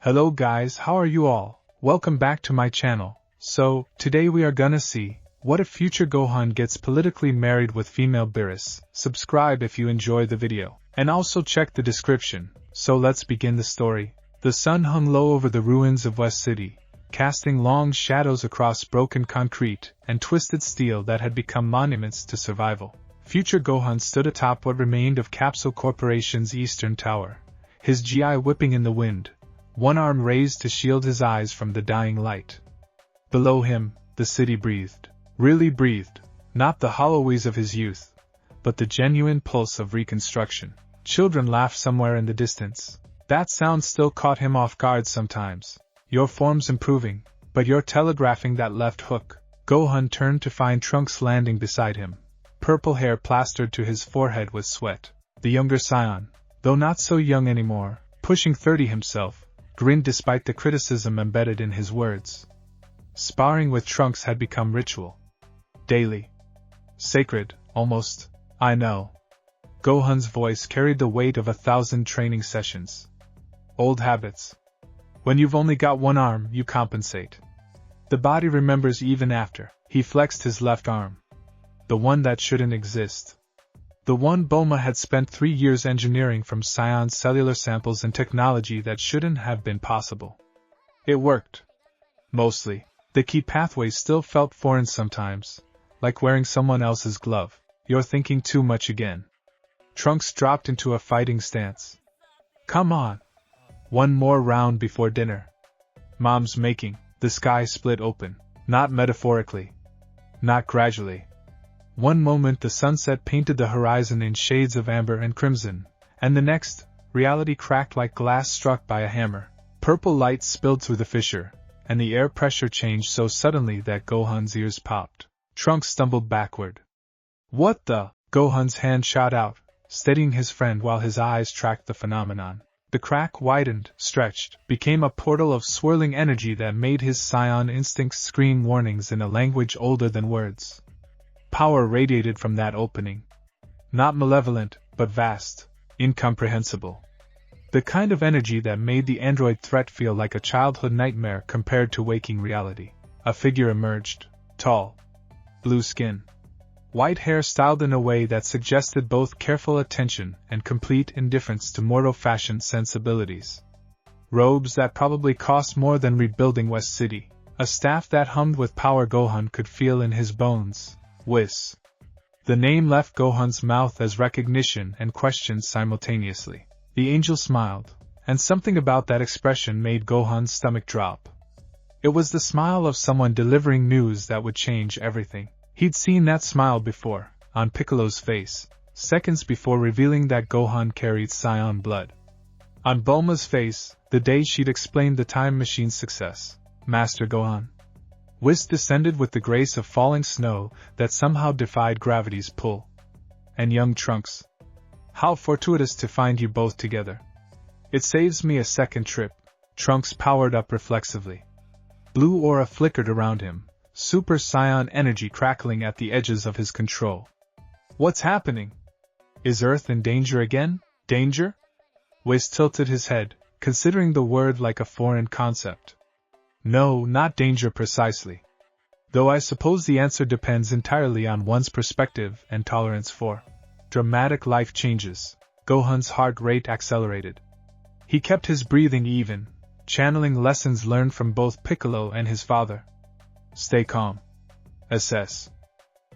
Hello guys, how are you all? Welcome back to my channel. So, today we are gonna see, what if future Gohan gets politically married with female beerus? Subscribe if you enjoy the video. And also check the description. So let's begin the story. The sun hung low over the ruins of West City, casting long shadows across broken concrete and twisted steel that had become monuments to survival. Future Gohan stood atop what remained of Capsule Corporation's eastern tower, his GI whipping in the wind, one arm raised to shield his eyes from the dying light. Below him, the city breathed. Really breathed, not the hollow wheeze of his youth, but the genuine pulse of reconstruction. Children laughed somewhere in the distance. That sound still caught him off guard sometimes. Your form's improving, but you're telegraphing that left hook. Gohan turned to find Trunks landing beside him, purple hair plastered to his forehead with sweat. The younger Saiyan, though not so young anymore, pushing 30 himself, grinned despite the criticism embedded in his words. Sparring with Trunks had become ritual. Daily. Sacred, almost. I know. Gohan's voice carried the weight of 1,000 training sessions. Old habits. When you've only got one arm, you compensate. The body remembers even after. He flexed his left arm. The one that shouldn't exist. The one Bulma had spent 3 years engineering from Saiyan's cellular samples and technology that shouldn't have been possible. It worked. Mostly. The key pathways still felt foreign sometimes, like wearing someone else's glove. You're thinking too much again. Trunks dropped into a fighting stance. Come on. One more round before dinner. Mom's making. The sky split open. Not metaphorically. Not gradually. One moment the sunset painted the horizon in shades of amber and crimson, and the next, reality cracked like glass struck by a hammer. Purple light spilled through the fissure, and the air pressure changed so suddenly that Gohan's ears popped. Trunks stumbled backward. What the? Gohan's hand shot out, steadying his friend while his eyes tracked the phenomenon. The crack widened, stretched, became a portal of swirling energy that made his Saiyan instincts scream warnings in a language older than words. Power radiated from that opening. Not malevolent, but vast, incomprehensible. The kind of energy that made the android threat feel like a childhood nightmare compared to waking reality. A figure emerged, tall. Blue skin. White hair styled in a way that suggested both careful attention and complete indifference to mortal fashion sensibilities. Robes that probably cost more than rebuilding West City. A staff that hummed with power Gohan could feel in his bones. Whis. The name left Gohan's mouth as recognition and question simultaneously. The angel smiled, and something about that expression made Gohan's stomach drop. It was the smile of someone delivering news that would change everything. He'd seen that smile before, on Piccolo's face, seconds before revealing that Gohan carried Saiyan blood. On Bulma's face, the day she'd explained the time machine's success. Master Gohan. Whis descended with the grace of falling snow that somehow defied gravity's pull. And young Trunks. How fortuitous to find you both together. It saves me a second trip. Trunks powered up reflexively. Blue aura flickered around him, Super Saiyan energy crackling at the edges of his control. What's happening? Is Earth in danger again? Danger? Whis tilted his head, considering the word like a foreign concept. No, not danger precisely. Though I suppose the answer depends entirely on one's perspective and tolerance for dramatic life changes. Gohan's heart rate accelerated. He kept his breathing even, channeling lessons learned from both Piccolo and his father. Stay calm. Assess.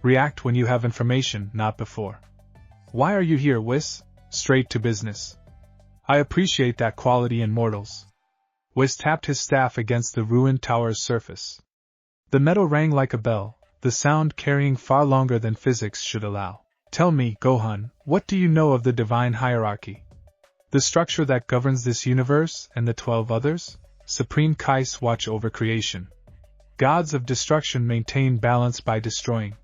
React when you have information, not before. Why are you here, Whis? Straight to business. I appreciate that quality in mortals. Whis tapped his staff against the ruined tower's surface. The metal rang like a bell, the sound carrying far longer than physics should allow. Tell me, Gohan, what do you know of the divine hierarchy? The structure that governs this universe and the 12 others? Supreme Kais watch over creation. Gods of destruction maintain balance by destroying.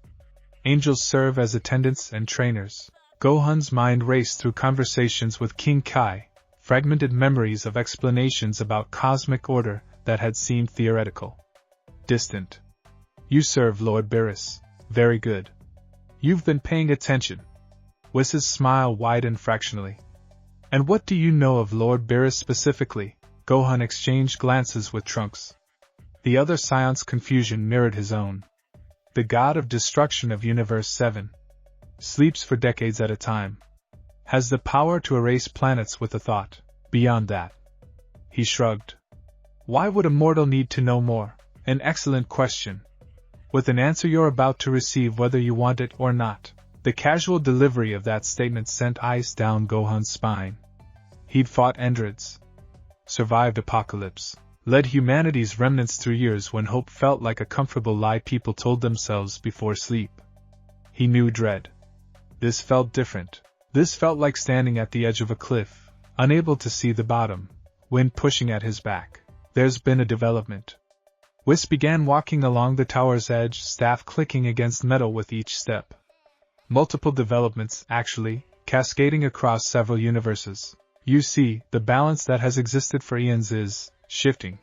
Angels serve as attendants and trainers. Gohan's mind raced through conversations with King Kai, fragmented memories of explanations about cosmic order that had seemed theoretical. Distant. You serve Lord Beerus. Very good. You've been paying attention. Whis' smile widened fractionally. And what do you know of Lord Beerus specifically? Gohan exchanged glances with Trunks. The other Saiyan's confusion mirrored his own. The god of destruction of Universe 7 sleeps for decades at a time. Has the power to erase planets with a thought. Beyond that. He shrugged. Why would a mortal need to know more? An excellent question. With an answer you're about to receive whether you want it or not. The casual delivery of that statement sent ice down Gohan's spine. He'd fought androids. Survived apocalypse. Led humanity's remnants through years when hope felt like a comfortable lie people told themselves before sleep. He knew dread. This felt different. This felt like standing at the edge of a cliff, unable to see the bottom, wind pushing at his back. There's been a development. Whis began walking along the tower's edge, staff clicking against metal with each step. Multiple developments, actually, cascading across several universes. You see, the balance that has existed for eons is shifting.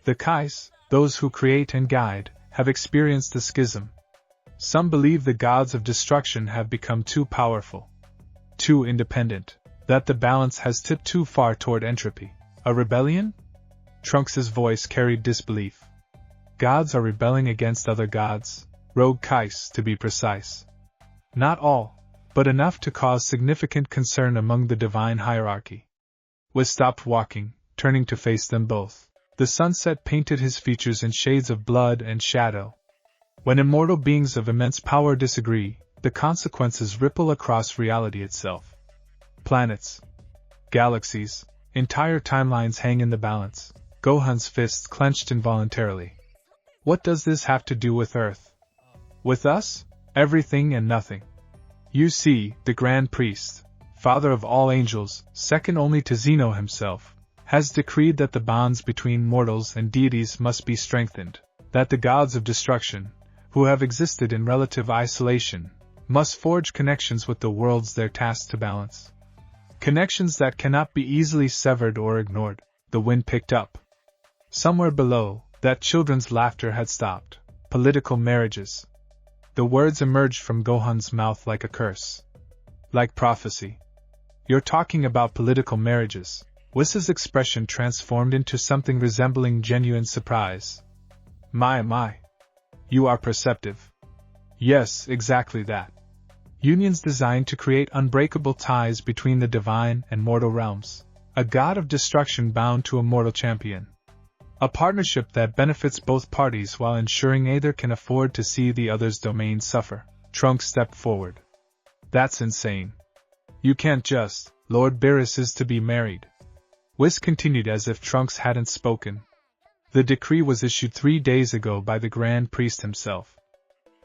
The Kais, those who create and guide, have experienced a schism. Some believe the gods of destruction have become too powerful, too independent, that the balance has tipped too far toward entropy. A rebellion? Trunks' voice carried disbelief. Gods are rebelling against other gods, rogue Kais to be precise. Not all, but enough to cause significant concern among the divine hierarchy. Whis stopped walking, turning to face them both. The sunset painted his features in shades of blood and shadow. When immortal beings of immense power disagree, the consequences ripple across reality itself. Planets, galaxies, entire timelines hang in the balance. Gohan's fists clenched involuntarily. What does this have to do with Earth? With us? Everything and nothing. You see, the Grand Priest, father of all angels, second only to Zeno himself, has decreed that the bonds between mortals and deities must be strengthened, that the gods of destruction, who have existed in relative isolation, must forge connections with the worlds they're tasked to balance. Connections that cannot be easily severed or ignored. The wind picked up. Somewhere below, that children's laughter had stopped. Political marriages. The words emerged from Gohan's mouth like a curse. Like prophecy. You're talking about political marriages. Whis' expression transformed into something resembling genuine surprise. My. You are perceptive. Yes, exactly that. Unions designed to create unbreakable ties between the divine and mortal realms. A god of destruction bound to a mortal champion. A partnership that benefits both parties while ensuring neither can afford to see the other's domain suffer. Trunks stepped forward. That's insane. You can't just. Lord Beerus is to be married. Whis continued as if Trunks hadn't spoken. The decree was issued 3 days ago by the Grand Priest himself.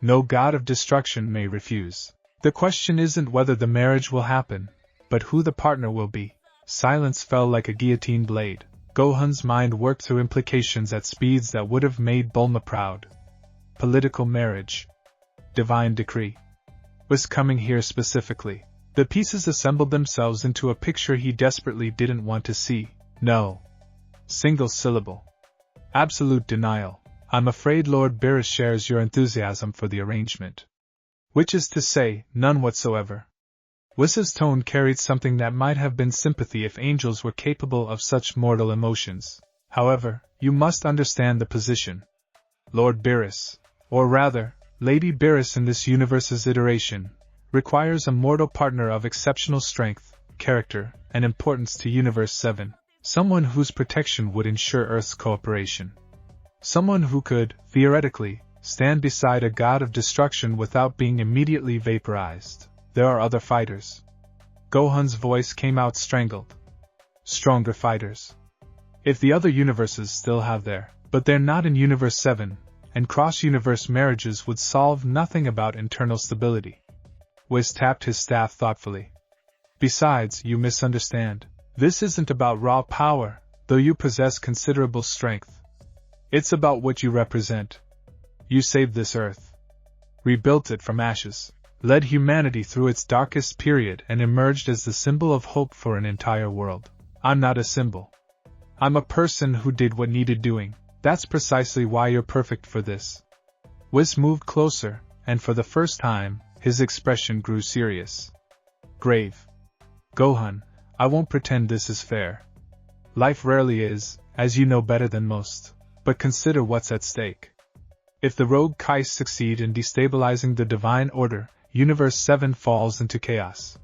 No god of destruction may refuse. The question isn't whether the marriage will happen, but who the partner will be. Silence fell like a guillotine blade. Gohan's mind worked through implications at speeds that would have made Bulma proud. Political marriage. Divine decree. Was coming here specifically. The pieces assembled themselves into a picture he desperately didn't want to see. No. Single syllable. Absolute denial. I'm afraid Lord Beerus shares your enthusiasm for the arrangement. Which is to say, none whatsoever. Whis' tone carried something that might have been sympathy if angels were capable of such mortal emotions. However, you must understand the position. Lord Beerus, or rather, Lady Beerus in this universe's iteration, requires a mortal partner of exceptional strength, character, and importance to Universe 7, someone whose protection would ensure Earth's cooperation. Someone who could, theoretically, stand beside a god of destruction without being immediately vaporized. There are other fighters. Gohan's voice came out strangled. Stronger fighters. If the other universes still have their, but they're not in Universe 7, and cross-universe marriages would solve nothing about internal stability. Whis tapped his staff thoughtfully. Besides, you misunderstand. This isn't about raw power, though you possess considerable strength. It's about what you represent. You saved this Earth. Rebuilt it from ashes. Led humanity through its darkest period and emerged as the symbol of hope for an entire world. I'm not a symbol. I'm a person who did what needed doing. That's precisely why you're perfect for this. Whis moved closer, and for the first time, his expression grew serious. Grave. Gohan, I won't pretend this is fair. Life rarely is, as you know better than most. But consider what's at stake. If the rogue Kais succeed in destabilizing the divine order, Universe 7 falls into chaos.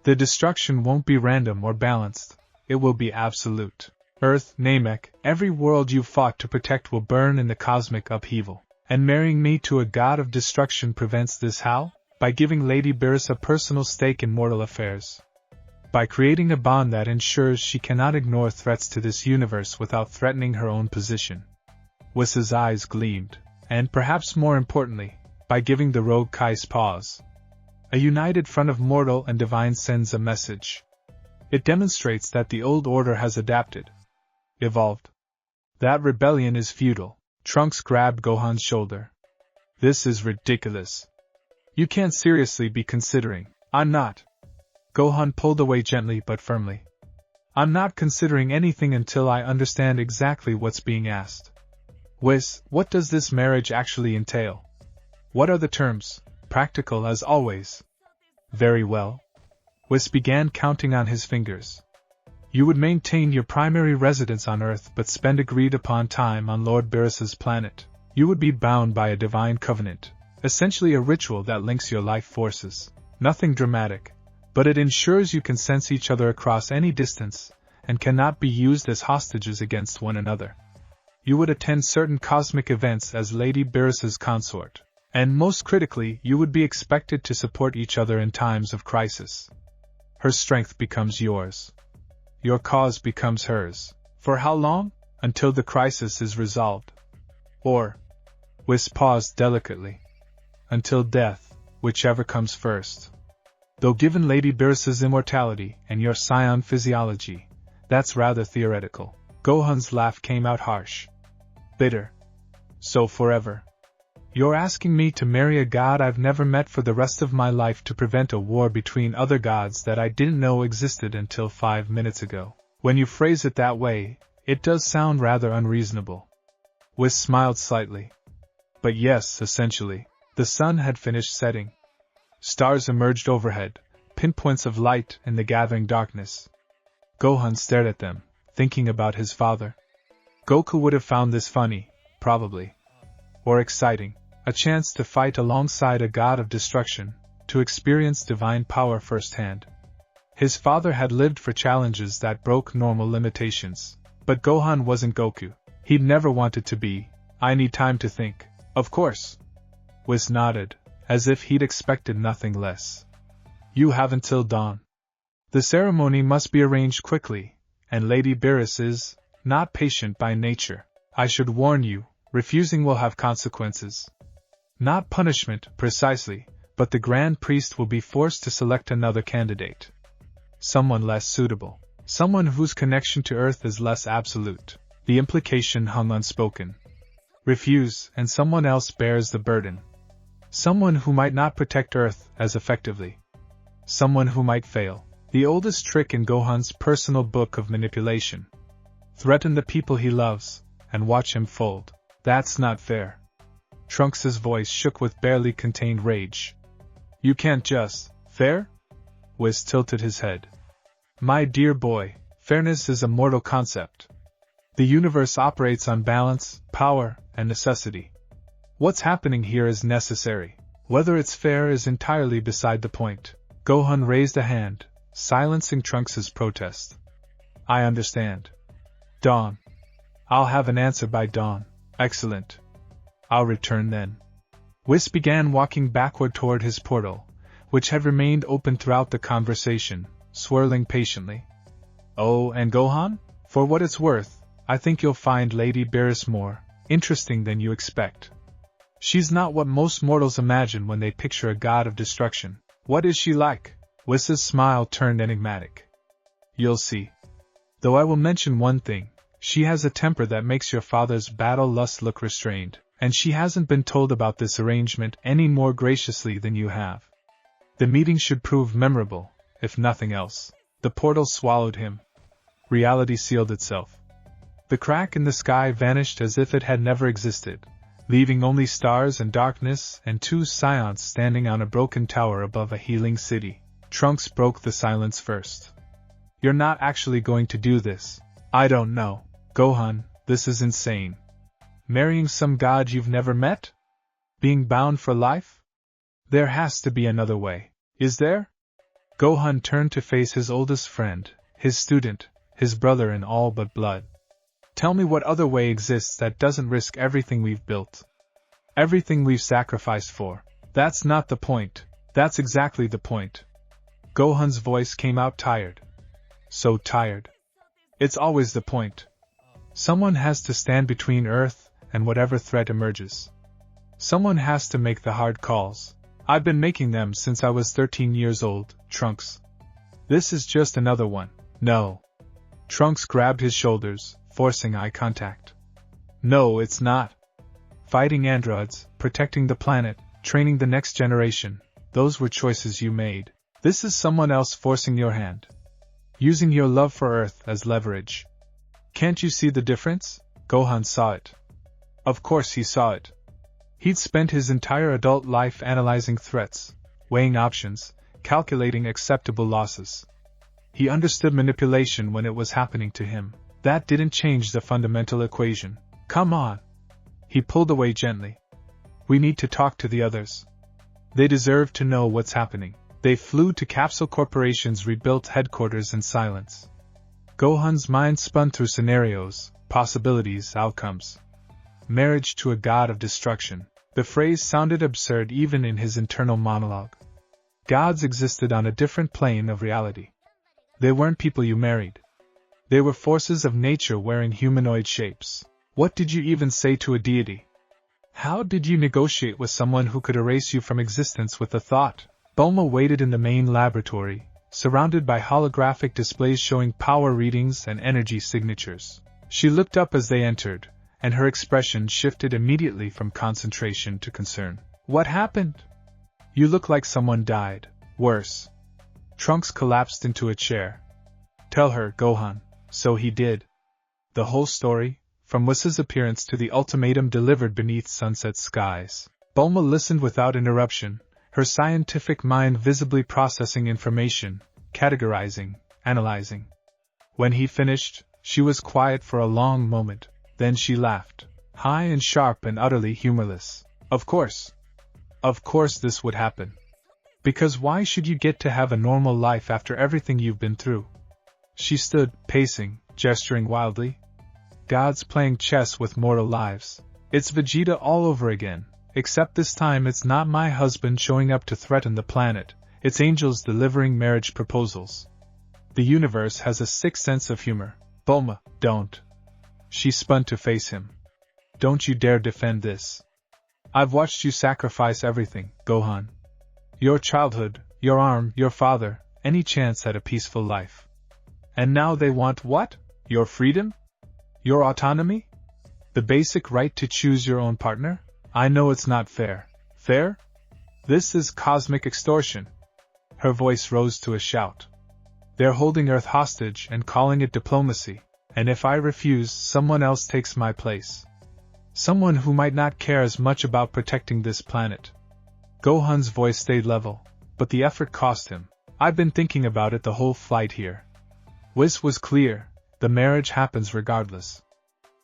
The destruction won't be random or balanced, it will be absolute. Earth, Namek, every world you fought to protect will burn in the cosmic upheaval. And marrying me to a god of destruction prevents this how? By giving Lady Beerus a personal stake in mortal affairs. By creating a bond that ensures she cannot ignore threats to this universe without threatening her own position. Whist's eyes gleamed, and perhaps more importantly, by giving the rogue Kais pause. A united front of mortal and divine sends a message. It demonstrates that the old order has adapted. Evolved. That rebellion is futile. Trunks grabbed Gohan's shoulder. This is ridiculous. You can't seriously be considering. I'm not. Gohan pulled away gently but firmly. I'm not considering anything until I understand exactly what's being asked. Whis, what does this marriage actually entail? What are the terms? Practical as always. Very well. Whis began counting on his fingers. You would maintain your primary residence on Earth but spend agreed-upon time on Lord Beerus's planet. You would be bound by a divine covenant, essentially a ritual that links your life forces. Nothing dramatic, but it ensures you can sense each other across any distance, and cannot be used as hostages against one another. You would attend certain cosmic events as Lady Beerus's consort, and most critically, you would be expected to support each other in times of crisis. Her strength becomes yours. Your cause becomes hers. For how long? Until the crisis is resolved. Or, Whis paused delicately. Until death, whichever comes first. Though given Lady Beerus's immortality and your Saiyan physiology, that's rather theoretical. Gohan's laugh came out harsh. Bitter. So forever. You're asking me to marry a god I've never met for the rest of my life to prevent a war between other gods that I didn't know existed until 5 minutes ago. When you phrase it that way, it does sound rather unreasonable. Whis smiled slightly. But yes, essentially. The sun had finished setting. Stars emerged overhead, pinpoints of light in the gathering darkness. Gohan stared at them, thinking about his father. Goku would have found this funny, probably. Or exciting. A chance to fight alongside a god of destruction, to experience divine power firsthand. His father had lived for challenges that broke normal limitations. But Gohan wasn't Goku. He'd never wanted to be. I need time to think. Of course. Whis nodded, as if he'd expected nothing less. You have until dawn. The ceremony must be arranged quickly, and Lady Beerus is not patient by nature. I should warn you, refusing will have consequences. Not punishment, precisely, but the Grand Priest will be forced to select another candidate. Someone less suitable. Someone whose connection to Earth is less absolute. The implication hung unspoken. Refuse, and someone else bears the burden. Someone who might not protect Earth as effectively. Someone who might fail. The oldest trick in Gohan's personal book of manipulation. Threaten the people he loves, and watch him fold. That's not fair. Trunks' voice shook with barely contained rage. You can't just. Fair? Whis tilted his head. My dear boy, fairness is a mortal concept. The universe operates on balance, power, and necessity. What's happening here is necessary. Whether it's fair is entirely beside the point. Gohan raised a hand, silencing Trunks' protest. I understand. Dawn. I'll have an answer by dawn. Excellent. I'll return then. Whis began walking backward toward his portal, which had remained open throughout the conversation, swirling patiently. Oh, and Gohan? For what it's worth, I think you'll find Lady Beerus more interesting than you expect. She's not what most mortals imagine when they picture a god of destruction. What is she like? Whis' smile turned enigmatic. You'll see. Though I will mention one thing, she has a temper that makes your father's battle lust look restrained, and she hasn't been told about this arrangement any more graciously than you have. The meeting should prove memorable, if nothing else. The portal swallowed him. Reality sealed itself. The crack in the sky vanished as if it had never existed, leaving only stars and darkness and two Saiyans standing on a broken tower above a healing city. Trunks broke the silence first. You're not actually going to do this. I don't know, Gohan, this is insane. Marrying some god you've never met? Being bound for life? There has to be another way, is there? Gohan turned to face his oldest friend, his student, his brother in all but blood. Tell me what other way exists that doesn't risk everything we've built. Everything we've sacrificed for. That's not the point. That's exactly the point. Gohan's voice came out tired. So tired. It's always the point. Someone has to stand between Earth and whatever threat emerges. Someone has to make the hard calls. I've been making them since I was 13 years old, Trunks. This is just another one. No. Trunks grabbed his shoulders, forcing eye contact. No, it's not. Fighting androids, protecting the planet, training the next generation, those were choices you made. This is someone else forcing your hand. Using your love for Earth as leverage. Can't you see the difference? Gohan saw it. Of course he saw it. He'd spent his entire adult life analyzing threats, weighing options, calculating acceptable losses. He understood manipulation when it was happening to him. That didn't change the fundamental equation. Come on. He pulled away gently. We need to talk to the others. They deserve to know what's happening. They flew to Capsule Corporation's rebuilt headquarters in silence. Gohan's mind spun through scenarios, possibilities, outcomes. Marriage to a god of destruction. The phrase sounded absurd even in his internal monologue. Gods existed on a different plane of reality. They weren't people you married. They were forces of nature wearing humanoid shapes. What did you even say to a deity? How did you negotiate with someone who could erase you from existence with a thought? Bulma waited in the main laboratory, surrounded by holographic displays showing power readings and energy signatures. She looked up as they entered, and her expression shifted immediately from concentration to concern. What happened? You look like someone died. Worse. Trunks collapsed into a chair. Tell her, Gohan. So he did. The whole story, from Whis' appearance to the ultimatum delivered beneath sunset skies. Bulma listened without interruption, her scientific mind visibly processing information, categorizing, analyzing. When he finished, she was quiet for a long moment, then she laughed, high and sharp and utterly humorless. Of course. Of course this would happen. Because why should you get to have a normal life after everything you've been through? She stood, pacing, gesturing wildly. Gods playing chess with mortal lives. It's Vegeta all over again, except this time it's not my husband showing up to threaten the planet, it's angels delivering marriage proposals. The universe has a sick sense of humor. Bulma, don't. She spun to face him. Don't you dare defend this. I've watched you sacrifice everything, Gohan. Your childhood, your arm, your father, any chance at a peaceful life. And now they want what? Your freedom? Your autonomy? The basic right to choose your own partner? I know it's not fair. Fair? This is cosmic extortion. Her voice rose to a shout. They're holding Earth hostage and calling it diplomacy, and if I refuse, someone else takes my place. Someone who might not care as much about protecting this planet. Gohan's voice stayed level, but the effort cost him. I've been thinking about it the whole flight here. Whis was clear, the marriage happens regardless.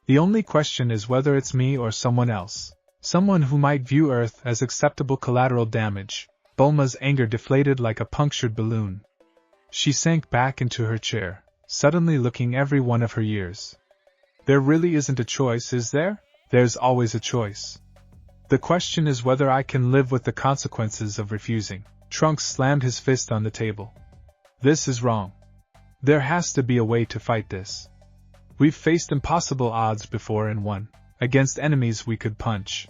The only question is whether it's me or someone else. Someone who might view Earth as acceptable collateral damage. Bulma's anger deflated like a punctured balloon. She sank back into her chair, suddenly looking every one of her years. There really isn't a choice, is there? There's always a choice. The question is whether I can live with the consequences of refusing. Trunks slammed his fist on the table. This is wrong. There has to be a way to fight this. We've faced impossible odds before and won, against enemies we could punch.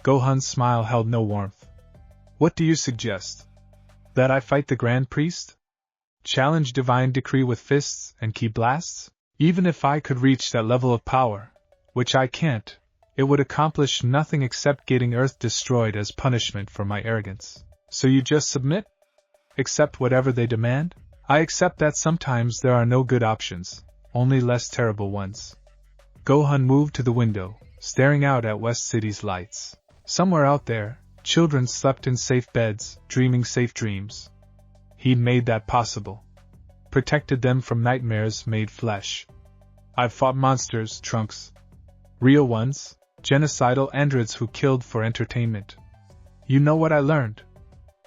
Gohan's smile held no warmth. What do you suggest? That I fight the Grand Priest? Challenge divine decree with fists and ki blasts? Even if I could reach that level of power, which I can't, it would accomplish nothing except getting Earth destroyed as punishment for my arrogance. So you just submit? Accept whatever they demand? I accept that sometimes there are no good options, only less terrible ones. Gohan moved to the window, staring out at West City's lights. Somewhere out there, children slept in safe beds, dreaming safe dreams. He'd made that possible. Protected them from nightmares made flesh. I've fought monsters, Trunks. Real ones, genocidal androids who killed for entertainment. You know what I learned?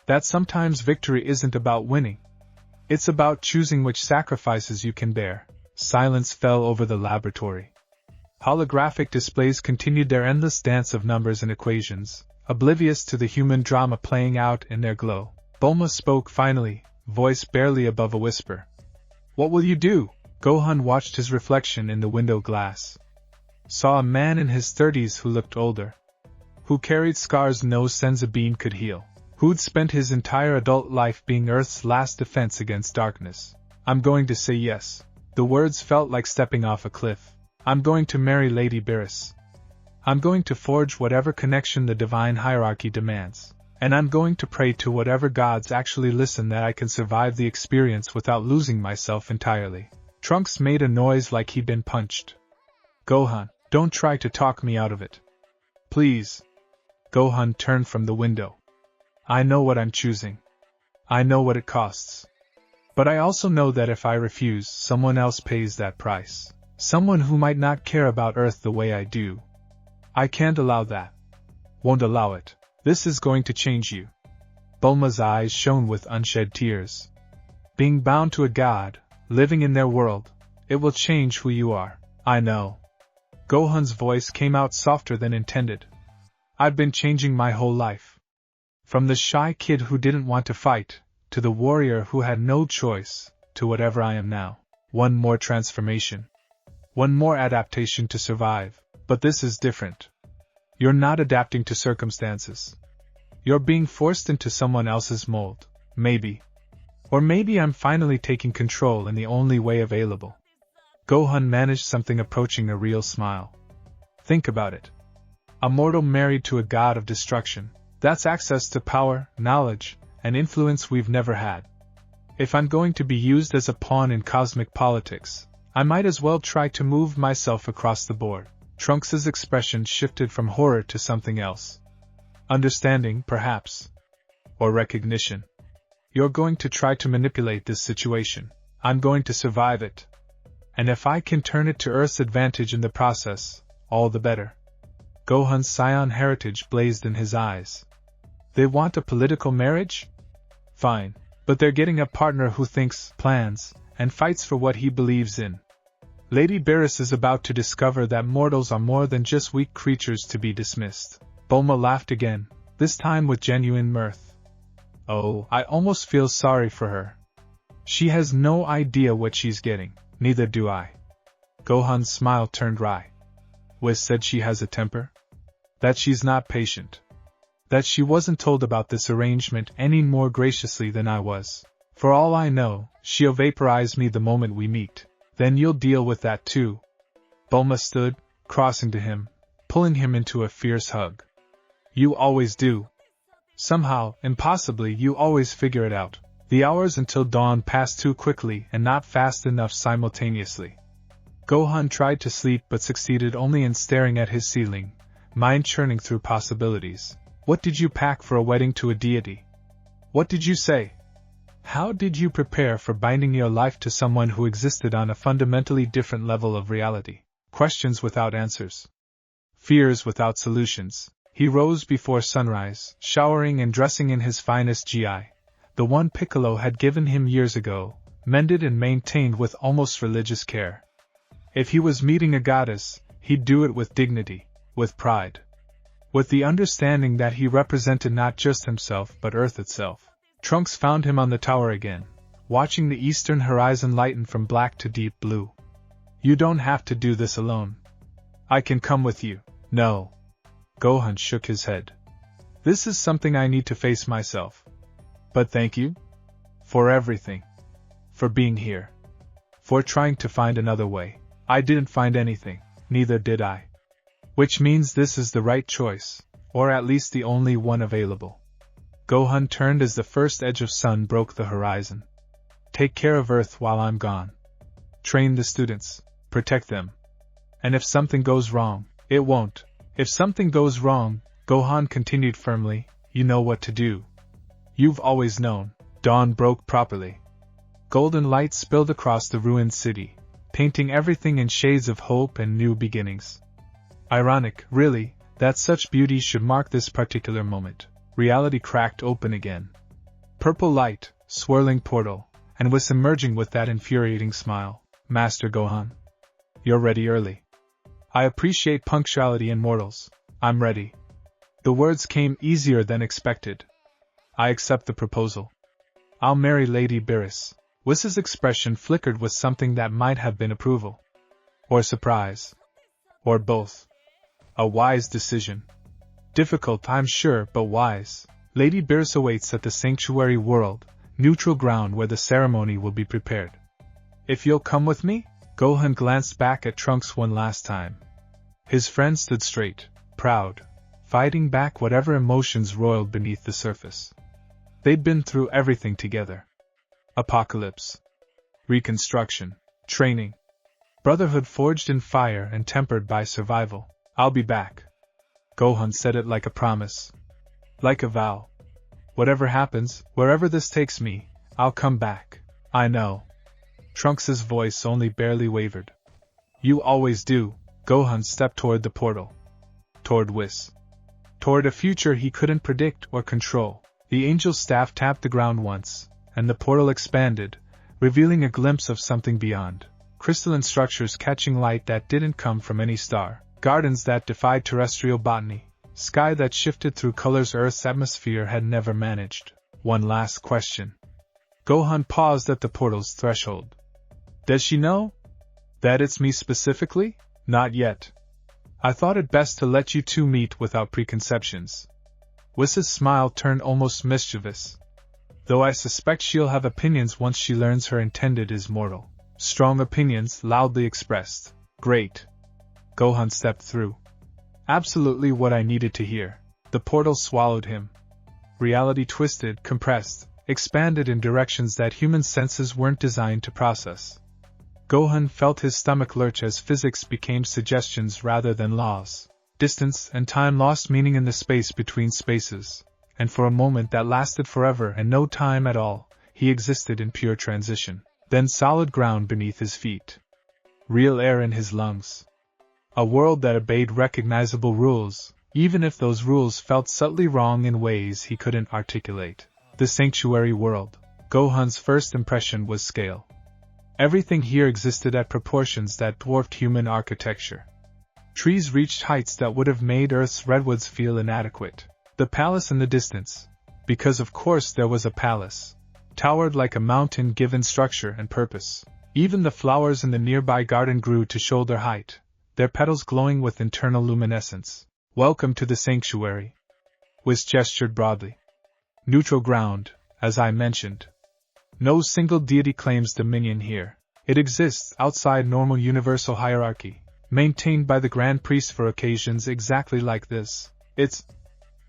That sometimes victory isn't about winning. It's about choosing which sacrifices you can bear. Silence fell over the laboratory. Holographic displays continued their endless dance of numbers and equations, oblivious to the human drama playing out in their glow. Bulma spoke finally, voice barely above a whisper. What will you do? Gohan watched his reflection in the window glass. Saw a man in his 30s who looked older. Who carried scars no senzu bean could heal. Who'd spent his entire adult life being Earth's last defense against darkness. I'm going to say yes. The words felt like stepping off a cliff. I'm going to marry Lady Beerus. I'm going to forge whatever connection the divine hierarchy demands. And I'm going to pray to whatever gods actually listen that I can survive the experience without losing myself entirely. Trunks made a noise like he'd been punched. Gohan, don't try to talk me out of it. Please. Gohan turned from the window. I know what I'm choosing. I know what it costs. But I also know that if I refuse, someone else pays that price. Someone who might not care about Earth the way I do. I can't allow that. Won't allow it. This is going to change you. Bulma's eyes shone with unshed tears. Being bound to a god, living in their world, it will change who you are. I know. Gohan's voice came out softer than intended. I've been changing my whole life. From the shy kid who didn't want to fight, to the warrior who had no choice, to whatever I am now. One more transformation. One more adaptation to survive. But this is different. You're not adapting to circumstances. You're being forced into someone else's mold. Maybe. Or maybe I'm finally taking control in the only way available. Gohan managed something approaching a real smile. Think about it. A mortal married to a god of destruction. That's access to power, knowledge, and influence we've never had. If I'm going to be used as a pawn in cosmic politics, I might as well try to move myself across the board. Trunks's expression shifted from horror to something else. Understanding, perhaps. Or recognition. You're going to try to manipulate this situation. I'm going to survive it. And if I can turn it to Earth's advantage in the process, all the better. Gohan's Saiyan heritage blazed in his eyes. They want a political marriage? Fine. But they're getting a partner who thinks, plans, and fights for what he believes in. Lady Beerus is about to discover that mortals are more than just weak creatures to be dismissed. Bulma laughed again, this time with genuine mirth. Oh, I almost feel sorry for her. She has no idea what she's getting, neither do I. Gohan's smile turned wry. Whis said she has a temper? That she's not patient. That she wasn't told about this arrangement any more graciously than I was. For all I know, she'll vaporize me the moment we meet. Then you'll deal with that too. Bulma stood, crossing to him, pulling him into a fierce hug. You always do. Somehow, impossibly, you always figure it out. The hours until dawn passed too quickly and not fast enough simultaneously. Gohan tried to sleep but succeeded only in staring at his ceiling, mind churning through possibilities. What did you pack for a wedding to a deity? What did you say? How did you prepare for binding your life to someone who existed on a fundamentally different level of reality? Questions without answers. Fears without solutions. He rose before sunrise, showering and dressing in his finest GI. The one Piccolo had given him years ago, mended and maintained with almost religious care. If he was meeting a goddess, he'd do it with dignity, with pride. With the understanding that he represented not just himself but Earth itself. Trunks found him on the tower again, watching the eastern horizon lighten from black to deep blue. You don't have to do this alone. I can come with you. No. Gohan shook his head. This is something I need to face myself. But thank you. For everything. For being here. For trying to find another way. I didn't find anything, neither did I. Which means this is the right choice, or at least the only one available. Gohan turned as the first edge of sun broke the horizon. Take care of Earth while I'm gone. Train the students, protect them. And if something goes wrong, it won't. If something goes wrong, Gohan continued firmly, you know what to do. You've always known. Dawn broke properly. Golden light spilled across the ruined city, painting everything in shades of hope and new beginnings. Ironic, really, that such beauty should mark this particular moment. Reality cracked open again. Purple light, swirling portal, and was emerging with that infuriating smile. Master Gohan. You're ready early. I appreciate punctuality in mortals. I'm ready. The words came easier than expected. I accept the proposal. I'll marry Lady Beerus. Whis' expression flickered with something that might have been approval. Or surprise. Or both. A wise decision. Difficult, I'm sure, but wise. Lady Beerus awaits at the sanctuary world, neutral ground where the ceremony will be prepared. If you'll come with me? Gohan glanced back at Trunks one last time. His friend stood straight, proud, fighting back whatever emotions roiled beneath the surface. They'd been through everything together. Apocalypse. Reconstruction. Training. Brotherhood forged in fire and tempered by survival. I'll be back. Gohan said it like a promise. Like a vow. Whatever happens, wherever this takes me, I'll come back. I know. Trunks' voice only barely wavered. You always do. Gohan stepped toward the portal. Toward Whis. Toward a future he couldn't predict or control. The angel's staff tapped the ground once, and the portal expanded, revealing a glimpse of something beyond. Crystalline structures catching light that didn't come from any star. Gardens that defied terrestrial botany. Sky that shifted through colors Earth's atmosphere had never managed. One last question. Gohan paused at the portal's threshold. Does she know that it's me specifically? Not yet. I thought it best to let you two meet without preconceptions. Whis' smile turned almost mischievous. Though I suspect she'll have opinions once she learns her intended is mortal. Strong opinions, loudly expressed. Great. Gohan stepped through. Absolutely what I needed to hear. The portal swallowed him. Reality twisted, compressed, expanded in directions that human senses weren't designed to process. Gohan felt his stomach lurch as physics became suggestions rather than laws. Distance and time lost meaning in the space between spaces, and for a moment that lasted forever and no time at all, he existed in pure transition. Then solid ground beneath his feet. Real air in his lungs. A world that obeyed recognizable rules, even if those rules felt subtly wrong in ways he couldn't articulate. The sanctuary world. Gohan's first impression was scale. Everything here existed at proportions that dwarfed human architecture. Trees reached heights that would have made Earth's redwoods feel inadequate. The palace in the distance, because of course there was a palace, towered like a mountain given structure and purpose. Even the flowers in the nearby garden grew to shoulder height, their petals glowing with internal luminescence. Welcome to the sanctuary. Whis gestured broadly. Neutral ground, as I mentioned. No single deity claims dominion here. It exists outside normal universal hierarchy, maintained by the Grand Priest for occasions exactly like this. It's...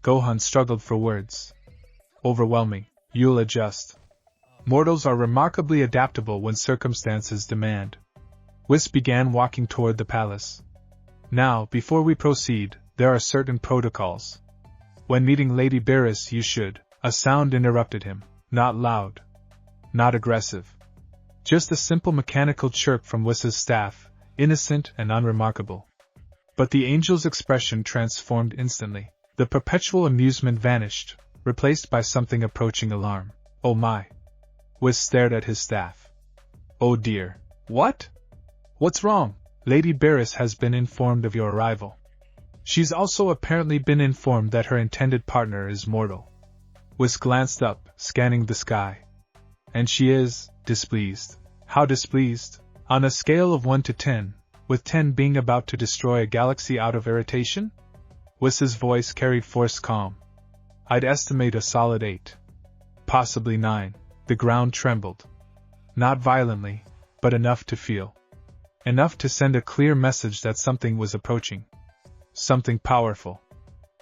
Gohan struggled for words. Overwhelming. You'll adjust. Mortals are remarkably adaptable when circumstances demand. Whis began walking toward the palace. Now, before we proceed, there are certain protocols. When meeting Lady Beerus you should... A sound interrupted him. Not loud. Not aggressive. Just a simple mechanical chirp from Whis' staff, innocent and unremarkable. But the angel's expression transformed instantly. The perpetual amusement vanished, replaced by something approaching alarm. Oh my. Whis stared at his staff. Oh dear. What? What's wrong? Lady Beerus has been informed of your arrival. She's also apparently been informed that her intended partner is mortal. Whis glanced up, scanning the sky. And she is displeased. How displeased? On a scale of 1 to 10, with 10 being about to destroy a galaxy out of irritation? Whis' voice carried forced calm. I'd estimate a solid 8. Possibly 9. The ground trembled. Not violently, but enough to feel. Enough to send a clear message that something was approaching. Something powerful.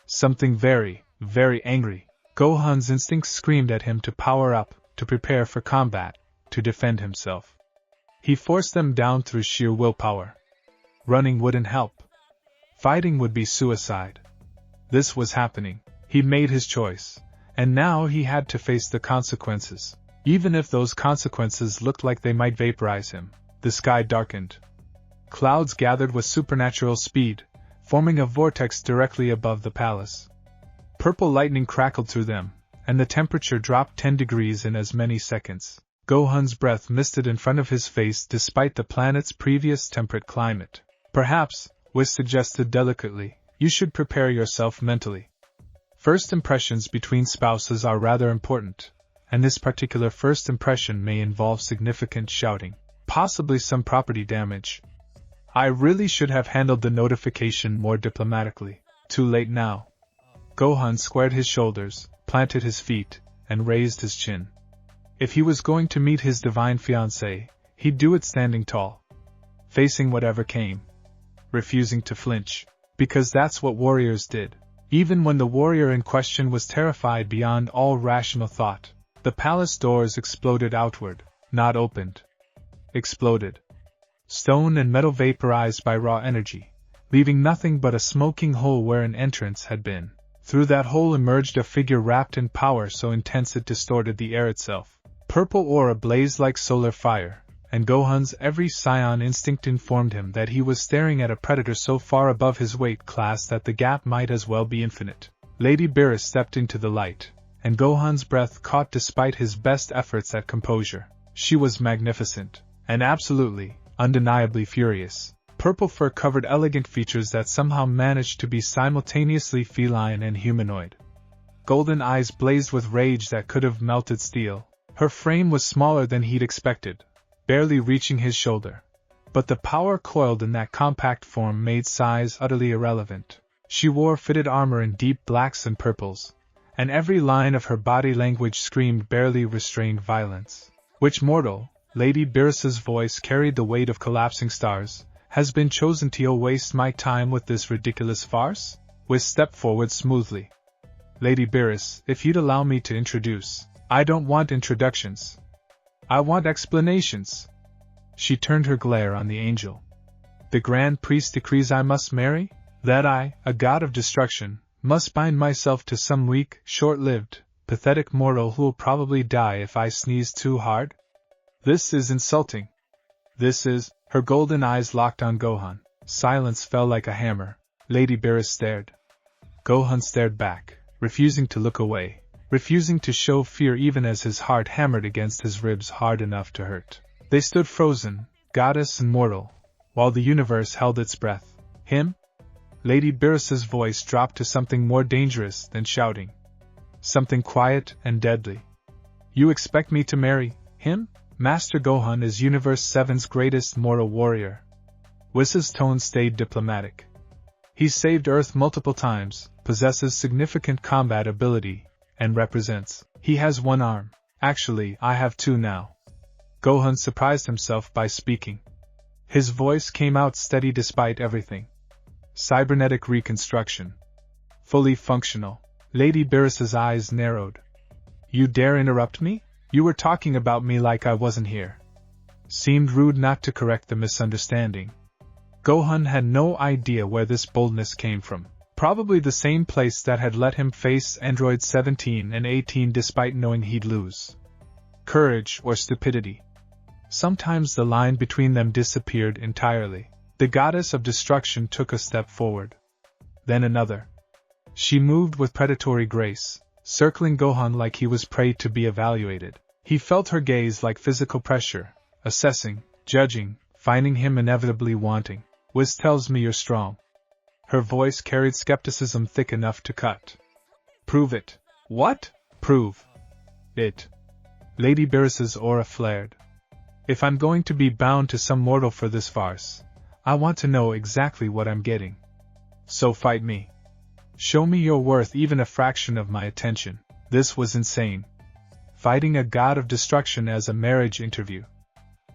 Something very, very angry. Gohan's instincts screamed at him to power up, to prepare for combat, to defend himself. He forced them down through sheer willpower. Running wouldn't help. Fighting would be suicide. This was happening. He'd made his choice, and now he had to face the consequences. Even if those consequences looked like they might vaporize him, The sky darkened. Clouds gathered with supernatural speed, forming a vortex directly above the palace. Purple lightning crackled through them, and the temperature dropped 10 degrees in as many seconds. Gohan's breath misted in front of his face despite the planet's previous temperate climate. Perhaps, Whis suggested delicately, you should prepare yourself mentally. First impressions between spouses are rather important, and this particular first impression may involve significant shouting, possibly some property damage. I really should have handled the notification more diplomatically. Too late now. Gohan squared his shoulders, planted his feet, and raised his chin. If he was going to meet his divine fiancée, he'd do it standing tall, facing whatever came, refusing to flinch, because that's what warriors did. Even when the warrior in question was terrified beyond all rational thought. The palace doors exploded outward, not opened. Exploded. Stone and metal vaporized by raw energy, leaving nothing but a smoking hole where an entrance had been. Through that hole emerged a figure wrapped in power so intense it distorted the air itself. Purple aura blazed like solar fire, and Gohan's every Saiyan instinct informed him that he was staring at a predator so far above his weight class that the gap might as well be infinite. Lady Beerus stepped into the light, and Gohan's breath caught despite his best efforts at composure. She was magnificent, and absolutely, undeniably furious. Purple fur covered elegant features that somehow managed to be simultaneously feline and humanoid. Golden eyes blazed with rage that could have melted steel. Her frame was smaller than he'd expected, barely reaching his shoulder. But the power coiled in that compact form made size utterly irrelevant. She wore fitted armor in deep blacks and purples, and every line of her body language screamed barely restrained violence. Which mortal, Lady Beerus's voice carried the weight of collapsing stars, has been chosen to waste my time with this ridiculous farce? Whis stepped forward smoothly. Lady Beerus, if you'd allow me to introduce. I don't want introductions. I want explanations. She turned her glare on the angel. The Grand Priest decrees I must marry? That I, a god of destruction, must bind myself to some weak, short-lived, pathetic mortal who'll probably die if I sneeze too hard? This is insulting. This is... Her golden eyes locked on Gohan. Silence fell like a hammer. Lady Beerus stared. Gohan stared back, refusing to look away, refusing to show fear even as his heart hammered against his ribs hard enough to hurt. They stood frozen, goddess and mortal, while the universe held its breath. Him? Lady Beerus's voice dropped to something more dangerous than shouting. Something quiet and deadly. You expect me to marry him? Master Gohan is Universe 7's greatest mortal warrior. Whis' tone stayed diplomatic. He's saved Earth multiple times, possesses significant combat ability, and represents. He has one arm. Actually, I have two now. Gohan surprised himself by speaking. His voice came out steady despite everything. Cybernetic reconstruction. Fully functional. Lady Beerus's eyes narrowed. You dare interrupt me? You were talking about me like I wasn't here. Seemed rude not to correct the misunderstanding. Gohan had no idea where this boldness came from. Probably the same place that had let him face Androids 17 and 18 despite knowing he'd lose. Courage or stupidity. Sometimes the line between them disappeared entirely. The goddess of destruction took a step forward. Then another. She moved with predatory grace, circling Gohan like he was prey to be evaluated. He felt her gaze like physical pressure, assessing, judging, finding him inevitably wanting. Whis tells me you're strong. Her voice carried skepticism thick enough to cut. Prove it. What? Prove it. Lady Beerus's aura flared. If I'm going to be bound to some mortal for this farce, I want to know exactly what I'm getting. So fight me. Show me you're worth even a fraction of my attention. This was insane. Fighting a god of destruction as a marriage interview.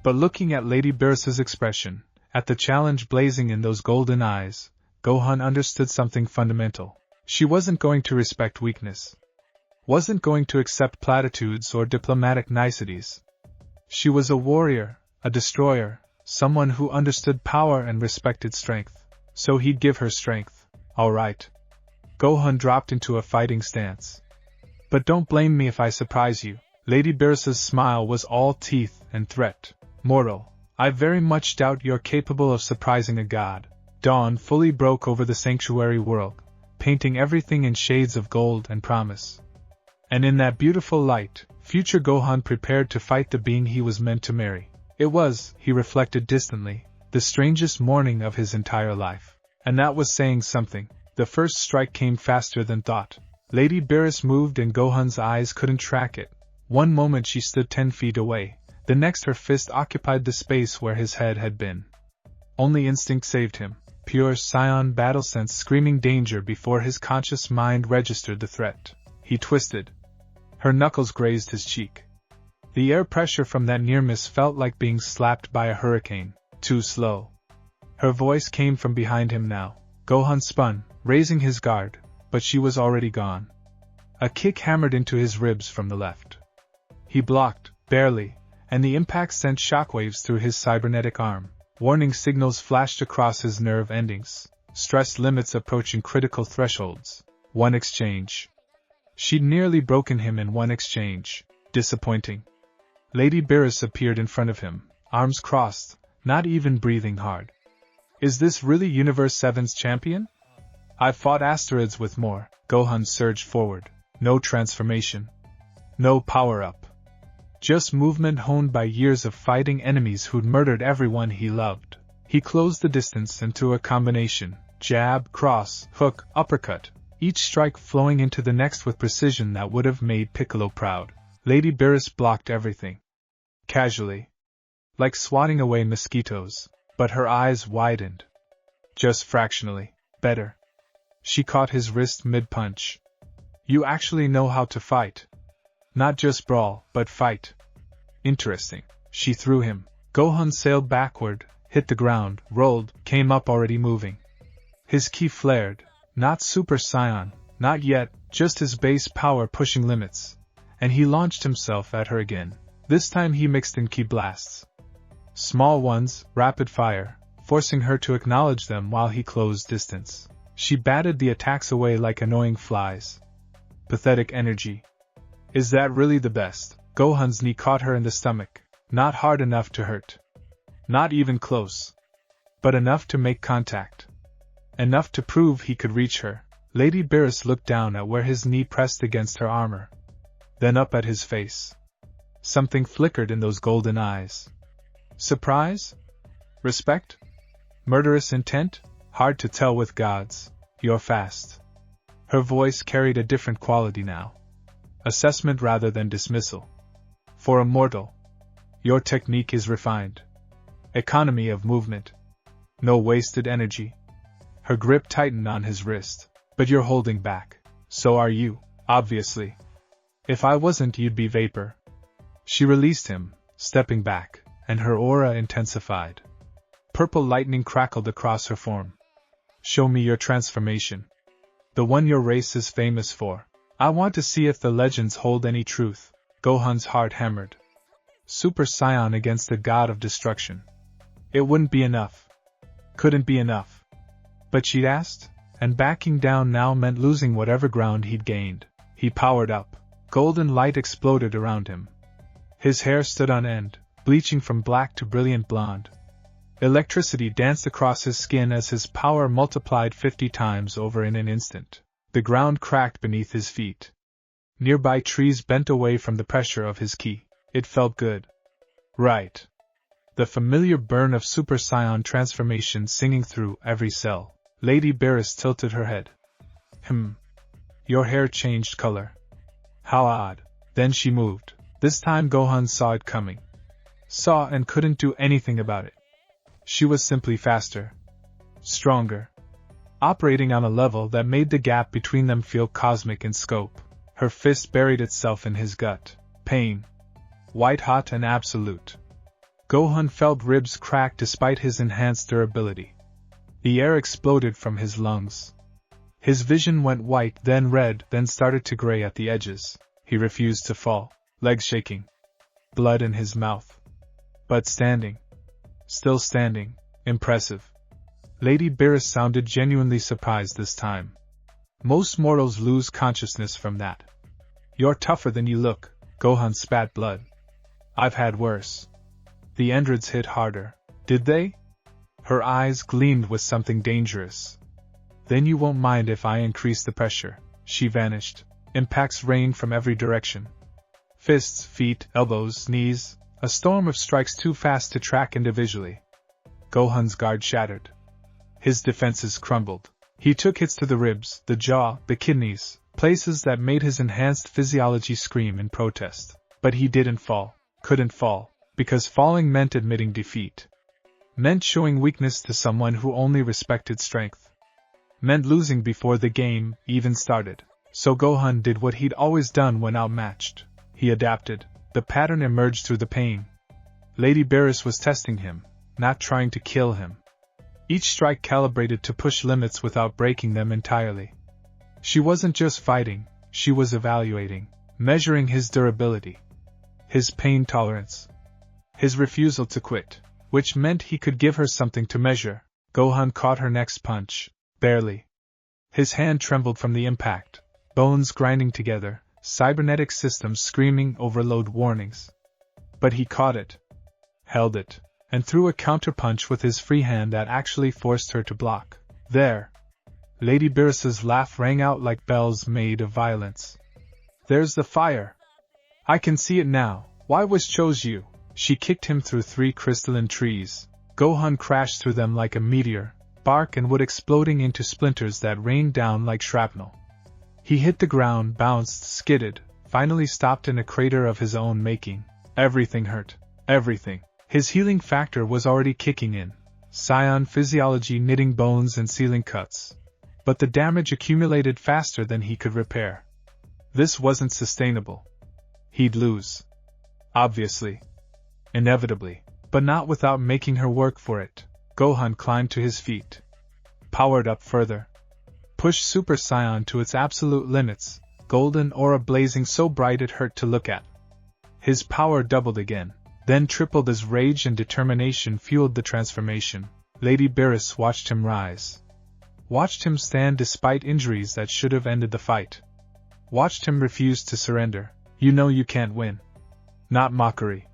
But looking at Lady Beerus's expression, at the challenge blazing in those golden eyes, Gohan understood something fundamental. She wasn't going to respect weakness. Wasn't going to accept platitudes or diplomatic niceties. She was a warrior, a destroyer, someone who understood power and respected strength. So he'd give her strength. All right. Gohan dropped into a fighting stance. But don't blame me if I surprise you. Lady Beerus's smile was all teeth and threat. Mortal, I very much doubt you're capable of surprising a god. Dawn fully broke over the sanctuary world, painting everything in shades of gold and promise. And in that beautiful light, future Gohan prepared to fight the being he was meant to marry. It was, he reflected distantly, the strangest morning of his entire life. And that was saying something. The first strike came faster than thought. Lady Beerus moved and Gohan's eyes couldn't track it. One moment she stood 10 feet away, the next her fist occupied the space where his head had been. Only instinct saved him, pure Saiyan battle sense screaming danger before his conscious mind registered the threat. He twisted. Her knuckles grazed his cheek. The air pressure from that near miss felt like being slapped by a hurricane. Too slow. Her voice came from behind him now. Gohan spun, raising his guard, but she was already gone. A kick hammered into his ribs from the left. He blocked, barely, and the impact sent shockwaves through his cybernetic arm. Warning signals flashed across his nerve endings. Stress limits approaching critical thresholds. One exchange. She'd nearly broken him in one exchange. Disappointing. Lady Beerus appeared in front of him, arms crossed, not even breathing hard. Is this really Universe 7's champion? I've fought asteroids with more. Gohan surged forward. No transformation. No power-up. Just movement honed by years of fighting enemies who'd murdered everyone he loved. He closed the distance and threw a combination. Jab, cross, hook, uppercut. Each strike flowing into the next with precision that would have made Piccolo proud. Lady Beerus blocked everything. Casually. Like swatting away mosquitoes. But her eyes widened. Just fractionally. Better. She caught his wrist mid-punch. You actually know how to fight. Not just brawl, but fight. Interesting. She threw him. Gohan sailed backward, hit the ground, rolled, came up already moving. His ki flared. Not Super Saiyan, not yet, just his base power pushing limits. And he launched himself at her again. This time he mixed in ki blasts. Small ones, rapid fire, forcing her to acknowledge them while he closed distance. She batted the attacks away like annoying flies. Pathetic energy. Is that really the best? Gohan's knee caught her in the stomach. Not hard enough to hurt. Not even close. But enough to make contact. Enough to prove he could reach her. Lady Beerus looked down at where his knee pressed against her armor. Then up at his face. Something flickered in those golden eyes. Surprise? Respect? Murderous intent? Hard to tell with gods. You're fast. Her voice carried a different quality now. Assessment rather than dismissal. For a mortal. Your technique is refined. Economy of movement. No wasted energy. Her grip tightened on his wrist. But you're holding back. So are you, obviously. If I wasn't, you'd be vapor. She released him, stepping back, and her aura intensified. Purple lightning crackled across her form. Show me your transformation. The one your race is famous for. I want to see if the legends hold any truth. Gohan's heart hammered. Super Saiyan against the god of destruction. It wouldn't be enough. Couldn't be enough. But she'd asked, and backing down now meant losing whatever ground he'd gained. He powered up. Golden light exploded around him. His hair stood on end, bleaching from black to brilliant blonde. Electricity danced across his skin as his power multiplied 50 times over in an instant. The ground cracked beneath his feet. Nearby trees bent away from the pressure of his ki. It felt good. Right. The familiar burn of Super Saiyan transformation singing through every cell. Lady Beerus tilted her head. Your hair changed color. How odd. Then she moved. This time Gohan saw it coming. Saw and couldn't do anything about it. She was simply faster. Stronger. Operating on a level that made the gap between them feel cosmic in scope. Her fist buried itself in his gut. Pain. White-hot and absolute. Gohan felt ribs crack despite his enhanced durability. The air exploded from his lungs. His vision went white, then red, then started to gray at the edges. He refused to fall. Legs shaking. Blood in his mouth. But standing. Still standing. Impressive. Lady Beerus sounded genuinely surprised this time. Most mortals lose consciousness from that. You're tougher than you look. Gohan spat blood. I've had worse. The androids hit harder. Did they? Her eyes gleamed with something dangerous. Then you won't mind if I increase the pressure. She vanished. Impacts rained from every direction. Fists, feet, elbows, knees, a storm of strikes too fast to track individually. Gohan's guard shattered. His defenses crumbled. He took hits to the ribs, the jaw, the kidneys, places that made his enhanced physiology scream in protest. But he didn't fall, couldn't fall, because falling meant admitting defeat. Meant showing weakness to someone who only respected strength. Meant losing before the game even started. So Gohan did what he'd always done when outmatched. He adapted. The pattern emerged through the pain. Lady Beerus was testing him, not trying to kill him. Each strike calibrated to push limits without breaking them entirely. She wasn't just fighting, she was evaluating, measuring his durability, his pain tolerance, his refusal to quit, which meant he could give her something to measure. Gohan caught her next punch, barely. His hand trembled from the impact, bones grinding together, cybernetic systems screaming overload warnings. But he caught it, held it, and threw a counterpunch with his free hand that actually forced her to block. There! Lady Beerus's laugh rang out like bells made of violence. There's the fire! I can see it now. Why was chose you? She kicked him through 3 crystalline trees. Gohan crashed through them like a meteor, bark and wood exploding into splinters that rained down like shrapnel. He hit the ground, bounced, skidded, finally stopped in a crater of his own making. Everything hurt. Everything. His healing factor was already kicking in. Saiyan physiology knitting bones and sealing cuts. But the damage accumulated faster than he could repair. This wasn't sustainable. He'd lose. Obviously. Inevitably. But not without making her work for it. Gohan climbed to his feet. Powered up further. Pushed Super Saiyan to its absolute limits, golden aura blazing so bright it hurt to look at. His power doubled again, then tripled as rage and determination fueled the transformation. Lady Beerus watched him rise. Watched him stand despite injuries that should have ended the fight. Watched him refuse to surrender. You know you can't win. Not mockery.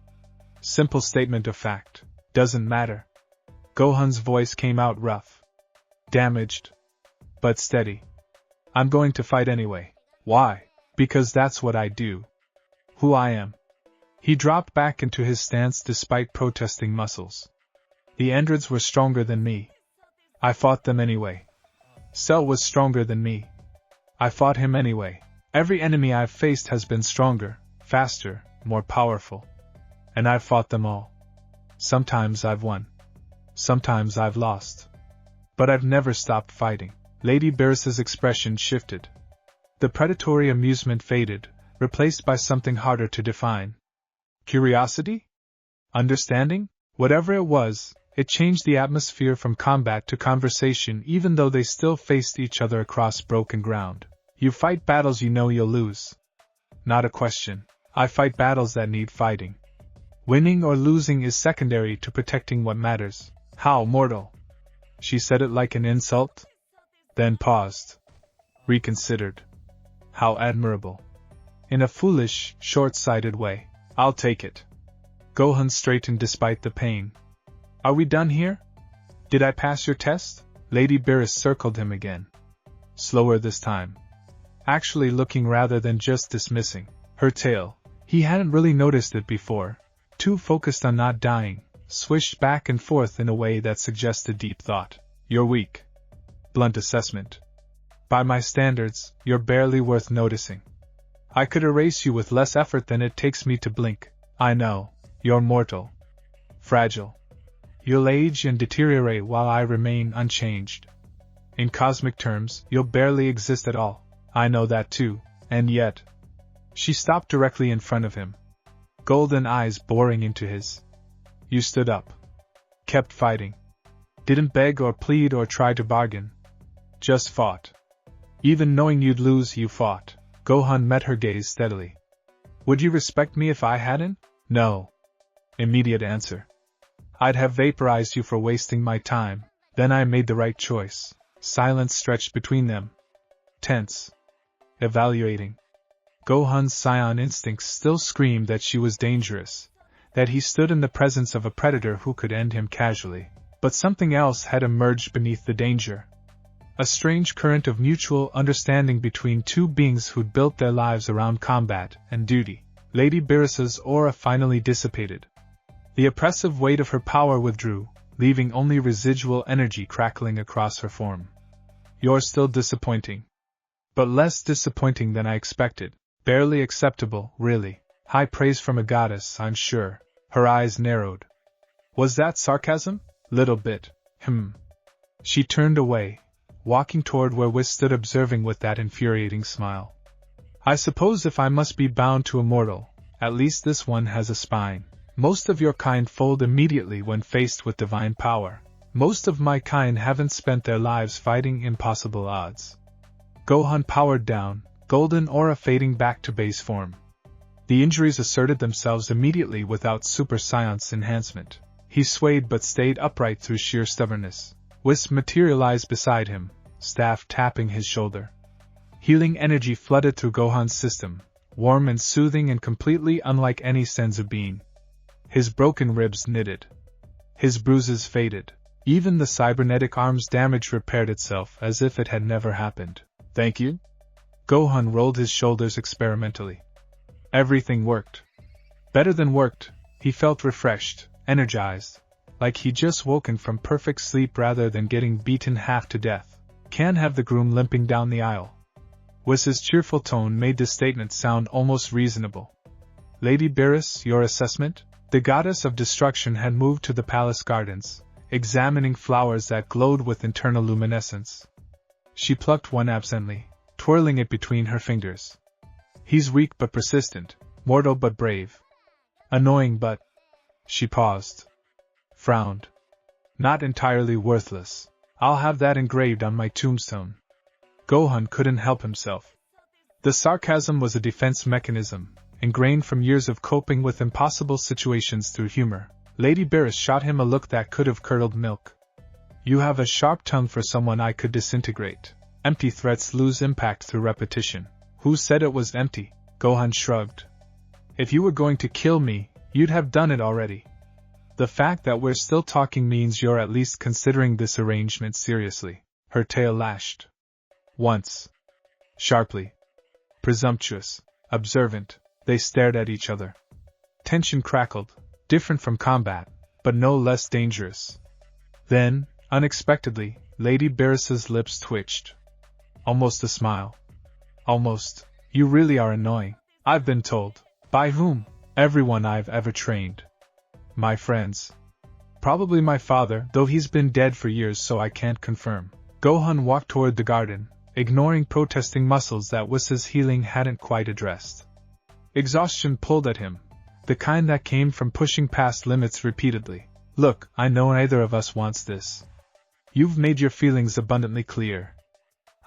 Simple statement of fact. Doesn't matter. Gohan's voice came out rough. Damaged. But steady. I'm going to fight anyway. Why? Because that's what I do. Who I am. He dropped back into his stance despite protesting muscles. The androids were stronger than me. I fought them anyway. Cell was stronger than me. I fought him anyway. Every enemy I've faced has been stronger, faster, more powerful. And I've fought them all. Sometimes I've won. Sometimes I've lost. But I've never stopped fighting. Lady Beerus's expression shifted. The predatory amusement faded, replaced by something harder to define. Curiosity? Understanding? Whatever it was, it changed the atmosphere from combat to conversation even though they still faced each other across broken ground. You fight battles you know you'll lose. Not a question. I fight battles that need fighting. Winning or losing is secondary to protecting what matters. How mortal? She said it like an insult? Then paused. Reconsidered. How admirable. In a foolish, short-sighted way. I'll take it. Gohan straightened despite the pain. Are we done here? Did I pass your test? Lady Beerus circled him again. Slower this time. Actually looking rather than just dismissing. Her tail, he hadn't really noticed it before, too focused on not dying, swished back and forth in a way that suggested deep thought. You're weak. Blunt assessment. By my standards, you're barely worth noticing. I could erase you with less effort than it takes me to blink. I know. You're mortal. Fragile. You'll age and deteriorate while I remain unchanged. In cosmic terms, you'll barely exist at all. I know that too, and yet... She stopped directly in front of him. Golden eyes boring into his. You stood up. Kept fighting. Didn't beg or plead or try to bargain. Just fought. Even knowing you'd lose, you fought. Gohan met her gaze steadily. Would you respect me if I hadn't? No. Immediate answer. I'd have vaporized you for wasting my time. Then I made the right choice. Silence stretched between them. Tense. Evaluating. Gohan's Saiyan instincts still screamed that she was dangerous, that he stood in the presence of a predator who could end him casually. But something else had emerged beneath the danger. A strange current of mutual understanding between two beings who'd built their lives around combat and duty. Lady Beerus's aura finally dissipated. The oppressive weight of her power withdrew, leaving only residual energy crackling across her form. "You're still disappointing. But less disappointing than I expected. Barely acceptable, really. High praise from a goddess, I'm sure." Her eyes narrowed. "Was that sarcasm?" "Little bit. She turned away, walking toward where Whis stood observing with that infuriating smile. "I suppose if I must be bound to a mortal, at least this one has a spine. Most of your kind fold immediately when faced with divine power. Most of my kind haven't spent their lives fighting impossible odds." Gohan powered down, golden aura fading back to base form. The injuries asserted themselves immediately without super science enhancement. He swayed but stayed upright through sheer stubbornness. Wisp materialized beside him, staff tapping his shoulder. Healing energy flooded through Gohan's system, warm and soothing and completely unlike any senzu bean. His broken ribs knitted. His bruises faded. Even the cybernetic arm's damage repaired itself as if it had never happened. "Thank you?" Gohan rolled his shoulders experimentally. Everything worked. Better than worked, he felt refreshed, energized, like he'd just woken from perfect sleep rather than getting beaten half to death. "Can't have the groom limping down the aisle." Wiss's cheerful tone made the statement sound almost reasonable. "Lady Beerus, your assessment?" The goddess of destruction had moved to the palace gardens, examining flowers that glowed with internal luminescence. She plucked one absently, twirling it between her fingers. "He's weak but persistent, mortal but brave. Annoying but..." She paused. Frowned. "Not entirely worthless. I'll have that engraved on my tombstone." Gohan couldn't help himself. The sarcasm was a defense mechanism, ingrained from years of coping with impossible situations through humor. Lady Beerus shot him a look that could have curdled milk. "You have a sharp tongue for someone I could disintegrate. Empty threats lose impact through repetition." "Who said it was empty?" Gohan shrugged. "If you were going to kill me, you'd have done it already. The fact that we're still talking means you're at least considering this arrangement seriously." Her tail lashed. Once. Sharply. Presumptuous. Observant. They stared at each other. Tension crackled, different from combat, but no less dangerous. Then, unexpectedly, Lady Beerus's lips twitched. Almost a smile. "Almost. You really are annoying. I've been told." "By whom?" "Everyone I've ever trained. My friends. Probably my father, though he's been dead for years so I can't confirm." Gohan walked toward the garden, ignoring protesting muscles that Wiss's healing hadn't quite addressed. Exhaustion pulled at him, the kind that came from pushing past limits repeatedly. "Look, I know neither of us wants this. You've made your feelings abundantly clear.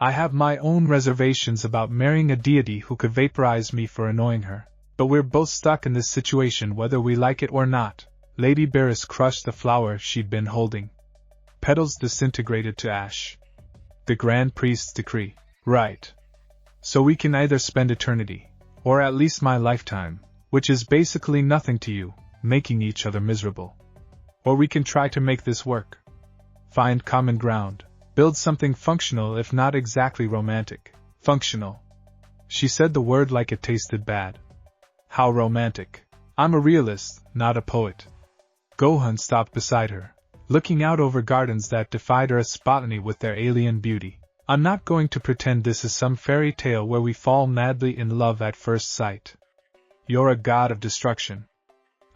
I have my own reservations about marrying a deity who could vaporize me for annoying her. But we're both stuck in this situation whether we like it or not." Lady Beerus crushed the flower she'd been holding. Petals disintegrated to ash. The Grand Priest's decree. "Right. So we can either spend eternity, or at least my lifetime, which is basically nothing to you, making each other miserable. Or we can try to make this work. Find common ground. Build something functional if not exactly romantic." "Functional." She said the word like it tasted bad. "How romantic? I'm a realist, not a poet." Gohan stopped beside her, looking out over gardens that defied Earth's botany with their alien beauty. "I'm not going to pretend this is some fairy tale where we fall madly in love at first sight. You're a god of destruction.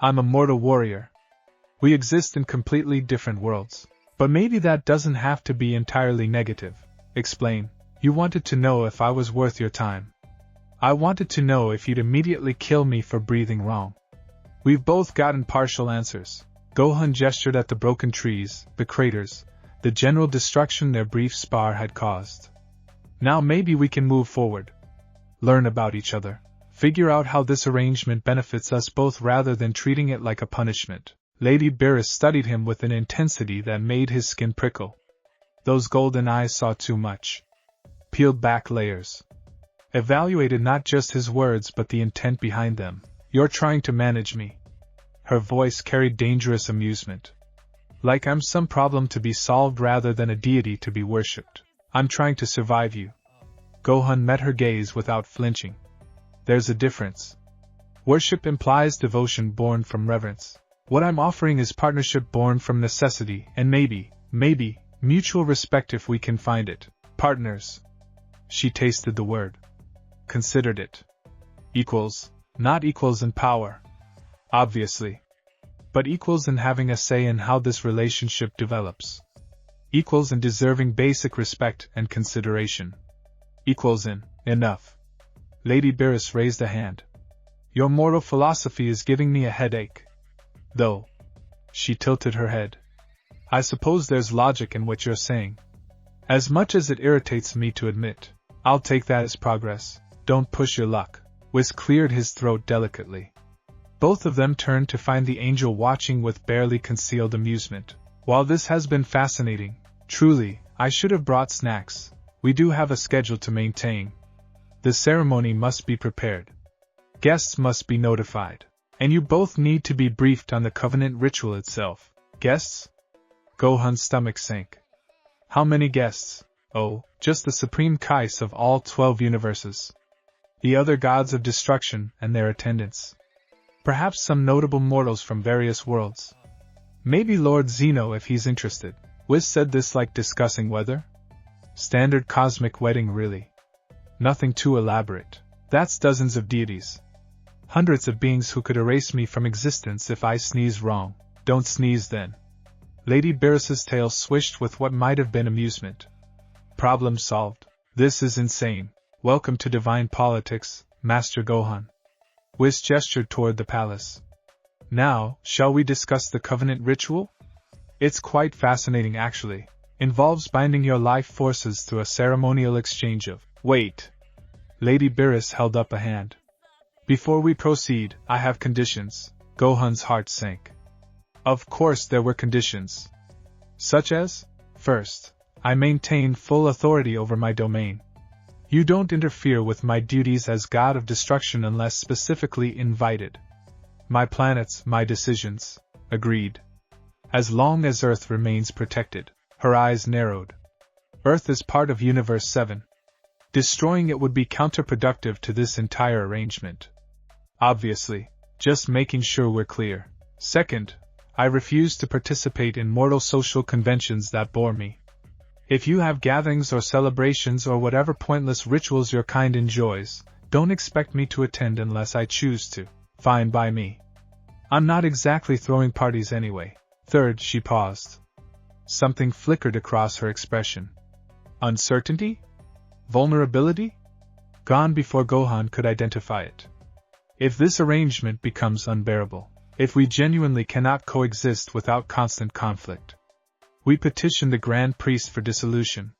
I'm a mortal warrior. We exist in completely different worlds. But maybe that doesn't have to be entirely negative." "Explain." "You wanted to know if I was worth your time. I wanted to know if you'd immediately kill me for breathing wrong. We've both gotten partial answers." Gohan gestured at the broken trees, the craters, the general destruction their brief spar had caused. "Now maybe we can move forward. Learn about each other. Figure out how this arrangement benefits us both rather than treating it like a punishment." Lady Beerus studied him with an intensity that made his skin prickle. Those golden eyes saw too much. Peeled back layers. Evaluated not just his words but the intent behind them. "You're trying to manage me." Her voice carried dangerous amusement. Like I'm some problem to be solved rather than a deity to be worshipped. I'm trying to survive you. Gohan met her gaze without flinching. There's a difference. Worship implies devotion born from reverence. What I'm offering is partnership born from necessity and maybe, mutual respect if we can find it. Partners. She tasted the word. Considered it. Equals, not equals in power. Obviously. But equals in having a say in how this relationship develops. Equals in deserving basic respect and consideration. Equals in, enough. Lady Beerus raised a hand. Your moral philosophy is giving me a headache. Though. She tilted her head. I suppose there's logic in what you're saying. As much as it irritates me to admit, I'll take that as progress. Don't push your luck. Whis cleared his throat delicately. Both of them turned to find the angel watching with barely concealed amusement. While this has been fascinating, truly, I should have brought snacks. We do have a schedule to maintain. The ceremony must be prepared. Guests must be notified. And you both need to be briefed on the covenant ritual itself. Guests? Gohan's stomach sank. How many guests? Oh, just the supreme kais of all 12 universes. The other gods of destruction and their attendants. Perhaps some notable mortals from various worlds. Maybe Lord Zeno if he's interested. Whis said this like discussing weather? Standard cosmic wedding really. Nothing too elaborate. That's dozens of deities. Hundreds of beings who could erase me from existence if I sneeze wrong. Don't sneeze then. Lady Beerus's tail swished with what might have been amusement. Problem solved. This is insane. Welcome to divine politics, Master Gohan. Whis gestured toward the palace. Now, shall we discuss the covenant ritual? It's quite fascinating actually. Involves binding your life forces through a ceremonial exchange of... Wait. Lady Beerus held up a hand. Before we proceed, I have conditions. Gohan's heart sank. Of course there were conditions. Such as? First, I maintain full authority over my domain. You don't interfere with my duties as God of Destruction unless specifically invited. My planets, my decisions. Agreed. As long as Earth remains protected. Her eyes narrowed. Earth is part of Universe 7. Destroying it would be counterproductive to this entire arrangement. Obviously, just making sure we're clear. Second, I refuse to participate in mortal social conventions that bore me. If you have gatherings or celebrations or whatever pointless rituals your kind enjoys, don't expect me to attend unless I choose to. Fine by me. I'm not exactly throwing parties anyway. Third, she paused. Something flickered across her expression. Uncertainty? Vulnerability? Gone before Gohan could identify it. If this arrangement becomes unbearable, if we genuinely cannot coexist without constant conflict, we petition the Grand Priest for dissolution.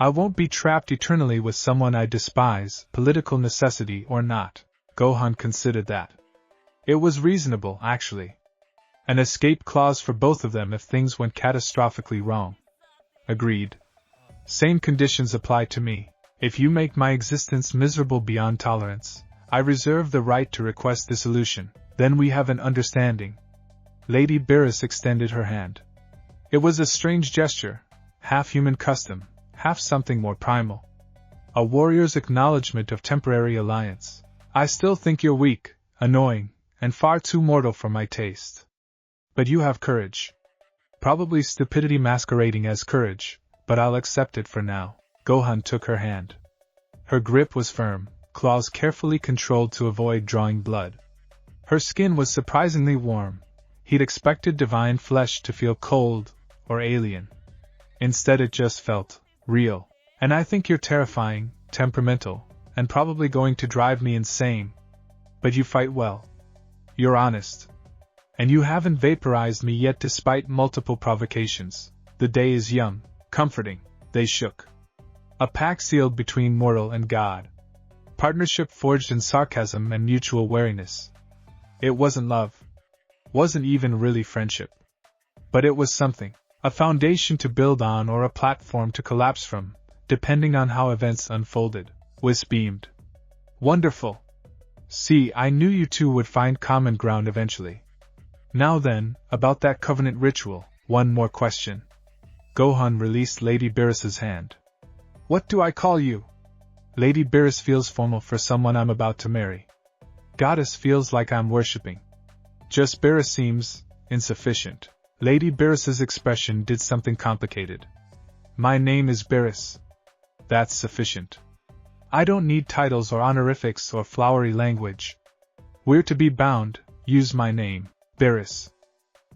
I won't be trapped eternally with someone I despise, political necessity or not. Gohan considered that. It was reasonable, actually. An escape clause for both of them if things went catastrophically wrong. Agreed. Same conditions apply to me. If you make my existence miserable beyond tolerance, I reserve the right to request dissolution. Then we have an understanding. Lady Beerus extended her hand. It was a strange gesture, half human custom, half something more primal. A warrior's acknowledgement of temporary alliance. I still think you're weak, annoying, and far too mortal for my taste. But you have courage. Probably stupidity masquerading as courage, but I'll accept it for now. Gohan took her hand. Her grip was firm, claws carefully controlled to avoid drawing blood. Her skin was surprisingly warm. He'd expected divine flesh to feel cold or alien. Instead it just felt real. And I think you're terrifying, temperamental, and probably going to drive me insane. But you fight well. You're honest. And you haven't vaporized me yet despite multiple provocations. The day is young, comforting. They shook. A pact sealed between mortal and God. Partnership forged in sarcasm and mutual wariness. It wasn't love. Wasn't even really friendship. But it was something. A foundation to build on or a platform to collapse from, depending on how events unfolded. Whis beamed. Wonderful. See, I knew you two would find common ground eventually. Now then, about that covenant ritual, one more question. Gohan released Lady Beerus's hand. What do I call you? Lady Beerus feels formal for someone I'm about to marry. Goddess feels like I'm worshipping. Just Beerus seems insufficient. Lady Beerus's expression did something complicated. My name is Beerus. That's sufficient. I don't need titles or honorifics or flowery language. We're to be bound, use my name, Beerus.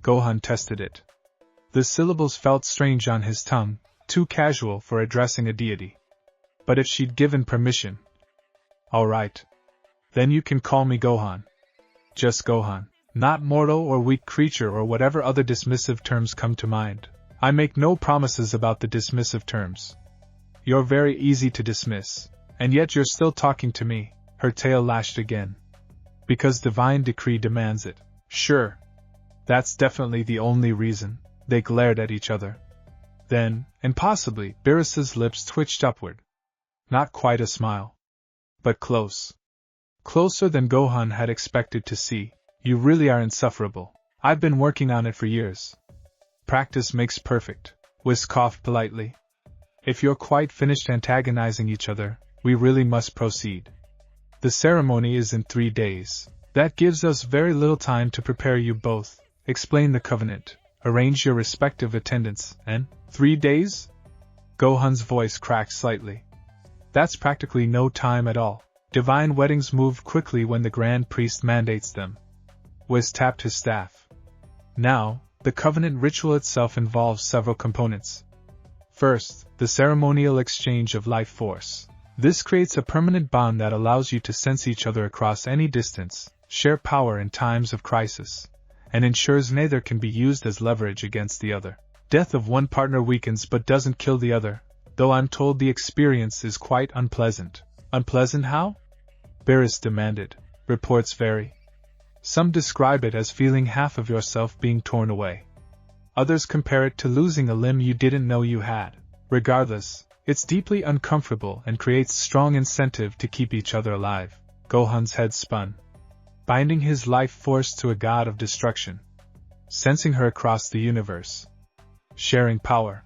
Gohan tested it. The syllables felt strange on his tongue, too casual for addressing a deity. But if she'd given permission... All right. Then you can call me Gohan. Just Gohan. Not mortal or weak creature or whatever other dismissive terms come to mind. I make no promises about the dismissive terms. You're very easy to dismiss, and yet you're still talking to me. Her tail lashed again. Because divine decree demands it. Sure. That's definitely the only reason. They glared at each other. Then, impossibly, Beerus's lips twitched upward. Not quite a smile. But close. Closer than Gohan had expected to see. You really are insufferable. I've been working on it for years. Practice makes perfect. Whis coughed politely. If you're quite finished antagonizing each other, we really must proceed. The ceremony is in 3 days. That gives us very little time to prepare you both. Explain the covenant. Arrange your respective attendants, and 3 days? Gohan's voice cracked slightly. That's practically no time at all. Divine weddings move quickly when the Grand Priest mandates them. Whis tapped his staff. Now, the covenant ritual itself involves several components. First, the ceremonial exchange of life force. This creates a permanent bond that allows you to sense each other across any distance, share power in times of crisis, and ensures neither can be used as leverage against the other. Death of one partner weakens but doesn't kill the other, though I'm told the experience is quite unpleasant. Unpleasant how? Beerus demanded. Reports vary. Some describe it as feeling half of yourself being torn away. Others compare it to losing a limb you didn't know you had. Regardless, it's deeply uncomfortable and creates strong incentive to keep each other alive. Gohan's head spun. Binding his life force to a god of destruction. Sensing her across the universe. Sharing power.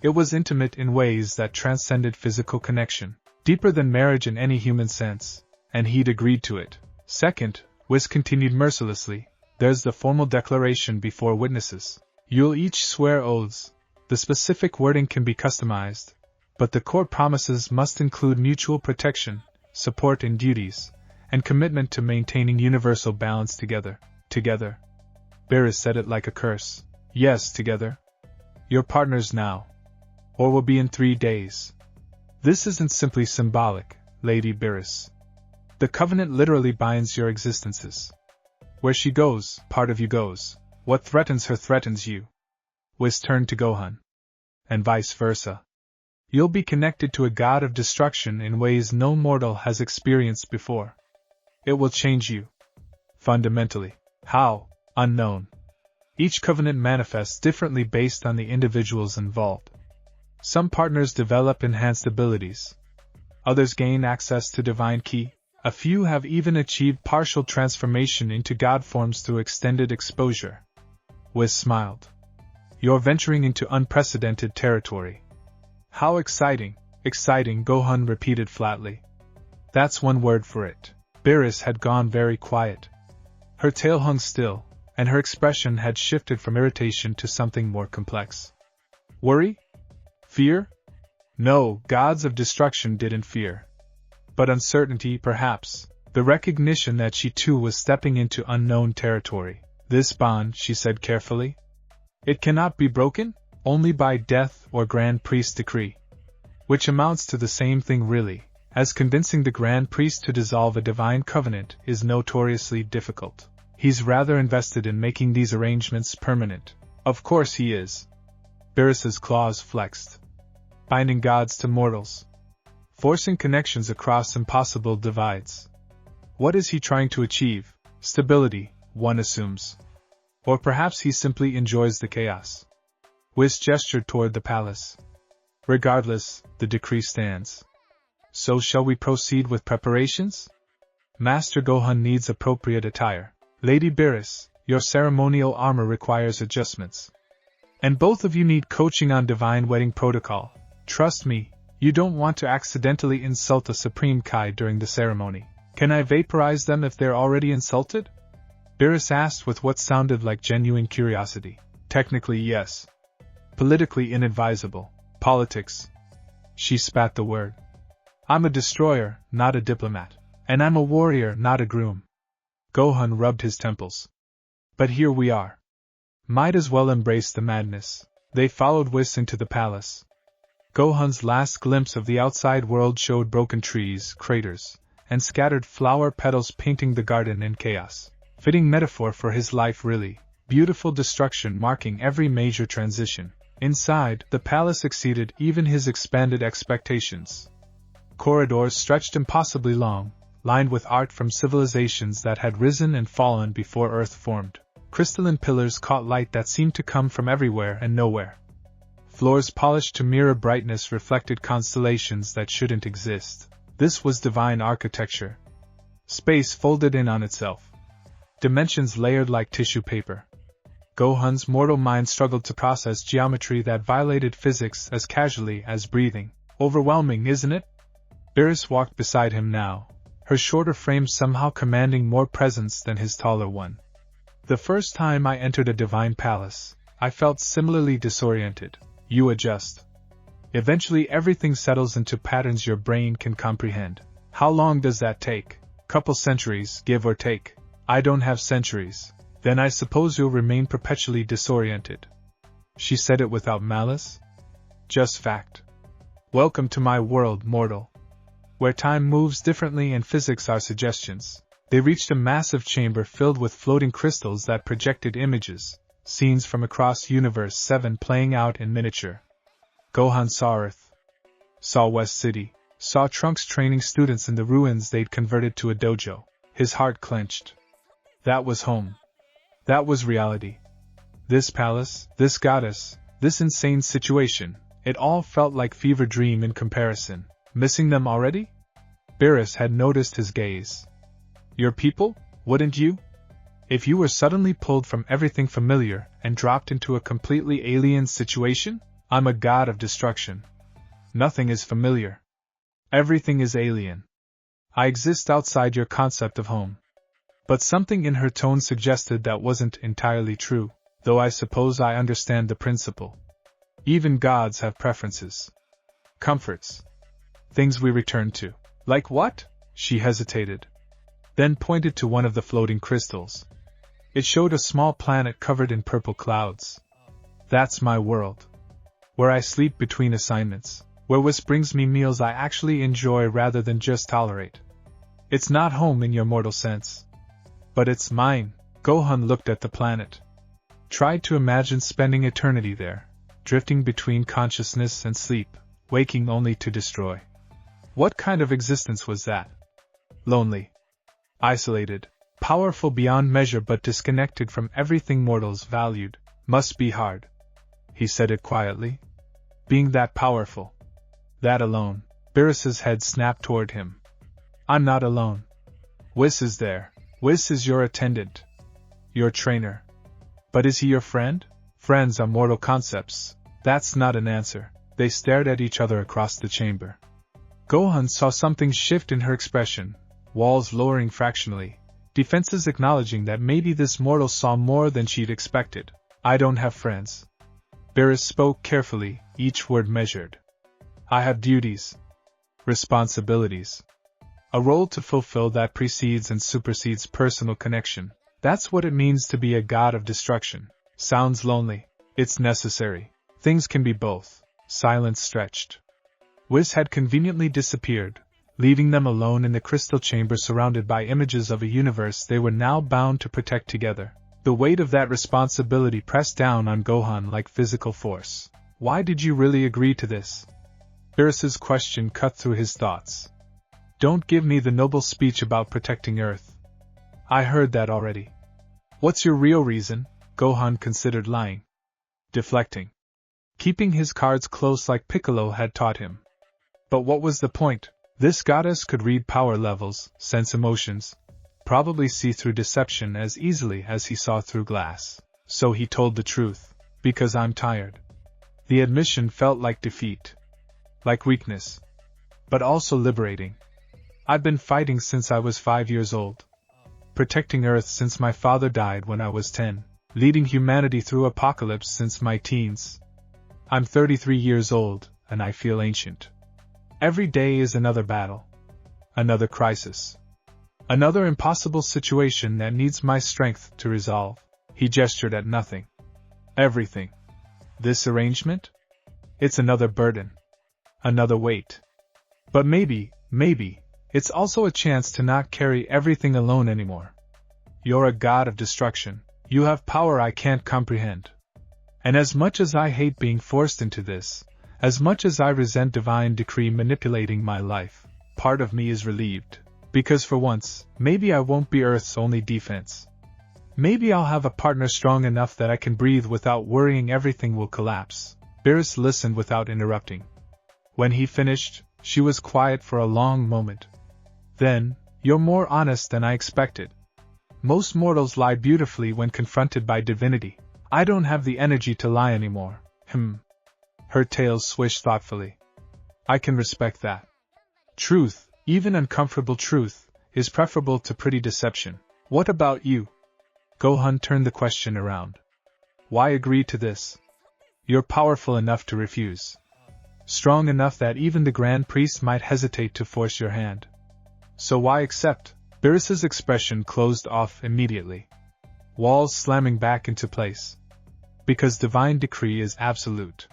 It was intimate in ways that transcended physical connection. Deeper than marriage in any human sense. And he'd agreed to it. Second, Whis continued mercilessly, there's the formal declaration before witnesses. You'll each swear oaths. The specific wording can be customized, but the core promises must include mutual protection, support in duties, and commitment to maintaining universal balance together. Together. Beerus said it like a curse. Yes, together. You're partners now. Or will be in 3 days. This isn't simply symbolic, Lady Beerus. The covenant literally binds your existences. Where she goes, part of you goes. What threatens her threatens you. Whis turned to Gohan. And vice versa. You'll be connected to a god of destruction in ways no mortal has experienced before. It will change you. Fundamentally. How? Unknown. Each covenant manifests differently based on the individuals involved. Some partners develop enhanced abilities. Others gain access to divine ki. A few have even achieved partial transformation into god forms through extended exposure. Whis smiled. You're venturing into unprecedented territory. How exciting, exciting, Gohan repeated flatly. That's one word for it. Beerus had gone very quiet. Her tail hung still, and her expression had shifted from irritation to something more complex. Worry? Fear? No, gods of destruction didn't fear. But uncertainty, perhaps, the recognition that she too was stepping into unknown territory. This bond, she said carefully, it cannot be broken, only by death or Grand Priest decree. Which amounts to the same thing really, as convincing the Grand Priest to dissolve a divine covenant is notoriously difficult. He's rather invested in making these arrangements permanent. Of course he is. Beerus's claws flexed. Binding gods to mortals. Forcing connections across impossible divides. What is he trying to achieve? Stability, one assumes. Or perhaps he simply enjoys the chaos. Whis gestured toward the palace. Regardless, the decree stands. So shall we proceed with preparations? Master Gohan needs appropriate attire. Lady Beerus, your ceremonial armor requires adjustments. And both of you need coaching on divine wedding protocol. Trust me, you don't want to accidentally insult a Supreme Kai during the ceremony. Can I vaporize them if they're already insulted? Beerus asked with what sounded like genuine curiosity. Technically, yes. Politically inadvisable. Politics. She spat the word. I'm a destroyer, not a diplomat. And I'm a warrior, not a groom. Gohan rubbed his temples. But here we are. Might as well embrace the madness. They followed Whis into the palace. Gohan's last glimpse of the outside world showed broken trees, craters, and scattered flower petals painting the garden in chaos. Fitting metaphor for his life really. Beautiful destruction marking every major transition. Inside, the palace exceeded even his expanded expectations. Corridors stretched impossibly long, lined with art from civilizations that had risen and fallen before Earth formed. Crystalline pillars caught light that seemed to come from everywhere and nowhere. Floors polished to mirror brightness reflected constellations that shouldn't exist. This was divine architecture. Space folded in on itself. Dimensions layered like tissue paper. Gohan's mortal mind struggled to process geometry that violated physics as casually as breathing. Overwhelming, isn't it? Beerus walked beside him now, her shorter frame somehow commanding more presence than his taller one. The first time I entered a divine palace, I felt similarly disoriented. You adjust. Eventually everything settles into patterns your brain can comprehend. How long does that take? Couple centuries, give or take. I don't have centuries. Then I suppose you'll remain perpetually disoriented. She said it without malice. Just fact. Welcome to my world, mortal. Where time moves differently and physics are suggestions. They reached a massive chamber filled with floating crystals that projected images, scenes from across Universe 7 playing out in miniature. Gohan saw Earth. Saw West City. Saw Trunks training students in the ruins they'd converted to a dojo. His heart clenched. That was home. That was reality. This palace, this goddess, this insane situation, it all felt like fever dream in comparison. Missing them already? Beerus had noticed his gaze. Your people, wouldn't you? If you were suddenly pulled from everything familiar and dropped into a completely alien situation? I'm a god of destruction. Nothing is familiar. Everything is alien. I exist outside your concept of home. But something in her tone suggested that wasn't entirely true, though I suppose I understand the principle. Even gods have preferences. Comforts. Things we return to. Like what? She hesitated. Then pointed to one of the floating crystals. It showed a small planet covered in purple clouds. That's my world. Where I sleep between assignments. Where Whis brings me meals I actually enjoy rather than just tolerate. It's not home in your mortal sense. But it's mine. Gohan looked at the planet. Tried to imagine spending eternity there, drifting between consciousness and sleep, waking only to destroy. What kind of existence was that? Lonely. Isolated. Powerful beyond measure but disconnected from everything mortals valued. Must be hard. He said it quietly. Being that powerful. That alone. Beerus's head snapped toward him. I'm not alone. Whis is there. Whis is your attendant. Your trainer. But is he your friend? Friends are mortal concepts. That's not an answer. They stared at each other across the chamber. Gohan saw something shift in her expression, walls lowering fractionally, defenses acknowledging that maybe this mortal saw more than she'd expected. I don't have friends. Beerus spoke carefully, each word measured. I have duties. Responsibilities. A role to fulfill that precedes and supersedes personal connection. That's what it means to be a god of destruction. Sounds lonely. It's necessary. Things can be both. Silence stretched. Whis had conveniently disappeared, leaving them alone in the crystal chamber surrounded by images of a universe they were now bound to protect together. The weight of that responsibility pressed down on Gohan like physical force. Why did you really agree to this? Beerus's question cut through his thoughts. Don't give me the noble speech about protecting Earth. I heard that already. What's your real reason? Gohan considered lying. Deflecting. Keeping his cards close like Piccolo had taught him. But what was the point? This goddess could read power levels, sense emotions, probably see through deception as easily as he saw through glass. So he told the truth. Because I'm tired. The admission felt like defeat. Like weakness. But also liberating. I've been fighting since I was 5 years old. Protecting Earth since my father died when I was 10. Leading humanity through apocalypse since my teens. I'm 33 years old, and I feel ancient. Every day is another battle. Another crisis. Another impossible situation that needs my strength to resolve. He gestured at nothing. Everything. This arrangement? It's another burden. Another weight. But maybe, it's also a chance to not carry everything alone anymore. You're a god of destruction. You have power I can't comprehend. And as much as I hate being forced into this, as much as I resent divine decree manipulating my life, part of me is relieved. Because for once, maybe I won't be Earth's only defense. Maybe I'll have a partner strong enough that I can breathe without worrying everything will collapse. Beerus listened without interrupting. When he finished, she was quiet for a long moment. Then, you're more honest than I expected. Most mortals lie beautifully when confronted by divinity. I don't have the energy to lie anymore. Her tail swished thoughtfully. I can respect that. Truth, even uncomfortable truth, is preferable to pretty deception. What about you? Gohan turned the question around. Why agree to this? You're powerful enough to refuse. Strong enough that even the Grand Priest might hesitate to force your hand. So why accept? Beerus's expression closed off immediately. Walls slamming back into place. Because divine decree is absolute.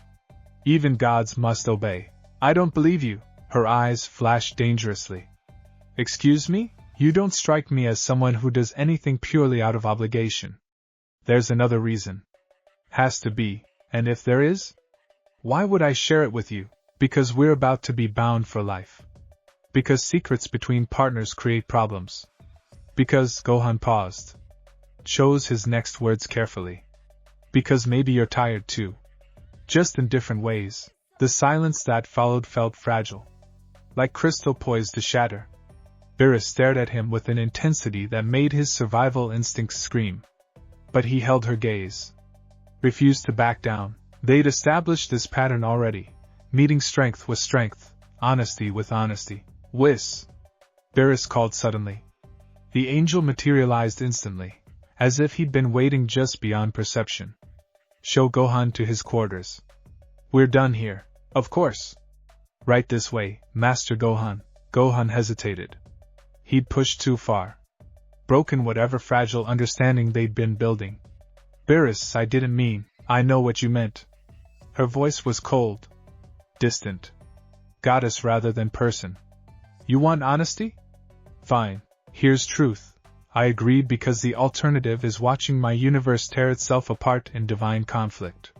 Even gods must obey. I don't believe you. Her eyes flashed dangerously. Excuse me? You don't strike me as someone who does anything purely out of obligation. There's another reason. Has to be, and if there is? Why would I share it with you? Because we're about to be bound for life. Because secrets between partners create problems. Because Gohan paused. Chose his next words carefully. Because maybe you're tired too. Just in different ways. The silence that followed felt fragile. Like crystal poised to shatter. Beerus stared at him with an intensity that made his survival instincts scream. But he held her gaze. Refused to back down. They'd established this pattern already. Meeting strength with strength, honesty with honesty. Whis! Beerus called suddenly. The angel materialized instantly, as if he'd been waiting just beyond perception. Show Gohan to his quarters. We're done here. Of course. Right this way, Master Gohan. Gohan hesitated. He'd pushed too far. Broken whatever fragile understanding they'd been building. Beerus, I didn't mean. I know what you meant. Her voice was cold. Distant. Goddess rather than person. You want honesty? Fine. Here's truth. I agreed because the alternative is watching my universe tear itself apart in divine conflict.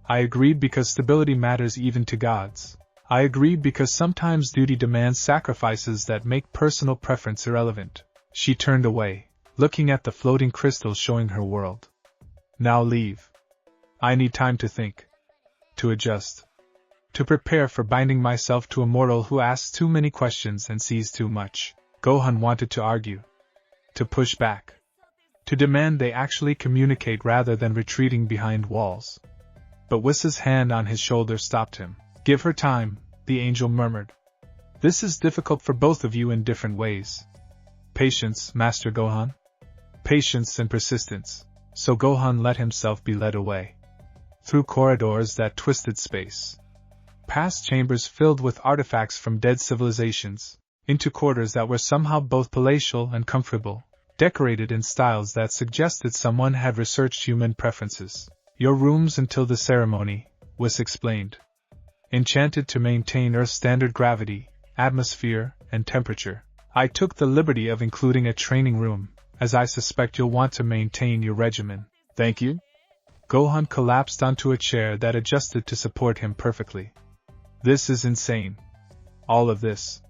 I agreed because stability matters even to gods. I agreed because sometimes duty demands sacrifices that make personal preference irrelevant. She turned away, looking at the floating crystal showing her world. Now leave. I need time to think. To adjust. To prepare for binding myself to a mortal who asks too many questions and sees too much. Gohan wanted to argue. To push back. To demand they actually communicate rather than retreating behind walls. But Whis' hand on his shoulder stopped him. Give her time, the angel murmured. This is difficult for both of you in different ways. Patience, Master Gohan. Patience and persistence. So Gohan let himself be led away. Through corridors that twisted space. Past chambers filled with artifacts from dead civilizations. Into quarters that were somehow both palatial and comfortable. Decorated in styles that suggested someone had researched human preferences. Your rooms until the ceremony, Whis explained. Enchanted to maintain Earth's standard gravity, atmosphere, and temperature. I took the liberty of including a training room, as I suspect you'll want to maintain your regimen. Thank you? Gohan collapsed onto a chair that adjusted to support him perfectly. This is insane. All of this.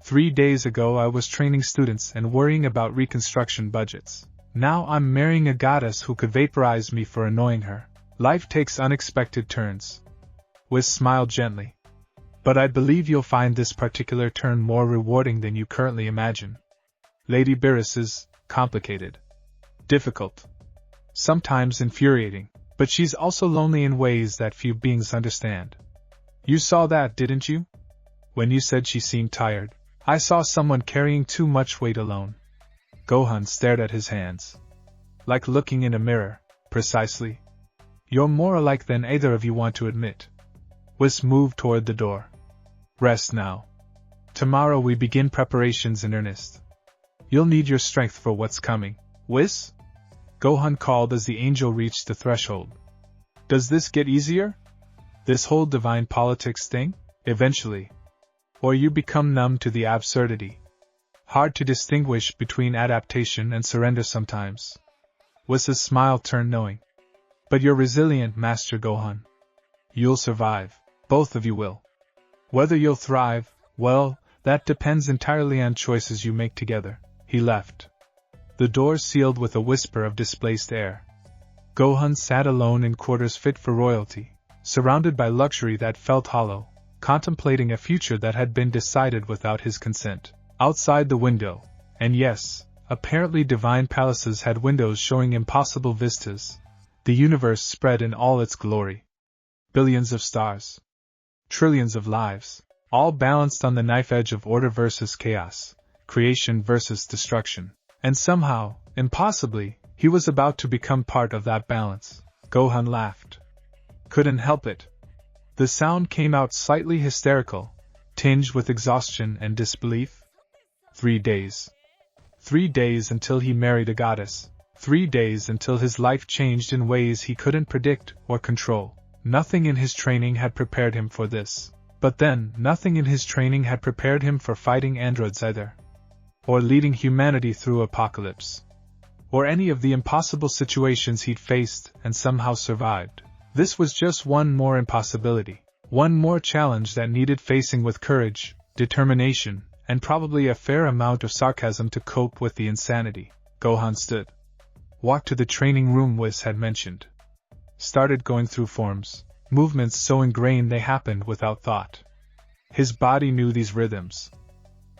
3 days ago I was training students and worrying about reconstruction budgets. Now I'm marrying a goddess who could vaporize me for annoying her. Life takes unexpected turns. Whis smiled gently. But I believe you'll find this particular turn more rewarding than you currently imagine. Lady Beerus is complicated. Difficult. Sometimes infuriating, but she's also lonely in ways that few beings understand. You saw that, didn't you? When you said she seemed tired, I saw someone carrying too much weight alone. Gohan stared at his hands. Like looking in a mirror, precisely. You're more alike than either of you want to admit. Whis moved toward the door. Rest now. Tomorrow we begin preparations in earnest. You'll need your strength for what's coming. Whis? Gohan called as the angel reached the threshold. Does this get easier? This whole divine politics thing? Eventually. Or you become numb to the absurdity. Hard to distinguish between adaptation and surrender sometimes. Whis' smile turned knowing. But you're resilient, Master Gohan. You'll survive. Both of you will. Whether you'll thrive, well, that depends entirely on choices you make together. He left. The door sealed with a whisper of displaced air. Gohan sat alone in quarters fit for royalty, surrounded by luxury that felt hollow, contemplating a future that had been decided without his consent. Outside the window, and yes, apparently divine palaces had windows showing impossible vistas, the universe spread in all its glory. Billions of stars. Trillions of lives, all balanced on the knife edge of order versus chaos, creation versus destruction. And somehow, impossibly, he was about to become part of that balance. Gohan laughed. Couldn't help it. The sound came out slightly hysterical, tinged with exhaustion and disbelief. 3 days. 3 days until he married a goddess. 3 days until his life changed in ways he couldn't predict or control. Nothing in his training had prepared him for this. But then, nothing in his training had prepared him for fighting androids either. Or leading humanity through apocalypse. Or any of the impossible situations he'd faced and somehow survived. This was just one more impossibility. One more challenge that needed facing with courage, determination, and probably a fair amount of sarcasm to cope with the insanity. Gohan stood. Walked to the training room Whis had mentioned. Started going through forms, movements so ingrained they happened without thought. His body knew these rhythms.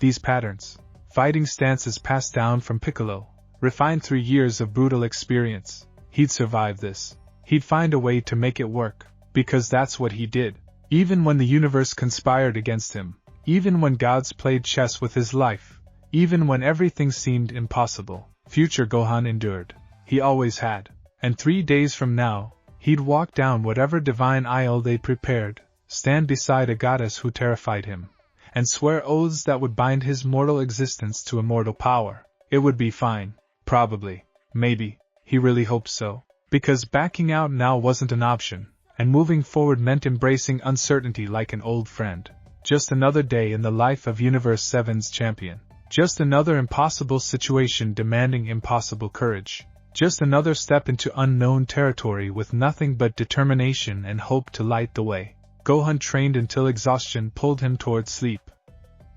These patterns. Fighting stances passed down from Piccolo, refined through years of brutal experience. He'd survive this. He'd find a way to make it work, because that's what he did. Even when the universe conspired against him, even when gods played chess with his life, even when everything seemed impossible, future Gohan endured. He always had. And 3 days from now, he'd walk down whatever divine aisle they prepared, stand beside a goddess who terrified him, and swear oaths that would bind his mortal existence to immortal power. It would be fine. Probably. Maybe. He really hoped so. Because backing out now wasn't an option, and moving forward meant embracing uncertainty like an old friend. Just another day in the life of Universe 7's champion. Just another impossible situation demanding impossible courage. Just another step into unknown territory with nothing but determination and hope to light the way. Gohan trained until exhaustion pulled him towards sleep.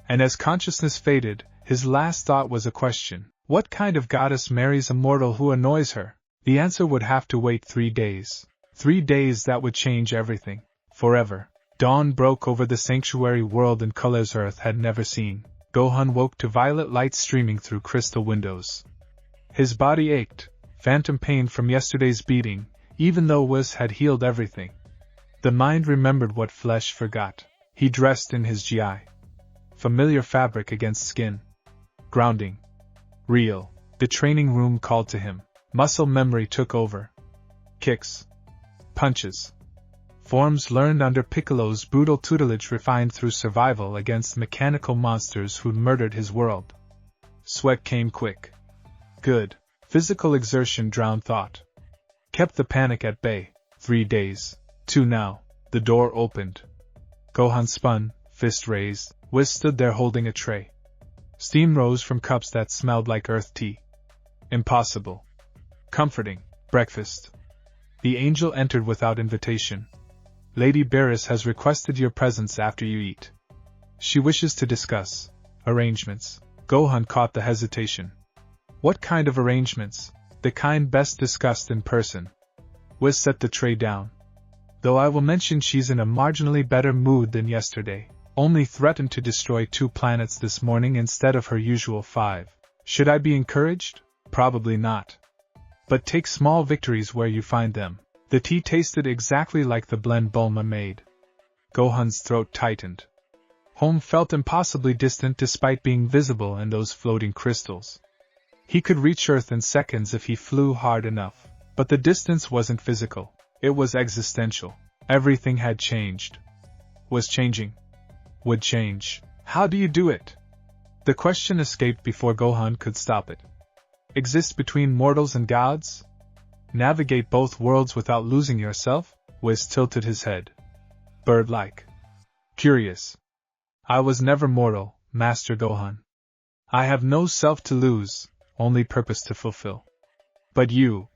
And as consciousness faded, his last thought was a question. What kind of goddess marries a mortal who annoys her? The answer would have to wait 3 days. 3 days that would change everything. Forever. Dawn broke over the sanctuary world in colors Earth had never seen. Gohan woke to violet light streaming through crystal windows. His body ached, phantom pain from yesterday's beating, even though Whis had healed everything. The mind remembered what flesh forgot. He dressed in his GI. Familiar fabric against skin. Grounding. Real. The training room called to him. Muscle memory took over. Kicks. Punches. Forms learned under Piccolo's brutal tutelage refined through survival against mechanical monsters who'd murdered his world. Sweat came quick. Good. Physical exertion drowned thought. Kept the panic at bay. 3 days. 2 now. The door opened. Gohan spun, fist raised. Whis stood there holding a tray. Steam rose from cups that smelled like earth tea. Impossible. Comforting. Breakfast. The angel entered without invitation. Lady Beerus has requested your presence after you eat. She wishes to discuss arrangements. Gohan caught the hesitation. What kind of arrangements? The kind best discussed in person. Whis set the tray down. Though I will mention she's in a marginally better mood than yesterday. Only threatened to destroy 2 planets this morning instead of her usual 5. Should I be encouraged? Probably not. But take small victories where you find them. The tea tasted exactly like the blend Bulma made. Gohan's throat tightened. Home felt impossibly distant despite being visible in those floating crystals. He could reach Earth in seconds if he flew hard enough, but the distance wasn't physical, it was existential. Everything had changed. Was changing. Would change. How do you do it? The question escaped before Gohan could stop it. Exist between mortals and gods? Navigate both worlds without losing yourself? Whis tilted his head. Bird-like. Curious. I was never mortal, Master Gohan. I have no self to lose, only purpose to fulfill. But you.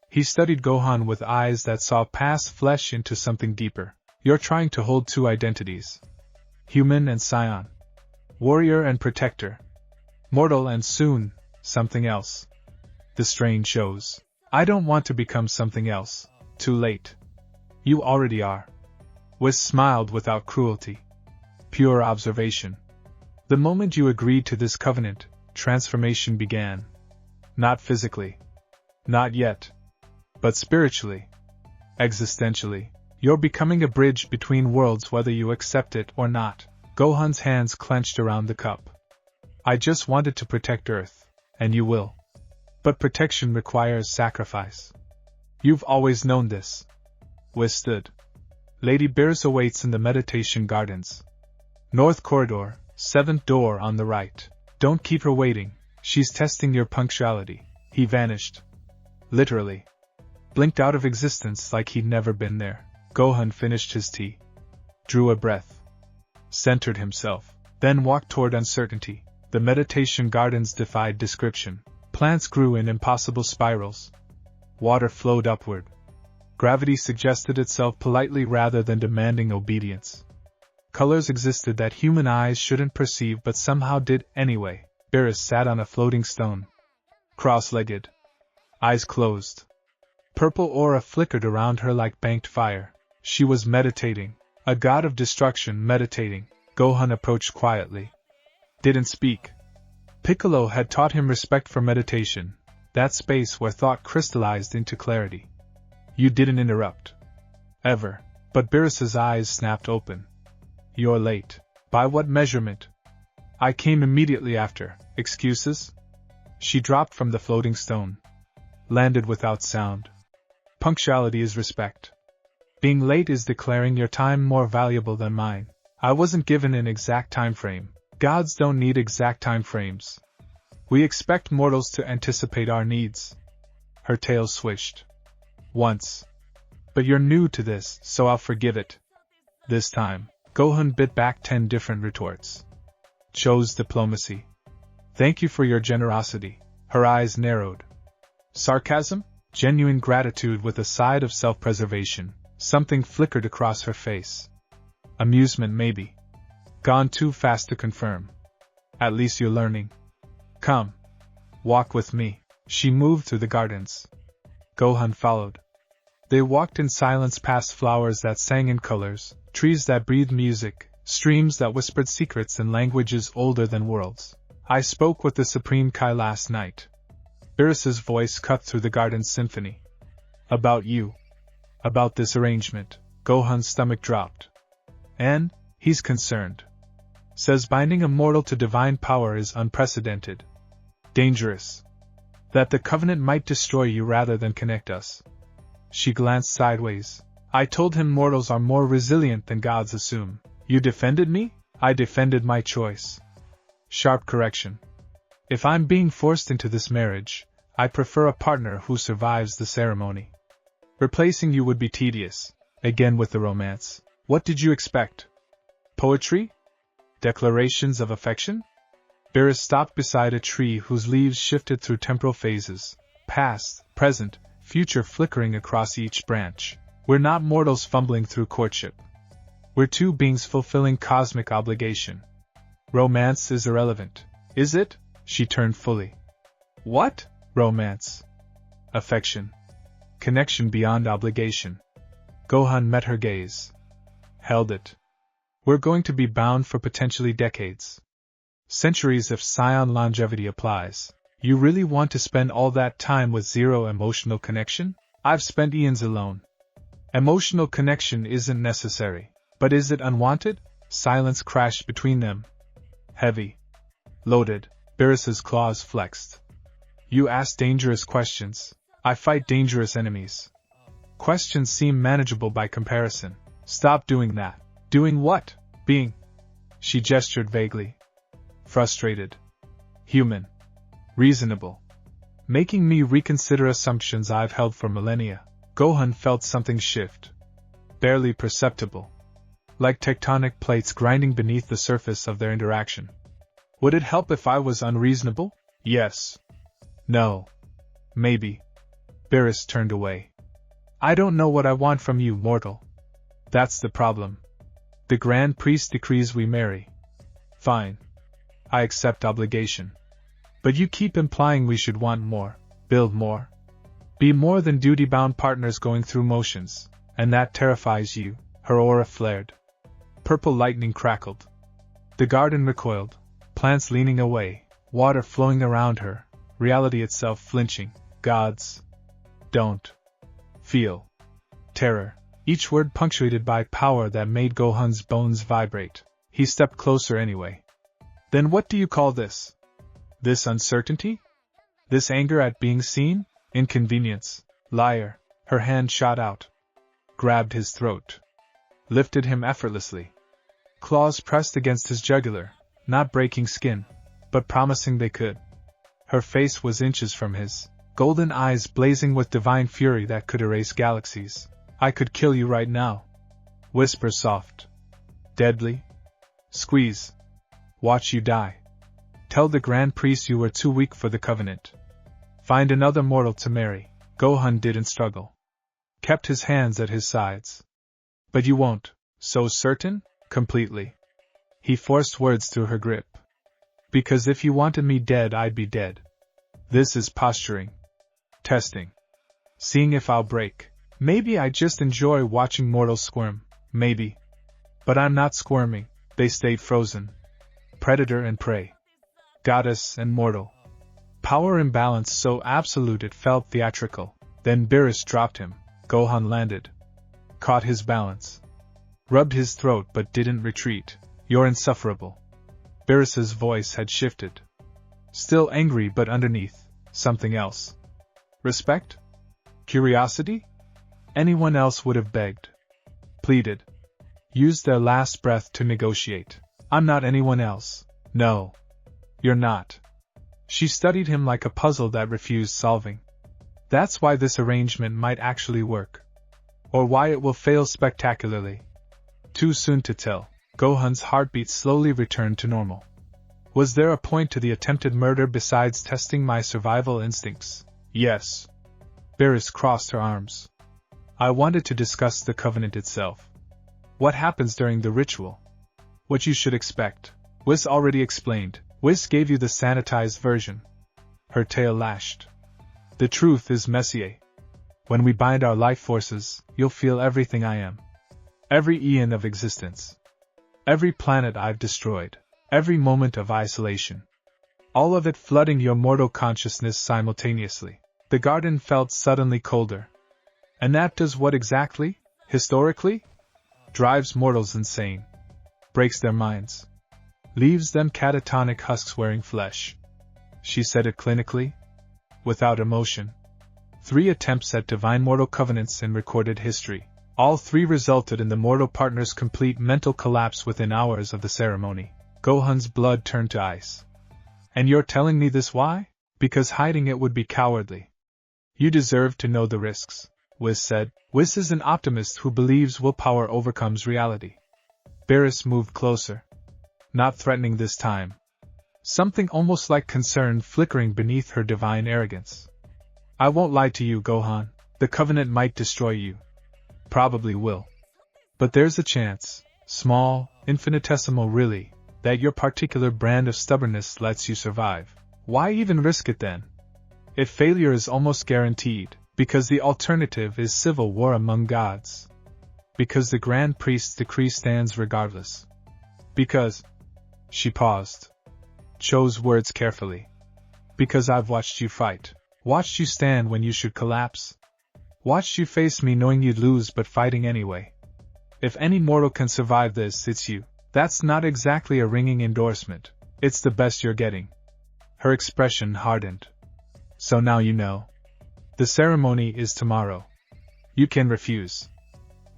He studied Gohan with eyes that saw past flesh into something deeper. You're trying to hold two identities. Human and Saiyan. Warrior and protector. Mortal and soon, something else. The strain shows. I don't want to become something else. Too late. You already are. Whis smiled without cruelty. Pure observation. The moment you agreed to this covenant, transformation began. Not physically. Not yet. But spiritually. Existentially. You're becoming a bridge between worlds whether you accept it or not. Gohan's hands clenched around the cup. I just wanted to protect Earth, and you will. But protection requires sacrifice. You've always known this. Whis stood. Lady Beerus awaits in the meditation gardens. North corridor, 7th door on the right. Don't keep her waiting, she's testing your punctuality. He vanished. Literally. Blinked out of existence like he'd never been there. Gohan finished his tea. Drew a breath. Centered himself. Then walked toward uncertainty. The meditation gardens defied description. Plants grew in impossible spirals. Water flowed upward. Gravity suggested itself politely rather than demanding obedience. Colors existed that human eyes shouldn't perceive but somehow did anyway. Beerus sat on a floating stone. Cross-legged. Eyes closed. Purple aura flickered around her like banked fire. She was meditating. A god of destruction meditating. Gohan approached quietly. Didn't speak. Piccolo had taught him respect for meditation, that space where thought crystallized into clarity. You didn't interrupt. Ever. But Beerus's eyes snapped open. You're late. By what measurement? I came immediately after. Excuses? She dropped from the floating stone. Landed without sound. Punctuality is respect. Being late is declaring your time more valuable than mine. I wasn't given an exact time frame. Gods don't need exact time frames. We expect mortals to anticipate our needs. Her tail swished. Once. But you're new to this, so I'll forgive it. This time. Gohan bit back 10 different retorts. Chose diplomacy. Thank you for your generosity. Her eyes narrowed. Sarcasm? Genuine gratitude with a side of self-preservation. Something flickered across her face. Amusement maybe. Gone too fast to confirm. At least you're learning. Come. Walk with me. She moved through the gardens. Gohan followed. They walked in silence past flowers that sang in colors, trees that breathed music, streams that whispered secrets in languages older than worlds. I spoke with the Supreme Kai last night. Beerus's voice cut through the garden's symphony. About you. About this arrangement. Gohan's stomach dropped. And, he's concerned. Says binding a mortal to divine power is unprecedented. Dangerous. That the covenant might destroy you rather than connect us. She glanced sideways. I told him mortals are more resilient than gods assume. You defended me? I defended my choice. Sharp correction. If I'm being forced into this marriage, I prefer a partner who survives the ceremony. Replacing you would be tedious. Again with the romance. What did you expect? Poetry? Declarations of affection? Beerus stopped beside a tree whose leaves shifted through temporal phases, past, present, future flickering across each branch. We're not mortals fumbling through courtship. We're two beings fulfilling cosmic obligation. Romance is irrelevant. Is it? She turned fully. What? Romance. Affection. Connection beyond obligation. Gohan met her gaze. Held it. We're going to be bound for potentially decades. Centuries if Saiyan longevity applies. You really want to spend all that time with zero emotional connection? I've spent eons alone. Emotional connection isn't necessary. But is it unwanted? Silence crashed between them. Heavy. Loaded. Beerus's claws flexed. You ask dangerous questions. I fight dangerous enemies. Questions seem manageable by comparison. Stop doing that. Doing what? Being. She gestured vaguely. Frustrated. Human. Reasonable. Making me reconsider assumptions I've held for millennia. Gohan felt something shift. Barely perceptible. Like tectonic plates grinding beneath the surface of their interaction. Would it help if I was unreasonable? Yes. No. Maybe. Beerus turned away. I don't know what I want from you, mortal. That's the problem. The Grand Priest decrees we marry. Fine. I accept obligation. But you keep implying we should want more, build more. Be more than duty-bound partners going through motions, and that terrifies you. Her aura flared. Purple lightning crackled. The garden recoiled, plants leaning away, water flowing around her, reality itself flinching. Gods. Don't. Feel. Terror. Each word punctuated by power that made Gohan's bones vibrate. He stepped closer anyway. Then what do you call this? This uncertainty? This anger at being seen? Inconvenience. Liar. Her hand shot out. Grabbed his throat. Lifted him effortlessly. Claws pressed against his jugular, not breaking skin, but promising they could. Her face was inches from his, golden eyes blazing with divine fury that could erase galaxies. I could kill you right now. Whisper soft. Deadly. Squeeze. Watch you die. Tell the Grand Priest you were too weak for the covenant. Find another mortal to marry. Gohan didn't struggle. Kept his hands at his sides. But you won't. So certain? Completely. He forced words through her grip. Because if you wanted me dead, I'd be dead. This is posturing. Testing. Seeing if I'll break. Maybe I just enjoy watching mortals squirm. Maybe. But I'm not squirming. They stayed frozen. Predator and prey. Goddess and mortal. Power imbalance so absolute it felt theatrical. Then Beerus dropped him. Gohan landed. Caught his balance. Rubbed his throat but didn't retreat. You're insufferable. Beerus's voice had shifted. Still angry but underneath, something else. Respect? Curiosity? Anyone else would have begged. Pleaded. Used their last breath to negotiate. I'm not anyone else. No. You're not. She studied him like a puzzle that refused solving. That's why this arrangement might actually work. Or why it will fail spectacularly. Too soon to tell. Gohan's heartbeat slowly returned to normal. Was there a point to the attempted murder besides testing my survival instincts? Yes. Beerus crossed her arms. I wanted to discuss the covenant itself. What happens during the ritual? What you should expect. Whis already explained. Whis gave you the sanitized version. Her tail lashed. The truth is, Messier. When we bind our life forces, you'll feel everything I am. Every eon of existence. Every planet I've destroyed. Every moment of isolation. All of it flooding your mortal consciousness simultaneously. The garden felt suddenly colder. And that does what exactly? Historically? Drives mortals insane. Breaks their minds. Leaves them catatonic husks wearing flesh. She said it clinically. Without emotion. 3 attempts at divine mortal covenants in recorded history. All 3 resulted in the mortal partner's complete mental collapse within hours of the ceremony. Gohan's blood turned to ice. And you're telling me this why? Because hiding it would be cowardly. You deserve to know the risks, Whis said. Whis is an optimist who believes willpower overcomes reality. Beerus moved closer. Not threatening this time. Something almost like concern flickering beneath her divine arrogance. I won't lie to you, Gohan. The covenant might destroy you. Probably will. But there's a chance, small, infinitesimal really, that your particular brand of stubbornness lets you survive. Why even risk it then? If failure is almost guaranteed, because the alternative is civil war among gods. Because the Grand Priest's decree stands regardless. Because... She paused. chose words carefully. Because I've watched you fight. Watched you stand when you should collapse. Watched you face me knowing you'd lose but fighting anyway. If any mortal can survive this, it's you. That's not exactly a ringing endorsement. It's the best you're getting. Her expression hardened. So now you know. The ceremony is tomorrow. You can refuse.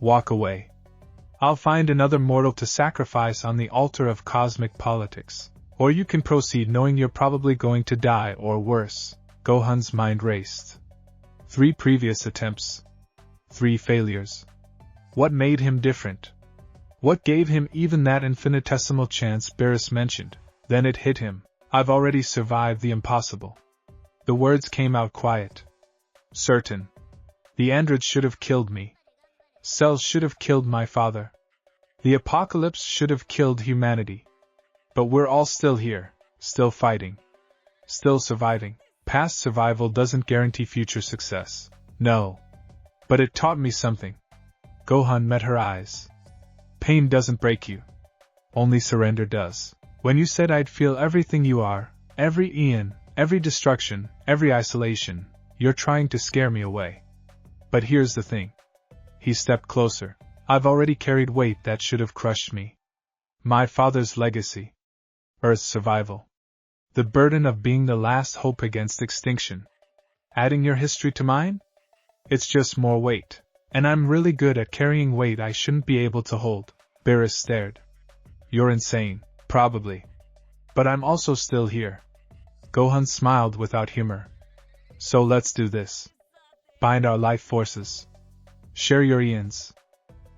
Walk away. I'll find another mortal to sacrifice on the altar of cosmic politics. Or you can proceed knowing you're probably going to die or worse. Gohan's mind raced. 3 previous attempts. 3 failures. What made him different? What gave him even that infinitesimal chance Beerus mentioned? Then it hit him. I've already survived the impossible. The words came out quiet. Certain. The androids should have killed me. Cells should have killed my father. The apocalypse should have killed humanity. But we're all still here, still fighting, still surviving. Past survival doesn't guarantee future success. No. But it taught me something. Gohan met her eyes. Pain doesn't break you. Only surrender does. When you said I'd feel everything you are, every Ian, every destruction, every isolation, you're trying to scare me away. But here's the thing. He stepped closer. I've already carried weight that should have crushed me. My father's legacy. Earth's survival. The burden of being the last hope against extinction. Adding your history to mine? It's just more weight. And I'm really good at carrying weight I shouldn't be able to hold. Beerus stared. You're insane, probably. But I'm also still here. Gohan smiled without humor. So let's do this. Bind our life forces. Share your Ians.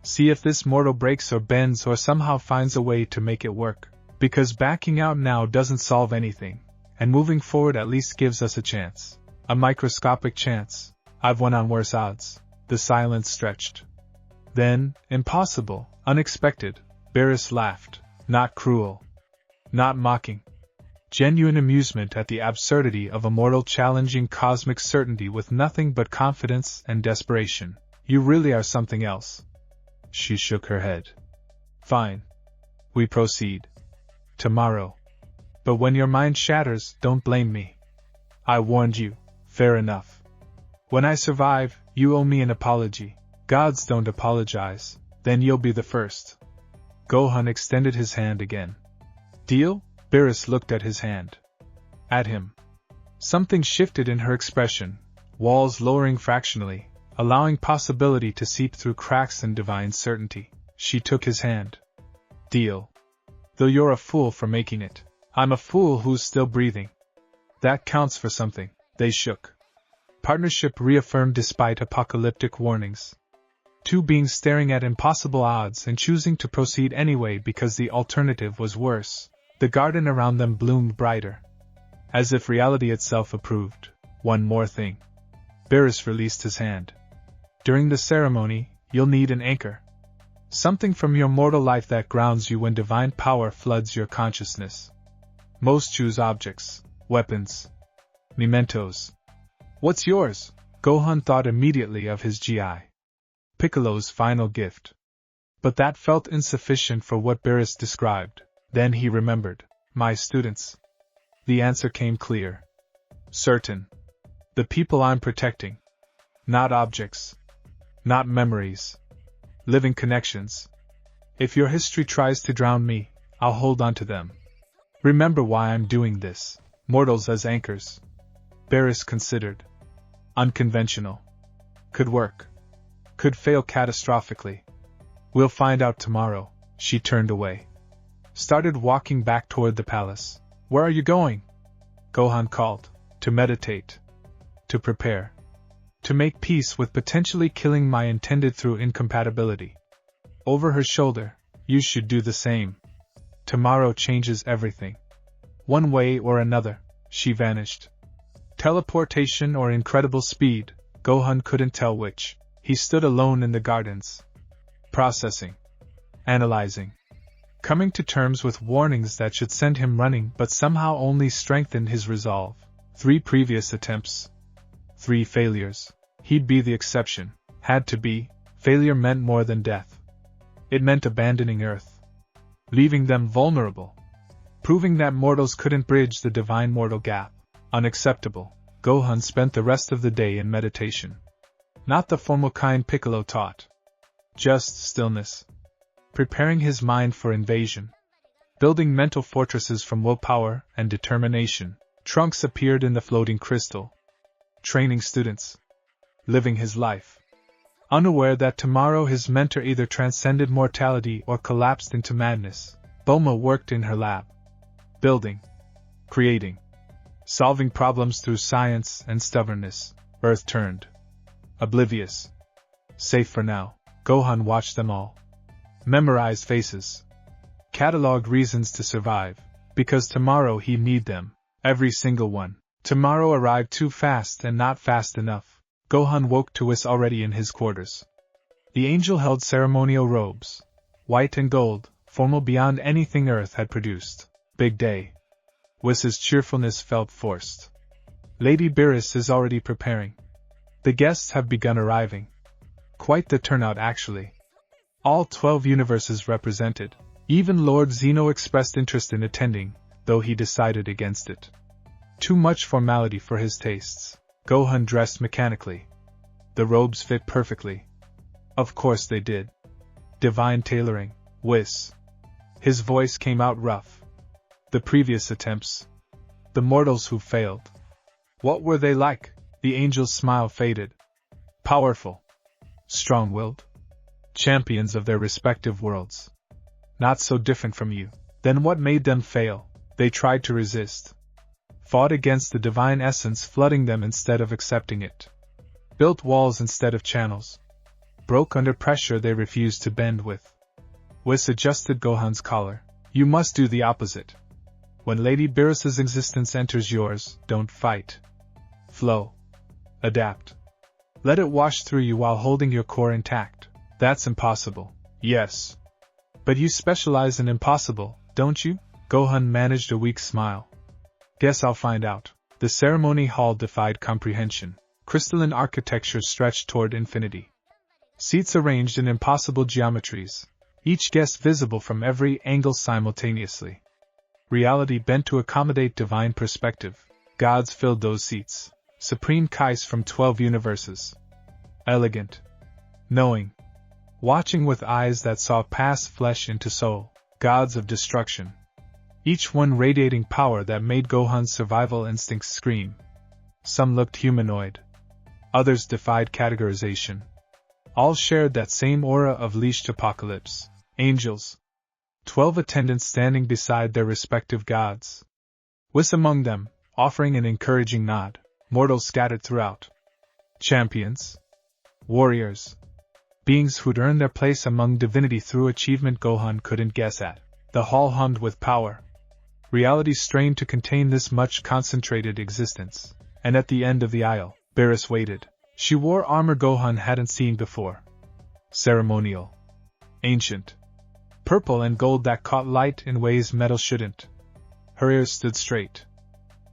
See if this mortal breaks or bends or somehow finds a way to make it work. Because backing out now doesn't solve anything, and moving forward at least gives us a chance. A microscopic chance. I've won on worse odds. The silence stretched. Then, impossible, unexpected, Beerus laughed. Not cruel. Not mocking. Genuine amusement at the absurdity of a mortal challenging cosmic certainty with nothing but confidence and desperation. You really are something else. She shook her head. Fine. We proceed. Tomorrow. But when your mind shatters, don't blame me. I warned you. Fair enough. When I survive, you owe me an apology. Gods don't apologize. Then you'll be the first. Gohan extended his hand again. Deal? Beerus looked at his hand. At him. Something shifted in her expression, walls lowering fractionally, allowing possibility to seep through cracks and divine certainty. She took his hand. Deal. Though you're a fool for making it. I'm a fool who's still breathing. That counts for something. They shook. Partnership reaffirmed despite apocalyptic warnings. 2 beings staring at impossible odds and choosing to proceed anyway because the alternative was worse. The garden around them bloomed brighter. As if reality itself approved. One more thing. Beerus released his hand. During the ceremony, you'll need an anchor. Something from your mortal life that grounds you when divine power floods your consciousness. Most choose objects, weapons, mementos. What's yours? Gohan thought immediately of his GI. Piccolo's final gift. But that felt insufficient for what Beerus described. Then he remembered. My students. The answer came clear. Certain. The people I'm protecting. Not objects. Not memories. Living connections. If your history tries to drown me, I'll hold on to them. Remember why I'm doing this. Mortals as anchors. Beerus considered. Unconventional. Could work. Could fail catastrophically. We'll find out tomorrow. She turned away. Started walking back toward the palace. Where are you going? Gohan called. To meditate. To prepare. To make peace with potentially killing my intended through incompatibility. Over her shoulder, you should do the same. Tomorrow changes everything. One way or another, she vanished. Teleportation or incredible speed, Gohan couldn't tell which. He stood alone in the gardens. Processing. Analyzing. Coming to terms with warnings that should send him running but somehow only strengthened his resolve. 3 previous attempts. 3 failures. He'd be the exception. Had to be. Failure meant more than death. It meant abandoning Earth. Leaving them vulnerable. proving that mortals couldn't bridge the divine-mortal gap. Unacceptable. Gohan spent the rest of the day in meditation. Not the formal kind Piccolo taught. Just stillness. Preparing his mind for invasion. Building mental fortresses from willpower and determination. Trunks appeared in the floating crystal. Training students. Living his life. Unaware that tomorrow his mentor either transcended mortality or collapsed into madness, Bulma worked in her lab. Building. Creating. Solving problems through science and stubbornness. Earth turned. Oblivious. Safe for now. Gohan watched them all. Memorized faces. Cataloged reasons to survive. Because tomorrow he'd need them. Every single one. Tomorrow arrived too fast and not fast enough. Gohan woke to Whis already in his quarters. The angel held ceremonial robes. White and gold, formal beyond anything Earth had produced. Big day. Whis's cheerfulness felt forced. Lady Beerus is already preparing. The guests have begun arriving. Quite the turnout actually. All 12 universes represented. Even Lord Zeno expressed interest in attending, though he decided against it. Too much formality for his tastes. Gohan dressed mechanically. The robes fit perfectly. Of course they did. Divine tailoring. Whis. His voice came out rough. The previous attempts. The mortals who failed. What were they like? The angel's smile faded. Powerful. Strong-willed. Champions of their respective worlds. Not so different from you. Then what made them fail? They tried to resist. Fought against the divine essence flooding them instead of accepting it. Built walls instead of channels. Broke under pressure they refused to bend with. Whis adjusted Gohan's collar. You must do the opposite. When Lady Beerus's existence enters yours, don't fight. Flow. Adapt. Let it wash through you while holding your core intact. That's impossible. Yes. But you specialize in impossible, don't you? Gohan managed a weak smile. Guess I'll find out. The ceremony hall defied comprehension. Crystalline architecture stretched toward infinity. Seats arranged in impossible geometries. Each guest visible from every angle simultaneously. Reality bent to accommodate divine perspective. Gods filled those seats. Supreme Kais from 12 universes. Elegant. Knowing. Watching with eyes that saw past flesh into soul. Gods of destruction. Each one radiating power that made Gohan's survival instincts scream. Some looked humanoid. Others defied categorization. All shared that same aura of leashed apocalypse. Angels. 12 attendants standing beside their respective gods. Whis among them, offering an encouraging nod. Mortals scattered throughout. Champions. Warriors. Beings who'd earned their place among divinity through achievement Gohan couldn't guess at. The hall hummed with power. Reality strained to contain this much concentrated existence. And at the end of the aisle, Beerus waited. She wore armor Gohan hadn't seen before. Ceremonial. Ancient. Purple and gold that caught light in ways metal shouldn't. Her ears stood straight.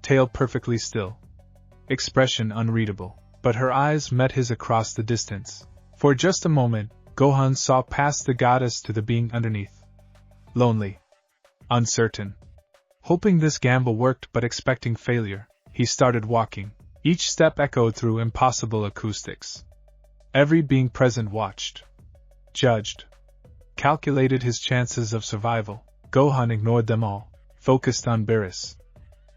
Tail perfectly still. Expression unreadable. But her eyes met his across the distance. For just a moment, Gohan saw past the goddess to the being underneath. Lonely. Uncertain. Hoping this gamble worked but expecting failure, he started walking. Each step echoed through impossible acoustics. Every being present watched. Judged. Calculated his chances of survival. Gohan ignored them all. Focused on Beerus.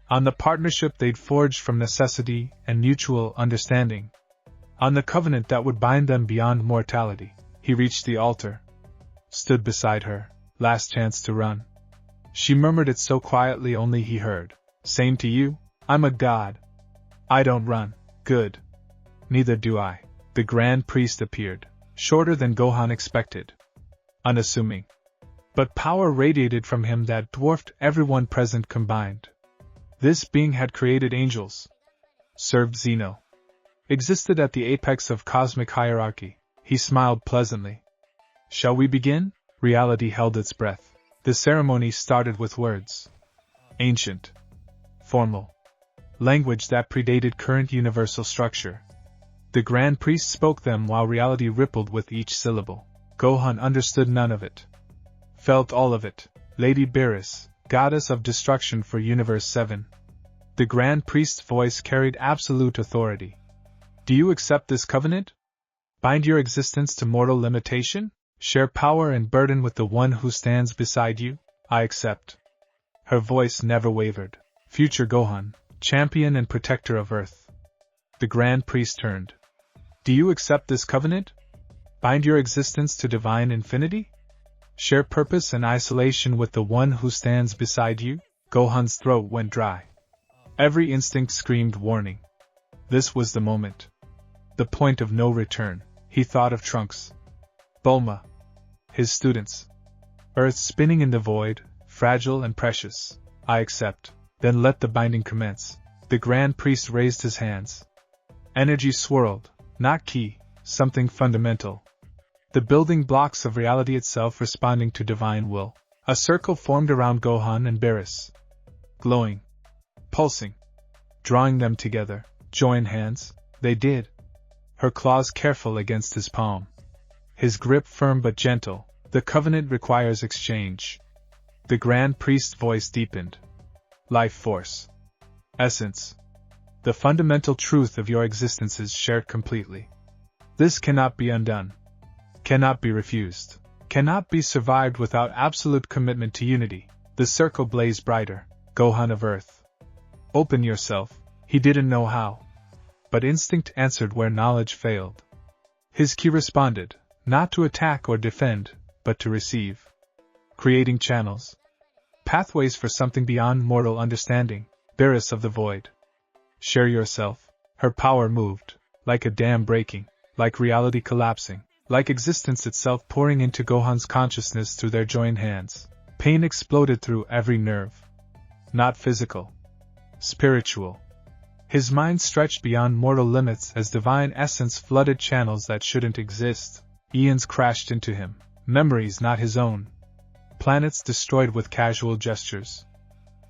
On the partnership they'd forged from necessity and mutual understanding. On the covenant that would bind them beyond mortality. He reached the altar. Stood beside her. Last chance to run. She murmured it so quietly only he heard. Same to you? I'm a god. I don't run. Good. Neither do I. The Grand Priest appeared. Shorter than Gohan expected. Unassuming. But power radiated from him that dwarfed everyone present combined. This being had created angels. Served Zeno. Existed at the apex of cosmic hierarchy. He smiled pleasantly. Shall we begin? Reality held its breath. The ceremony started with words. Ancient. Formal. Language that predated current universal structure. The Grand Priest spoke them while reality rippled with each syllable. Gohan understood none of it. Felt all of it. Lady Beerus, goddess of destruction for Universe 7. The Grand Priest's voice carried absolute authority. Do you accept this covenant? Bind your existence to mortal limitation? Share power and burden with the one who stands beside you? I accept. Her voice never wavered. Future Gohan, champion and protector of Earth. The Grand Priest turned. Do you accept this covenant? Bind your existence to divine infinity? Share purpose and isolation with the one who stands beside you? Gohan's throat went dry. Every instinct screamed warning. This was the moment. The point of no return. He thought of Trunks, Bulma, his students. Earth spinning in the void, fragile and precious. I accept. Then let the binding commence. The Grand Priest raised his hands. Energy swirled, not ki, something fundamental. The building blocks of reality itself responding to divine will. A circle formed around Gohan and Beerus. Glowing. Pulsing. Drawing them together. Join hands. They did. Her claws careful against his palm. His grip firm but gentle. The covenant requires exchange. The Grand Priest's voice deepened. Life force. Essence. The fundamental truth of your existence is shared completely. This cannot be undone. Cannot be refused. Cannot be survived without absolute commitment to unity. The circle blazed brighter. Gohan of Earth. Open yourself. He didn't know how. But instinct answered where knowledge failed. His ki responded, not to attack or defend, but to receive. Creating channels. Pathways for something beyond mortal understanding. Beerus of the void. Share yourself. Her power moved, like a dam breaking, like reality collapsing, like existence itself pouring into Gohan's consciousness through their joined hands. Pain exploded through every nerve. Not physical. Spiritual. His mind stretched beyond mortal limits as divine essence flooded channels that shouldn't exist. Eons crashed into him, memories not his own. Planets destroyed with casual gestures.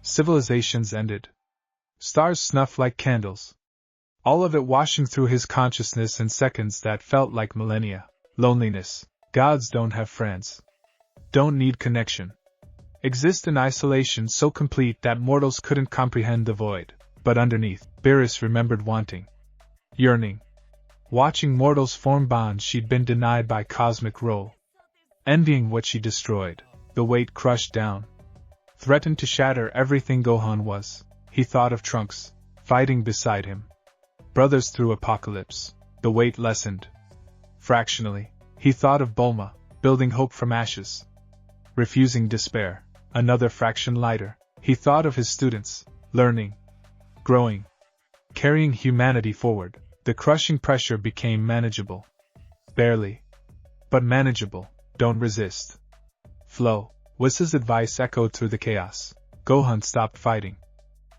Civilizations ended. Stars snuffed like candles. All of it washing through his consciousness in seconds that felt like millennia. Loneliness. Gods don't have friends. Don't need connection. Exist in isolation so complete that mortals couldn't comprehend the void. But underneath, Beerus remembered wanting. Yearning. Watching mortals form bonds she'd been denied by cosmic role. Envying what she destroyed. The weight crushed down. Threatened to shatter everything Gohan was. He thought of Trunks, fighting beside him. Brothers through apocalypse. The weight lessened. Fractionally, he thought of Bulma, building hope from ashes. Refusing despair. Another fraction lighter. He thought of his students, learning. Growing. Carrying humanity forward. The crushing pressure became manageable. Barely. But manageable. Don't resist. Flow. Was his advice echoed through the chaos. Gohan stopped fighting.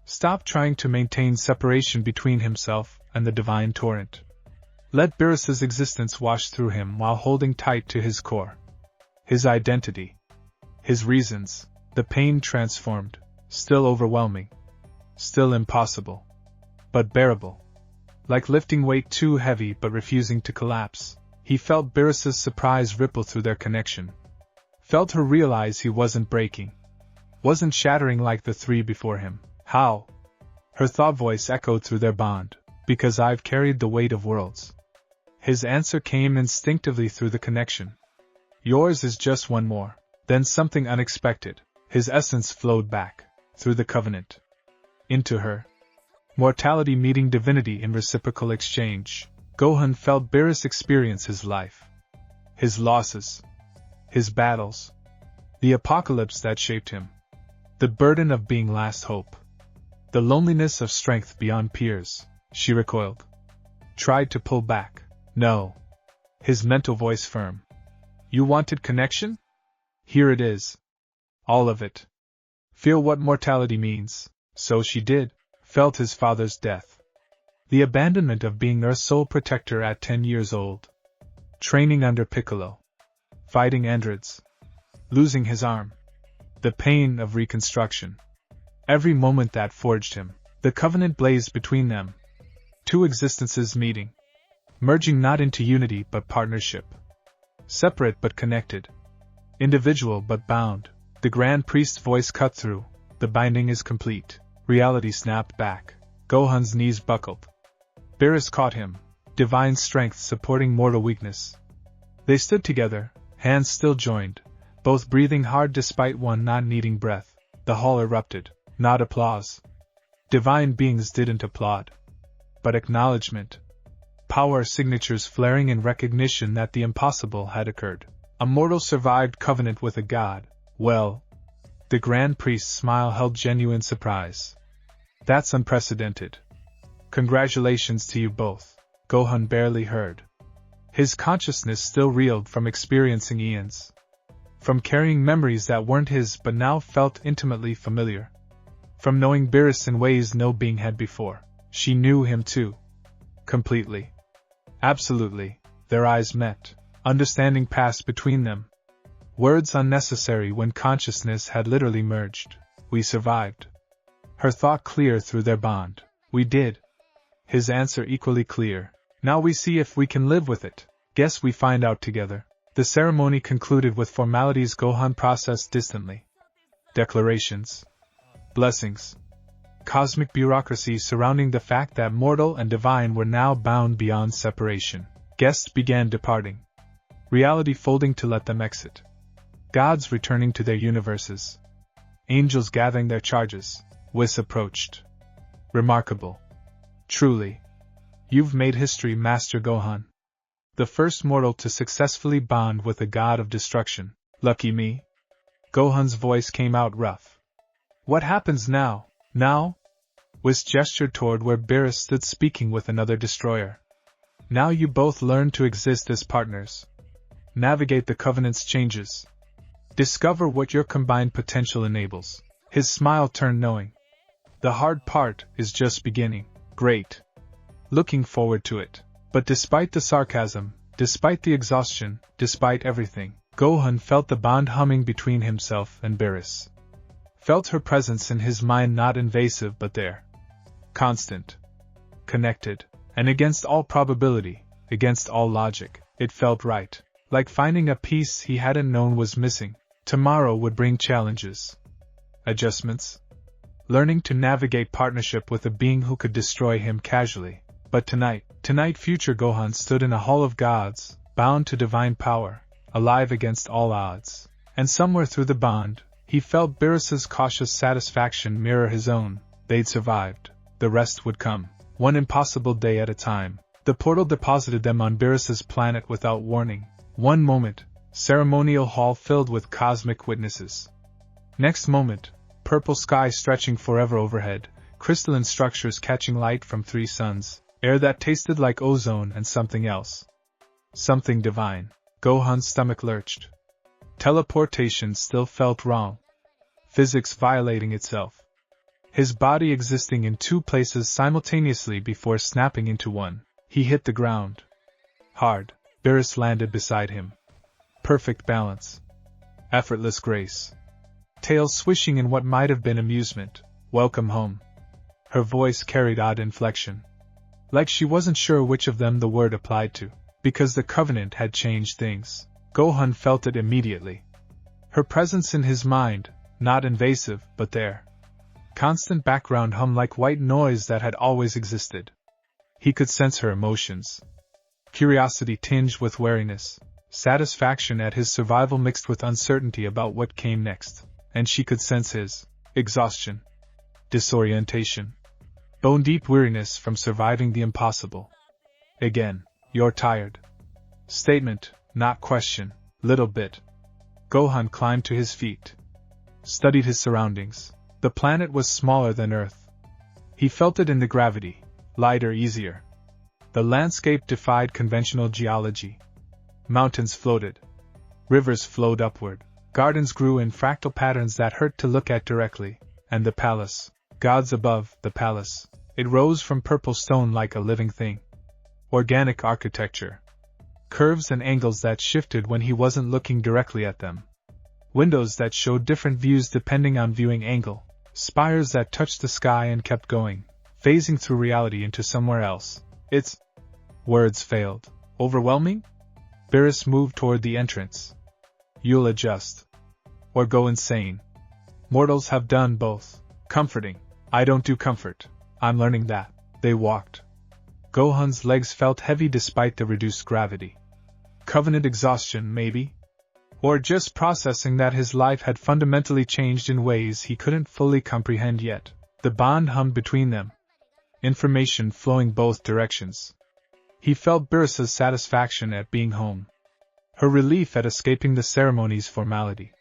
Stopped trying to maintain separation between himself and the divine torrent. Let Beerus's existence wash through him while holding tight to his core. His identity. His reasons. The pain transformed. Still overwhelming. Still impossible. But bearable. Like lifting weight too heavy but refusing to collapse. He felt Beerus's surprise ripple through their connection. Felt her realize he wasn't breaking. Wasn't shattering like the three before him. How? Her thought voice echoed through their bond. Because I've carried the weight of worlds. His answer came instinctively through the connection. Yours is just one more. Then something unexpected. His essence flowed back. Through the covenant. Into her. Mortality meeting divinity in reciprocal exchange. Gohan felt Beerus experience his life. His losses. His battles. The apocalypse that shaped him. The burden of being last hope. The loneliness of strength beyond peers. She recoiled. Tried to pull back. No. His mental voice firm. You wanted connection? Here it is. All of it. Feel what mortality means. So she did. Felt his father's death. The abandonment of being Earth's sole protector at 10 years old. Training under Piccolo. Fighting androids. Losing his arm. The pain of reconstruction. Every moment that forged him. The covenant blazed between them. Two existences meeting. Merging not into unity but partnership. Separate but connected. Individual but bound. The Grand Priest's voice cut through. The binding is complete. Reality snapped back. Gohan's knees buckled. Beerus caught him, divine strength supporting mortal weakness. They stood together, hands still joined, both breathing hard despite one not needing breath. The hall erupted, not applause. Divine beings didn't applaud, but acknowledgement. Power signatures flaring in recognition that the impossible had occurred. A mortal survived covenant with a god. Well, the Grand Priest's smile held genuine surprise. That's unprecedented. Congratulations to you both. Gohan barely heard. His consciousness still reeled from experiencing eons. From carrying memories that weren't his but now felt intimately familiar. From knowing Beerus in ways no being had before. She knew him too. Completely. Absolutely. Their eyes met. Understanding passed between them. Words unnecessary when consciousness had literally merged. We survived. Her thought clear through their bond. We did. His answer equally clear. Now we see if we can live with it. Guess we find out together. The ceremony concluded with formalities Gohan processed distantly. Declarations. Blessings. Cosmic bureaucracy surrounding the fact that mortal and divine were now bound beyond separation. Guests began departing. Reality folding to let them exit. Gods returning to their universes. Angels gathering their charges. Whis approached. Remarkable. Truly. You've made history, Master Gohan. The first mortal to successfully bond with a god of destruction. Lucky me. Gohan's voice came out rough. What happens now? Now? Whis gestured toward where Beerus stood speaking with another destroyer. Now you both learn to exist as partners. Navigate the Covenant's changes. Discover what your combined potential enables. His smile turned knowing. The hard part is just beginning. Great. Looking forward to it. But despite the sarcasm, despite the exhaustion, despite everything, Gohan felt the bond humming between himself and Beerus. Felt her presence in his mind, not invasive but there. Constant. Connected. And against all probability, against all logic, it felt right. Like finding a piece he hadn't known was missing. Tomorrow would bring challenges. Adjustments. Learning to navigate partnership with a being who could destroy him casually. But tonight future Gohan stood in a hall of gods, bound to divine power, alive against all odds. And somewhere through the bond, he felt Beerus's cautious satisfaction mirror his own. They'd survived. The rest would come. One impossible day at a time. The portal deposited them on Beerus's planet without warning. One moment, ceremonial hall filled with cosmic witnesses. Next moment, purple sky stretching forever overhead, crystalline structures catching light from 3 suns, air that tasted like ozone and something else. Something divine. Gohan's stomach lurched. Teleportation still felt wrong. Physics violating itself. His body existing in 2 places simultaneously before snapping into one. He hit the ground. Hard. Beerus landed beside him. Perfect balance. Effortless grace. Tail swishing in what might have been amusement. Welcome home. Her voice carried odd inflection. Like she wasn't sure which of them the word applied to. Because the Covenant had changed things. Gohan felt it immediately. Her presence in his mind, not invasive, but there. Constant background hum like white noise that had always existed. He could sense her emotions. Curiosity tinged with wariness, satisfaction at his survival mixed with uncertainty about what came next, and she could sense his exhaustion, disorientation, bone-deep weariness from surviving the impossible. Again, you're tired. Statement, not question, little bit. Gohan climbed to his feet. Studied his surroundings. The planet was smaller than Earth. He felt it in the gravity, lighter, easier. The landscape defied conventional geology. Mountains floated. Rivers flowed upward. Gardens grew in fractal patterns that hurt to look at directly. And the palace. Gods above the palace. It rose from purple stone like a living thing. Organic architecture. Curves and angles that shifted when he wasn't looking directly at them. Windows that showed different views depending on viewing angle. Spires that touched the sky and kept going, phasing through reality into somewhere else. It's... Words failed. Overwhelming? Beerus moved toward the entrance. You'll adjust. or go insane. Mortals have done both. Comforting. I don't do comfort. I'm learning that. They walked. Gohan's legs felt heavy despite the reduced gravity. Covenant exhaustion, maybe? Or just processing that his life had fundamentally changed in ways he couldn't fully comprehend yet. The bond hummed between them. Information flowing both directions. He felt Beerus's satisfaction at being home. Her relief at escaping the ceremony's formality.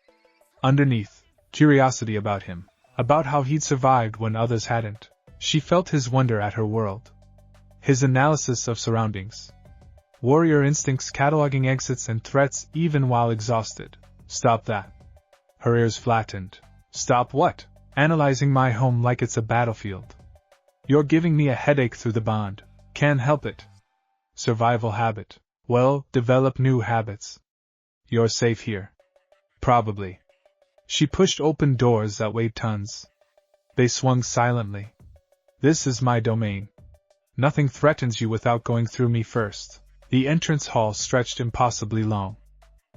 Underneath, curiosity about him, about how he'd survived when others hadn't. She felt his wonder at her world. His analysis of surroundings. Warrior instincts cataloging exits and threats even while exhausted. Stop that. Her ears flattened. Stop what? Analyzing my home like it's a battlefield. You're giving me a headache through the bond. Can't help it. Survival habit. Well, develop new habits. You're safe here. Probably. She pushed open doors that weighed tons. They swung silently. This is my domain. Nothing threatens you without going through me first. The entrance hall stretched impossibly long.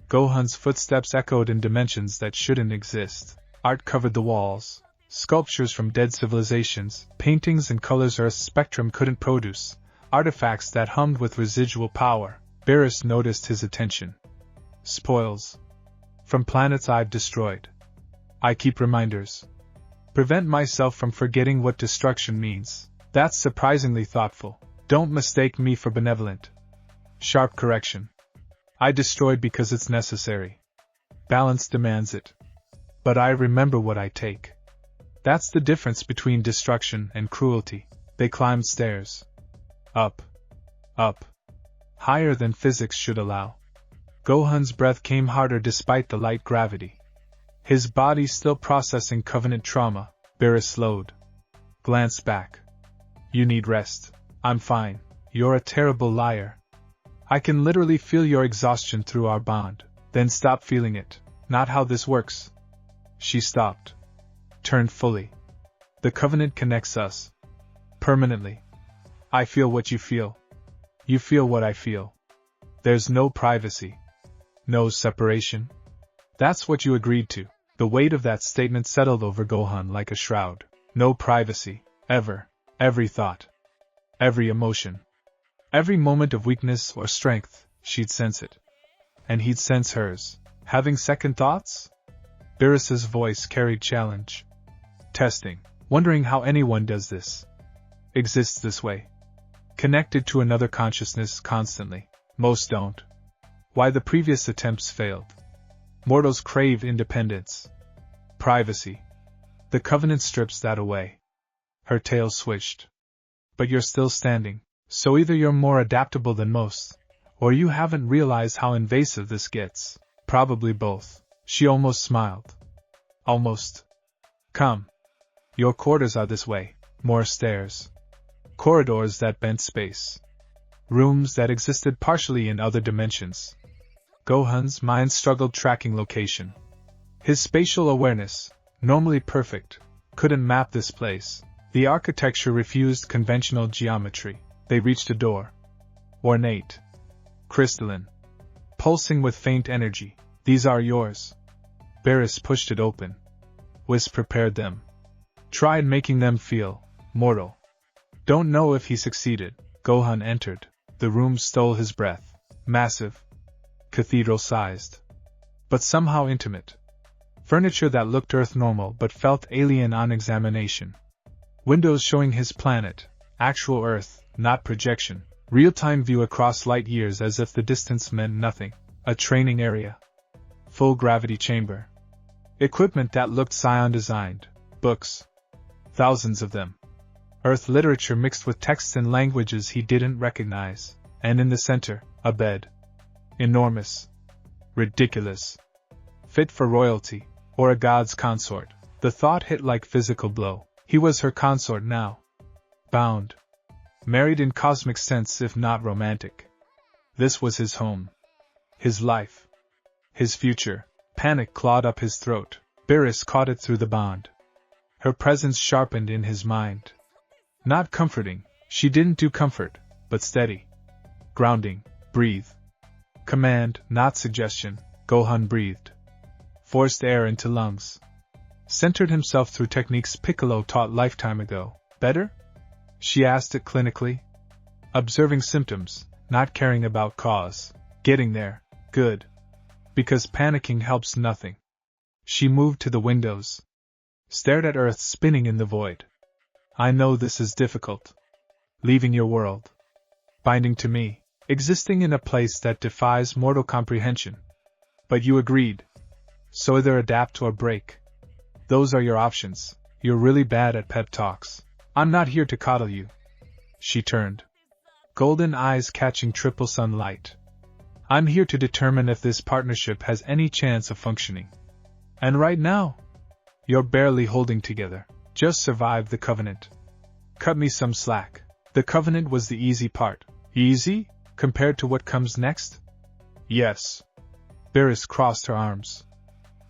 Gohan's footsteps echoed in dimensions that shouldn't exist. Art covered the walls. Sculptures from dead civilizations, paintings and colors Earth's spectrum couldn't produce. Artifacts that hummed with residual power. Beerus noticed his attention. Spoils. From planets I've destroyed. I keep reminders. Prevent myself from forgetting what destruction means. That's surprisingly thoughtful. Don't mistake me for benevolent. Sharp correction. I destroyed because it's necessary. Balance demands it. But I remember what I take. That's the difference between destruction and cruelty. They climbed stairs. Up. Up. Higher than physics should allow. Gohan's breath came harder despite the light gravity. His body still processing covenant trauma. Beerus slowed. Glanced back. You need rest. I'm fine. You're a terrible liar. I can literally feel your exhaustion through our bond. Then stop feeling it. Not how this works. She stopped. Turned fully. The covenant connects us. Permanently. I feel what you feel. You feel what I feel. There's no privacy. No separation. That's what you agreed to. The weight of that statement settled over Gohan like a shroud. No privacy. Ever. Every thought. Every emotion. Every moment of weakness or strength, she'd sense it. And he'd sense hers. Having second thoughts? Beerus's voice carried challenge. Testing. Wondering how anyone does this. Exists this way. Connected to another consciousness constantly. Most don't. Why the previous attempts failed. Mortals crave independence. Privacy. The covenant strips that away. Her tail switched. But you're still standing. So either you're more adaptable than most, or you haven't realized how invasive this gets. Probably both. She almost smiled. Almost. Come. Your quarters are this way. More stairs. Corridors that bent space. Rooms that existed partially in other dimensions. Gohan's mind struggled tracking location. His spatial awareness, normally perfect, couldn't map this place. The architecture refused conventional geometry. They reached a door. Ornate. Crystalline. Pulsing with faint energy. These are yours. Beerus pushed it open. Wisp prepared them. Tried making them feel mortal. Don't know if he succeeded. Gohan entered. The room stole his breath. Massive. Cathedral-sized. But somehow intimate. Furniture that looked Earth normal but felt alien on examination. Windows showing his planet. Actual Earth. Not projection. Real-time view across light years as if the distance meant nothing. A training area. Full gravity chamber. Equipment that looked Saiyan designed. Books. Thousands of them. Earth literature mixed with texts in languages he didn't recognize. And in the center, a bed. Enormous. Ridiculous. Fit for royalty, or a god's consort. The thought hit like physical blow. He was her consort now. Bound. Married in cosmic sense if not romantic. This was his home. His life. His future. Panic clawed up his throat. Beerus caught it through the bond. Her presence sharpened in his mind. Not comforting, she didn't do comfort, but steady. Grounding, breathe. Command, not suggestion, Gohan breathed. forced air into lungs. Centered himself through techniques Piccolo taught lifetime ago. Better? She asked it clinically. Observing symptoms, not caring about cause. Getting there. Good. Because panicking helps nothing. She moved to the windows. Stared at Earth spinning in the void. I know this is difficult. Leaving your world. Binding to me. Existing in a place that defies mortal comprehension. But you agreed. So either adapt or break. Those are your options. You're really bad at pep talks. I'm not here to coddle you. She turned. Golden eyes catching triple sunlight. I'm here to determine if this partnership has any chance of functioning. And right now, you're barely holding together. Just survive the covenant. Cut me some slack. The covenant was the easy part. Easy? Compared to what comes next? Yes. Beerus crossed her arms.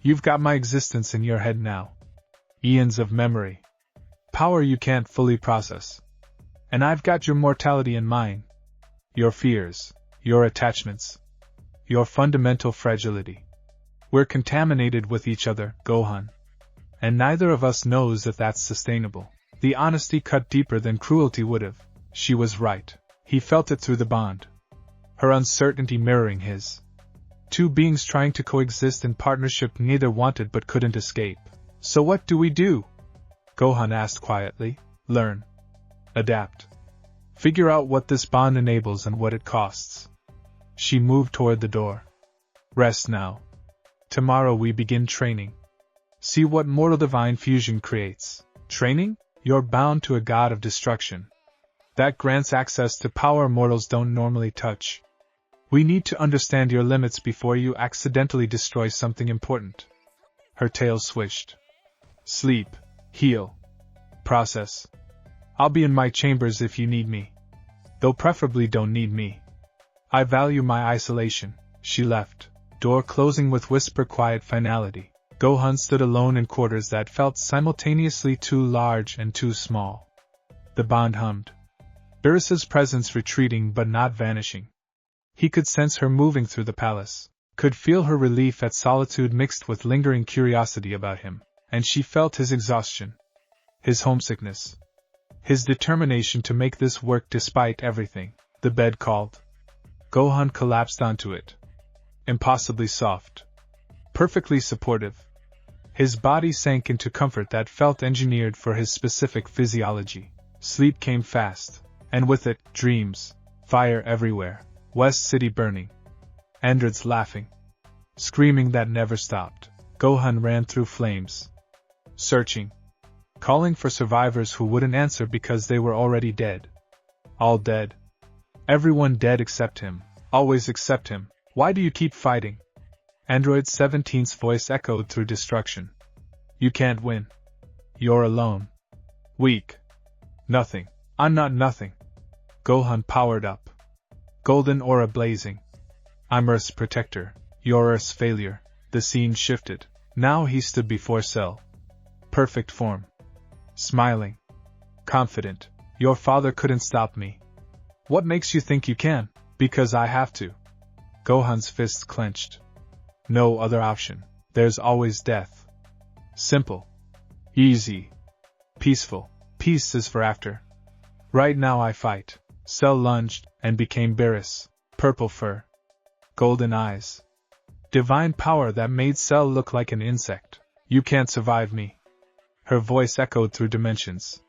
You've got my existence in your head now. Eons of memory. Power you can't fully process. And I've got your mortality in mine. Your fears. Your attachments. Your fundamental fragility. We're contaminated with each other, Gohan. And neither of us knows that that's sustainable. The honesty cut deeper than cruelty would have. She was right. He felt it through the bond. Her uncertainty mirroring his. Two beings trying to coexist in partnership neither wanted but couldn't escape. So what do we do? Gohan asked quietly. Learn. Adapt. Figure out what this bond enables and what it costs. She moved toward the door. Rest now. Tomorrow we begin training. See what mortal divine fusion creates. Training? You're bound to a god of destruction. That grants access to power mortals don't normally touch. We need to understand your limits before you accidentally destroy something important. Her tail swished. Sleep. Heal. Process. I'll be in my chambers if you need me. Though preferably don't need me. I value my isolation. She left, door closing with whisper-quiet finality. Gohan stood alone in quarters that felt simultaneously too large and too small. The bond hummed. Beerus's presence retreating but not vanishing. He could sense her moving through the palace, could feel her relief at solitude mixed with lingering curiosity about him, and she felt his exhaustion, his homesickness, his determination to make this work despite everything. The bed called. Gohan collapsed onto it. Impossibly soft. Perfectly supportive. His body sank into comfort that felt engineered for his specific physiology. Sleep came fast, and with it, dreams. Fire everywhere. West City burning. Androids laughing. Screaming that never stopped. Gohan ran through flames. Searching. Calling for survivors who wouldn't answer because they were already dead. All dead. Everyone dead except him. Always except him. Why do you keep fighting? Android 17's voice echoed through destruction. You can't win. You're alone. Weak. Nothing. I'm not nothing. Gohan powered up. Golden aura blazing. I'm Earth's protector. You're Earth's failure. The scene shifted. Now he stood before Cell. Perfect form. Smiling. Confident. Your father couldn't stop me. What makes you think you can? Because I have to. Gohan's fists clenched. No other option. There's always death. Simple. Easy. Peaceful. Peace is for after. Right now I fight. Cell lunged, and became Beerus. Purple fur. Golden eyes. Divine power that made Cell look like an insect. You can't survive me. Her voice echoed through dimensions.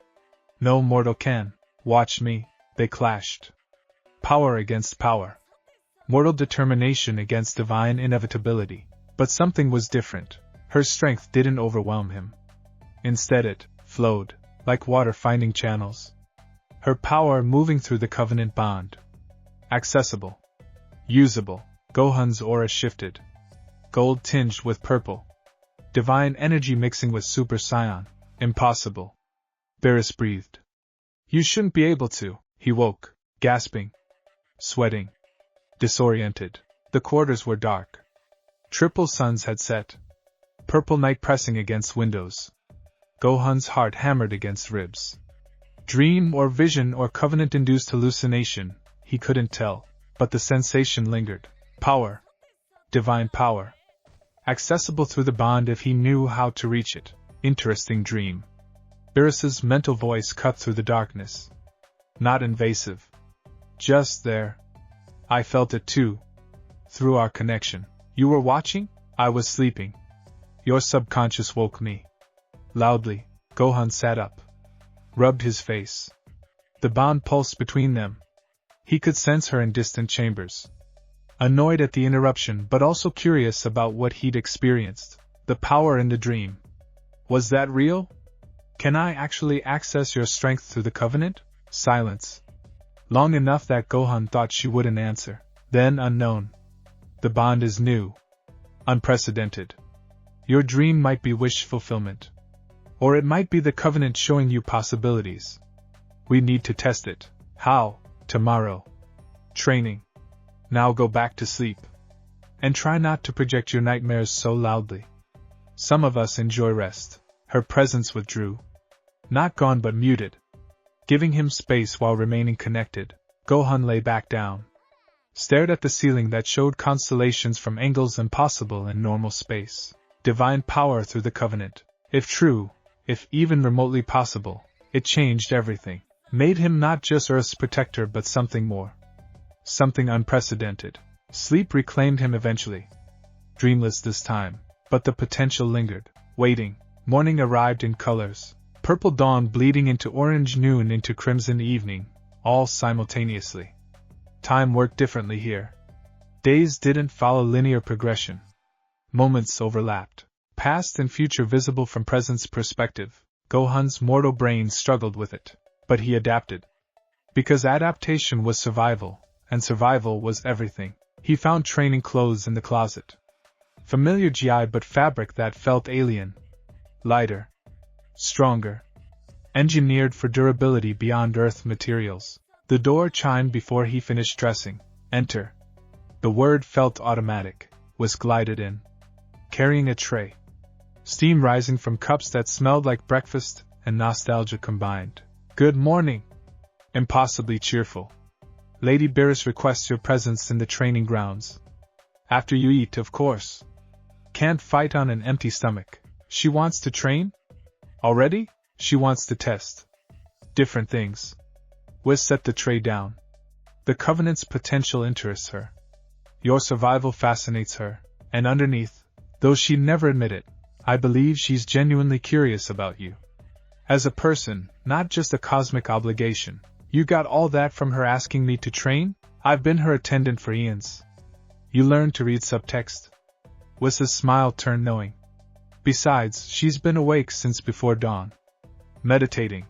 No mortal can. Watch me. They clashed. Power against power. Mortal determination against divine inevitability. But something was different. Her strength didn't overwhelm him. Instead it flowed, like water finding channels. Her power moving through the covenant bond. Accessible. Usable. Gohan's aura shifted. Gold tinged with purple. Divine energy mixing with Super Saiyan. Impossible. Beerus breathed. You shouldn't be able to. He woke, gasping. Sweating. Disoriented. The quarters were dark. Triple suns had set. Purple night pressing against windows. Gohan's heart hammered against ribs. Dream or vision or covenant-induced hallucination, he couldn't tell, but the sensation lingered. Power. Divine power. accessible through the bond if he knew how to reach it. Interesting dream. Beerus's mental voice cut through the darkness. Not invasive. Just there. I felt it too. Through our connection. You were watching? I was sleeping. Your subconscious woke me. Loudly, Gohan sat up. Rubbed his face. The bond pulsed between them. He could sense her in distant chambers. Annoyed at the interruption but also curious about what he'd experienced. The power in the dream. Was that real? Can I actually access your strength through the covenant? Silence. Long enough that Gohan thought she wouldn't answer. Then unknown. The bond is new. Unprecedented. Your dream might be wish fulfillment. Or it might be the covenant showing you possibilities. We need to test it. How? Tomorrow. Training. Now go back to sleep. And try not to project your nightmares so loudly. Some of us enjoy rest. Her presence withdrew. Not gone but muted. Giving him space while remaining connected, Gohan lay back down. Stared at the ceiling that showed constellations from angles impossible in normal space. Divine power through the covenant. If true, if even remotely possible, it changed everything. Made him not just Earth's protector but something more. Something unprecedented. Sleep reclaimed him eventually. Dreamless this time, but the potential lingered. Waiting, morning arrived in colors. Purple dawn bleeding into orange noon into crimson evening, all simultaneously. Time worked differently here. Days didn't follow linear progression. Moments overlapped. Past and future visible from present's perspective. Gohan's mortal brain struggled with it. But he adapted. Because adaptation was survival, and survival was everything. He found training clothes in the closet. Familiar GI but fabric that felt alien. Lighter. Stronger. Engineered for durability beyond Earth materials. The door chimed before he finished dressing. Enter. The word felt automatic. Was glided in. Carrying a tray. Steam rising from cups that smelled like breakfast and nostalgia combined. Good morning. Impossibly cheerful. Lady Beerus requests your presence in the training grounds. After you eat, of course. Can't fight on an empty stomach. She wants to train? Already? She wants to test. Different things. Whis set the tray down. The covenant's potential interests her. Your survival fascinates her, and underneath, though she'd never admit it, I believe she's genuinely curious about you. As a person, not just a cosmic obligation. You got all that from her asking me to train? I've been her attendant for eons. You learned to read subtext? Wis's smile turned knowing. Besides, she's been awake since before dawn. Meditating.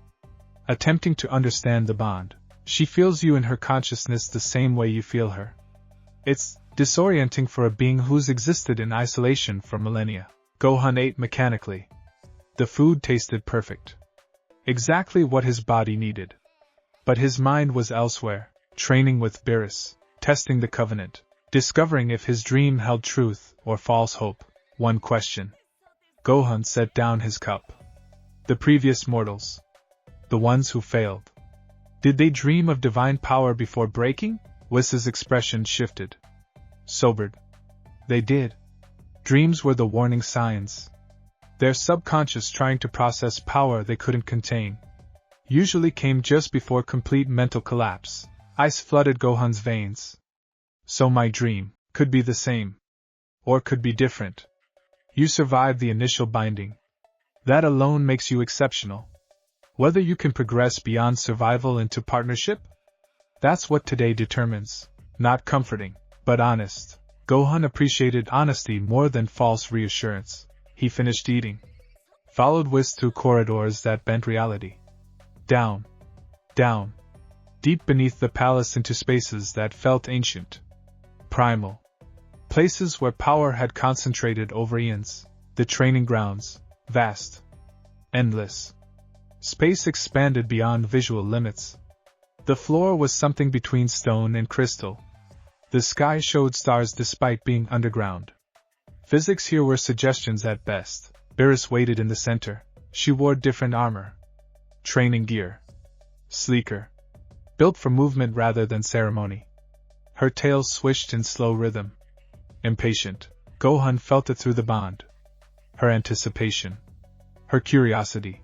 Attempting to understand the bond. She feels you in her consciousness the same way you feel her. It's disorienting for a being who's existed in isolation for millennia. Gohan ate mechanically. The food tasted perfect. Exactly what his body needed. But his mind was elsewhere, training with Beerus, testing the covenant, discovering if his dream held truth or false hope. One question. Gohan set down his cup. The previous mortals. The ones who failed. Did they dream of divine power before breaking? Whis' expression shifted. Sobered. They did. Dreams were the warning signs. Their subconscious trying to process power they couldn't contain. Usually came just before complete mental collapse. Ice flooded Gohan's veins. So my dream could be the same. Or could be different. You survived the initial binding. That alone makes you exceptional. Whether you can progress beyond survival into partnership? That's what today determines. Not comforting, but honest. Gohan appreciated honesty more than false reassurance. He finished eating. Followed Whis through corridors that bent reality. Down. Down. Deep beneath the palace into spaces that felt ancient. Primal. Places where power had concentrated over eons. The training grounds. Vast. Endless. Space expanded beyond visual limits. The floor was something between stone and crystal. The sky showed stars despite being underground. Physics here were suggestions at best. Beerus waited in the center. She wore different armor. Training gear. Sleeker. Built for movement rather than ceremony. Her tail swished in slow rhythm. Impatient. Gohan felt it through the bond. Her anticipation. Her curiosity.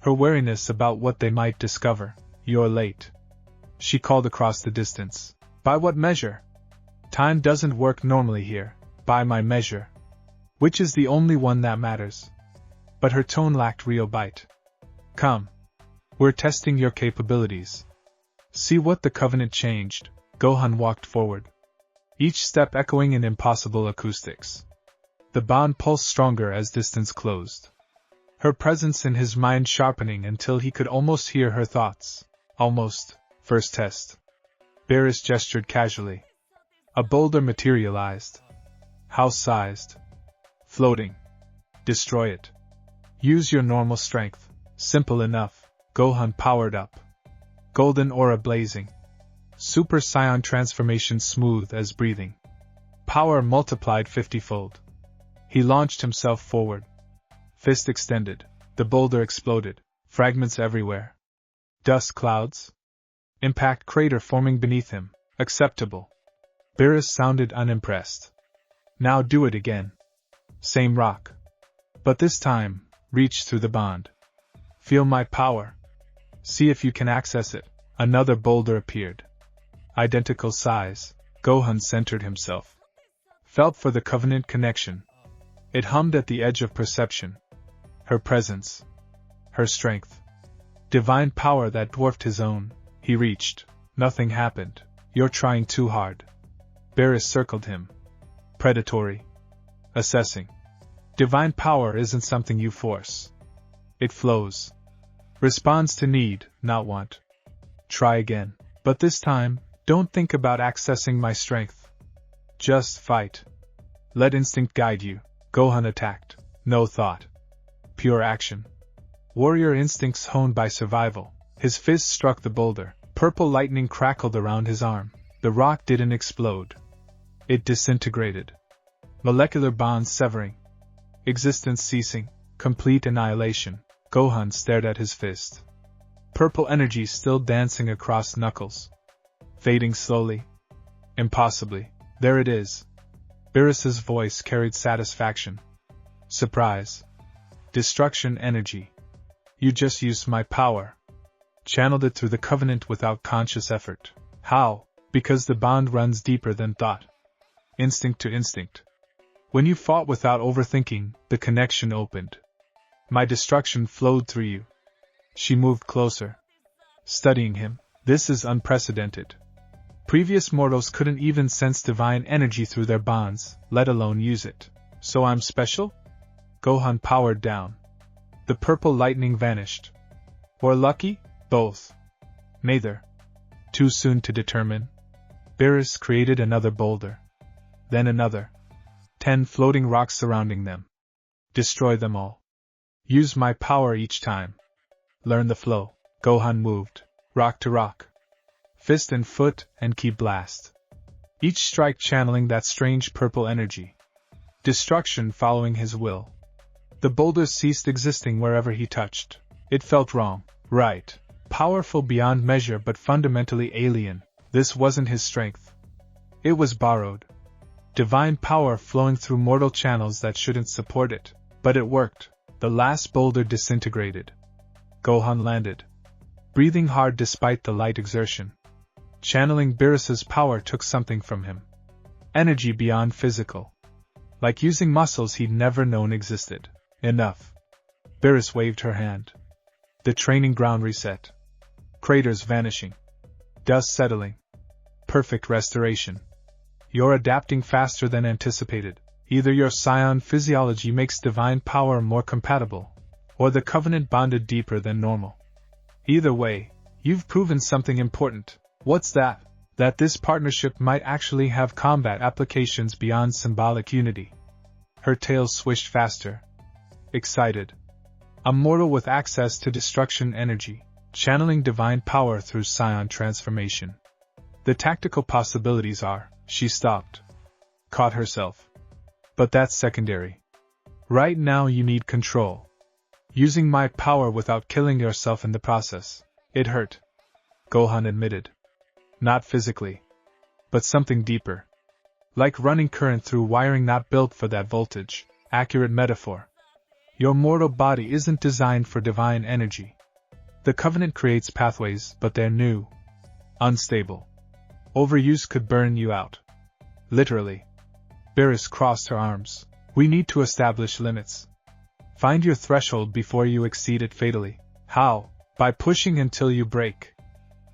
Her wariness about what they might discover. You're late. She called across the distance. By what measure? Time doesn't work normally here. By my measure. Which is the only one that matters. But her tone lacked real bite. Come. We're testing your capabilities. See what the Covenant changed. Gohan walked forward. Each step echoing in impossible acoustics. The bond pulsed stronger as distance closed. Her presence in his mind sharpening until he could almost hear her thoughts. Almost. First test. Beerus gestured casually. A boulder materialized. House-sized. Floating. Destroy it. Use your normal strength. Simple enough. Gohan powered up. Golden aura blazing. Super Saiyan transformation smooth as breathing. Power multiplied 50-fold. He launched himself forward. Fist extended. The boulder exploded. Fragments everywhere. Dust clouds. Impact crater forming beneath him. Acceptable. Beerus sounded unimpressed. Now do it again. Same rock. But this time, reach through the bond. Feel my power. See if you can access it. Another boulder appeared. Identical size. Gohan centered himself. Felt for the Covenant connection. It hummed at the edge of perception. Her presence. Her strength. Divine power that dwarfed his own. He reached. Nothing happened. You're trying too hard. Beerus circled him. Predatory. Assessing. Divine power isn't something you force. It flows. Responds to need, not want. Try again. But this time, don't think about accessing my strength. Just fight. Let instinct guide you. Gohan attacked. No thought. Pure action. Warrior instincts honed by survival. His fist struck the boulder. Purple lightning crackled around his arm. The rock didn't explode. It disintegrated. Molecular bonds severing. Existence ceasing. Complete annihilation. Gohan stared at his fist. Purple energy still dancing across knuckles. Fading slowly. Impossibly. There it is. Beerus's voice carried satisfaction. Surprise. Destruction energy. You just used my power. Channeled it through the Covenant without conscious effort. How? Because the bond runs deeper than thought. Instinct to instinct. When you fought without overthinking, the connection opened. My destruction flowed through you. She moved closer. Studying him. This is unprecedented. Previous mortals couldn't even sense divine energy through their bonds, let alone use it. So I'm special? Gohan powered down. The purple lightning vanished. Or lucky? Both. Neither. Too soon to determine. Beerus created another boulder. Then another. 10 floating rocks surrounding them. Destroy them all. Use my power each time. Learn the flow. Gohan moved. Rock to rock. Fist and foot and ki blast. Each strike channeling that strange purple energy. Destruction following his will. The boulders ceased existing wherever he touched. It felt wrong. Right. Powerful beyond measure but fundamentally alien. This wasn't his strength. It was borrowed. Divine power flowing through mortal channels that shouldn't support it. But it worked. The last boulder disintegrated. Gohan landed. Breathing hard despite the light exertion. Channeling Beerus's power took something from him. Energy beyond physical. Like using muscles he'd never known existed. Enough. Beerus waved her hand. The training ground reset. Craters vanishing. Dust settling. Perfect restoration. You're adapting faster than anticipated. Either your Saiyan physiology makes divine power more compatible, or the Covenant bonded deeper than normal. Either way, you've proven something important. What's that? That this partnership might actually have combat applications beyond symbolic unity. Her tail swished faster. Excited. A mortal with access to destruction energy, channeling divine power through Saiyan transformation. The tactical possibilities are. She stopped. Caught herself. But that's secondary. Right now you need control. Using my power without killing yourself in the process. It hurt. Gohan admitted. Not physically. But something deeper. Like running current through wiring not built for that voltage. Accurate metaphor. Your mortal body isn't designed for divine energy. The Covenant creates pathways, but they're new. Unstable. Overuse could burn you out. Literally. Beerus crossed her arms. We need to establish limits. Find your threshold before you exceed it fatally. How? By pushing until you break.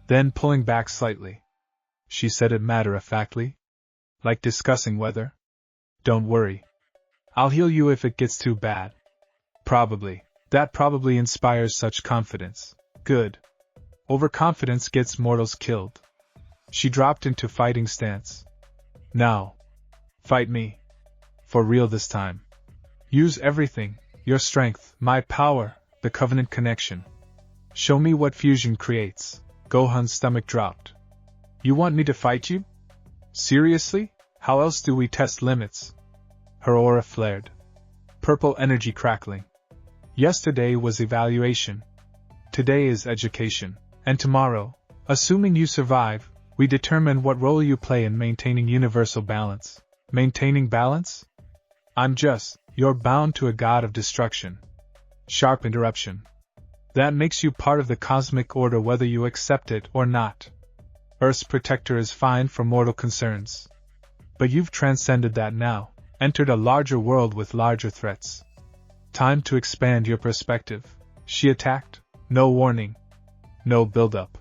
Then pulling back slightly. She said it matter-of-factly. Like discussing weather. Don't worry. I'll heal you if it gets too bad. Probably. That probably inspires such confidence. Good. Overconfidence gets mortals killed. She dropped into fighting stance. Now. Fight me. For real this time. Use everything, your strength, my power, the Covenant connection. Show me what fusion creates. Gohan's stomach dropped. You want me to fight you? Seriously? How else do we test limits? Her aura flared. Purple energy crackling. Yesterday was evaluation. Today is education. And tomorrow, assuming you survive, we determine what role you play in maintaining universal balance. Maintaining balance? You're bound to a god of destruction. Sharp interruption. That makes you part of the cosmic order whether you accept it or not. Earth's protector is fine for mortal concerns. But you've transcended that now, entered a larger world with larger threats. Time to expand your perspective. She attacked. No warning. No build-up.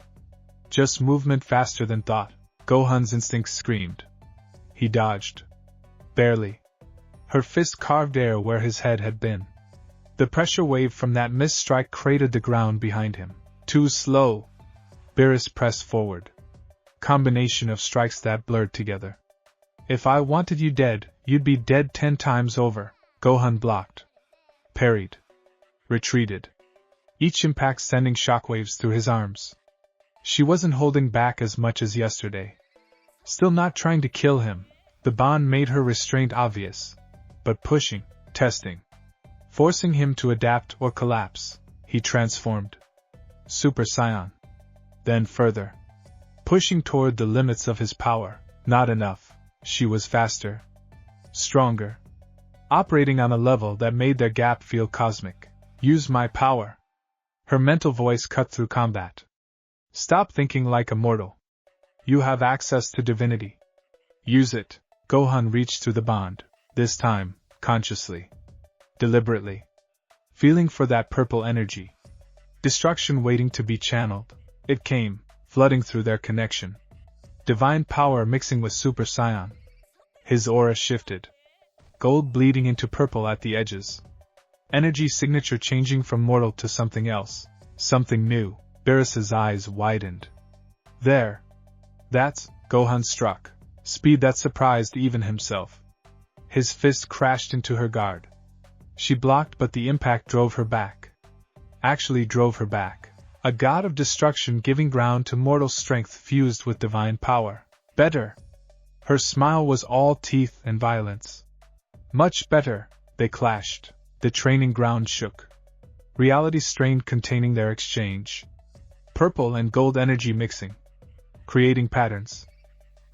Just movement faster than thought. Gohan's instinct screamed. He dodged. Barely. Her fist carved air where his head had been. The pressure wave from that missed strike cratered the ground behind him. Too slow. Beerus pressed forward. Combination of strikes that blurred together. If I wanted you dead, you'd be dead 10 times over. Gohan blocked. Parried. Retreated. Each impact sending shockwaves through his arms. She wasn't holding back as much as yesterday. Still not trying to kill him. The bond made her restraint obvious. But pushing, testing. Forcing him to adapt or collapse, he transformed. Super Saiyan. Then further. Pushing toward the limits of his power. Not enough. She was faster. Stronger. Operating on a level that made their gap feel cosmic. Use my power. Her mental voice cut through combat. Stop thinking like a mortal. You have access to divinity. Use it. Gohan reached through the bond. This time, consciously. Deliberately. Feeling for that purple energy. Destruction waiting to be channeled. It came, flooding through their connection. Divine power mixing with Super Saiyan. His aura shifted. Gold bleeding into purple at the edges. Energy signature changing from mortal to something else. Something new. Beerus's eyes widened. There. That's, Gohan struck. Speed that surprised even himself. His fist crashed into her guard. She blocked, but the impact drove her back. Actually drove her back. A god of destruction giving ground to mortal strength fused with divine power. Better. Her smile was all teeth and violence. Much better. They clashed. The training ground shook. Reality strained, containing their exchange. Purple and gold energy mixing. Creating patterns.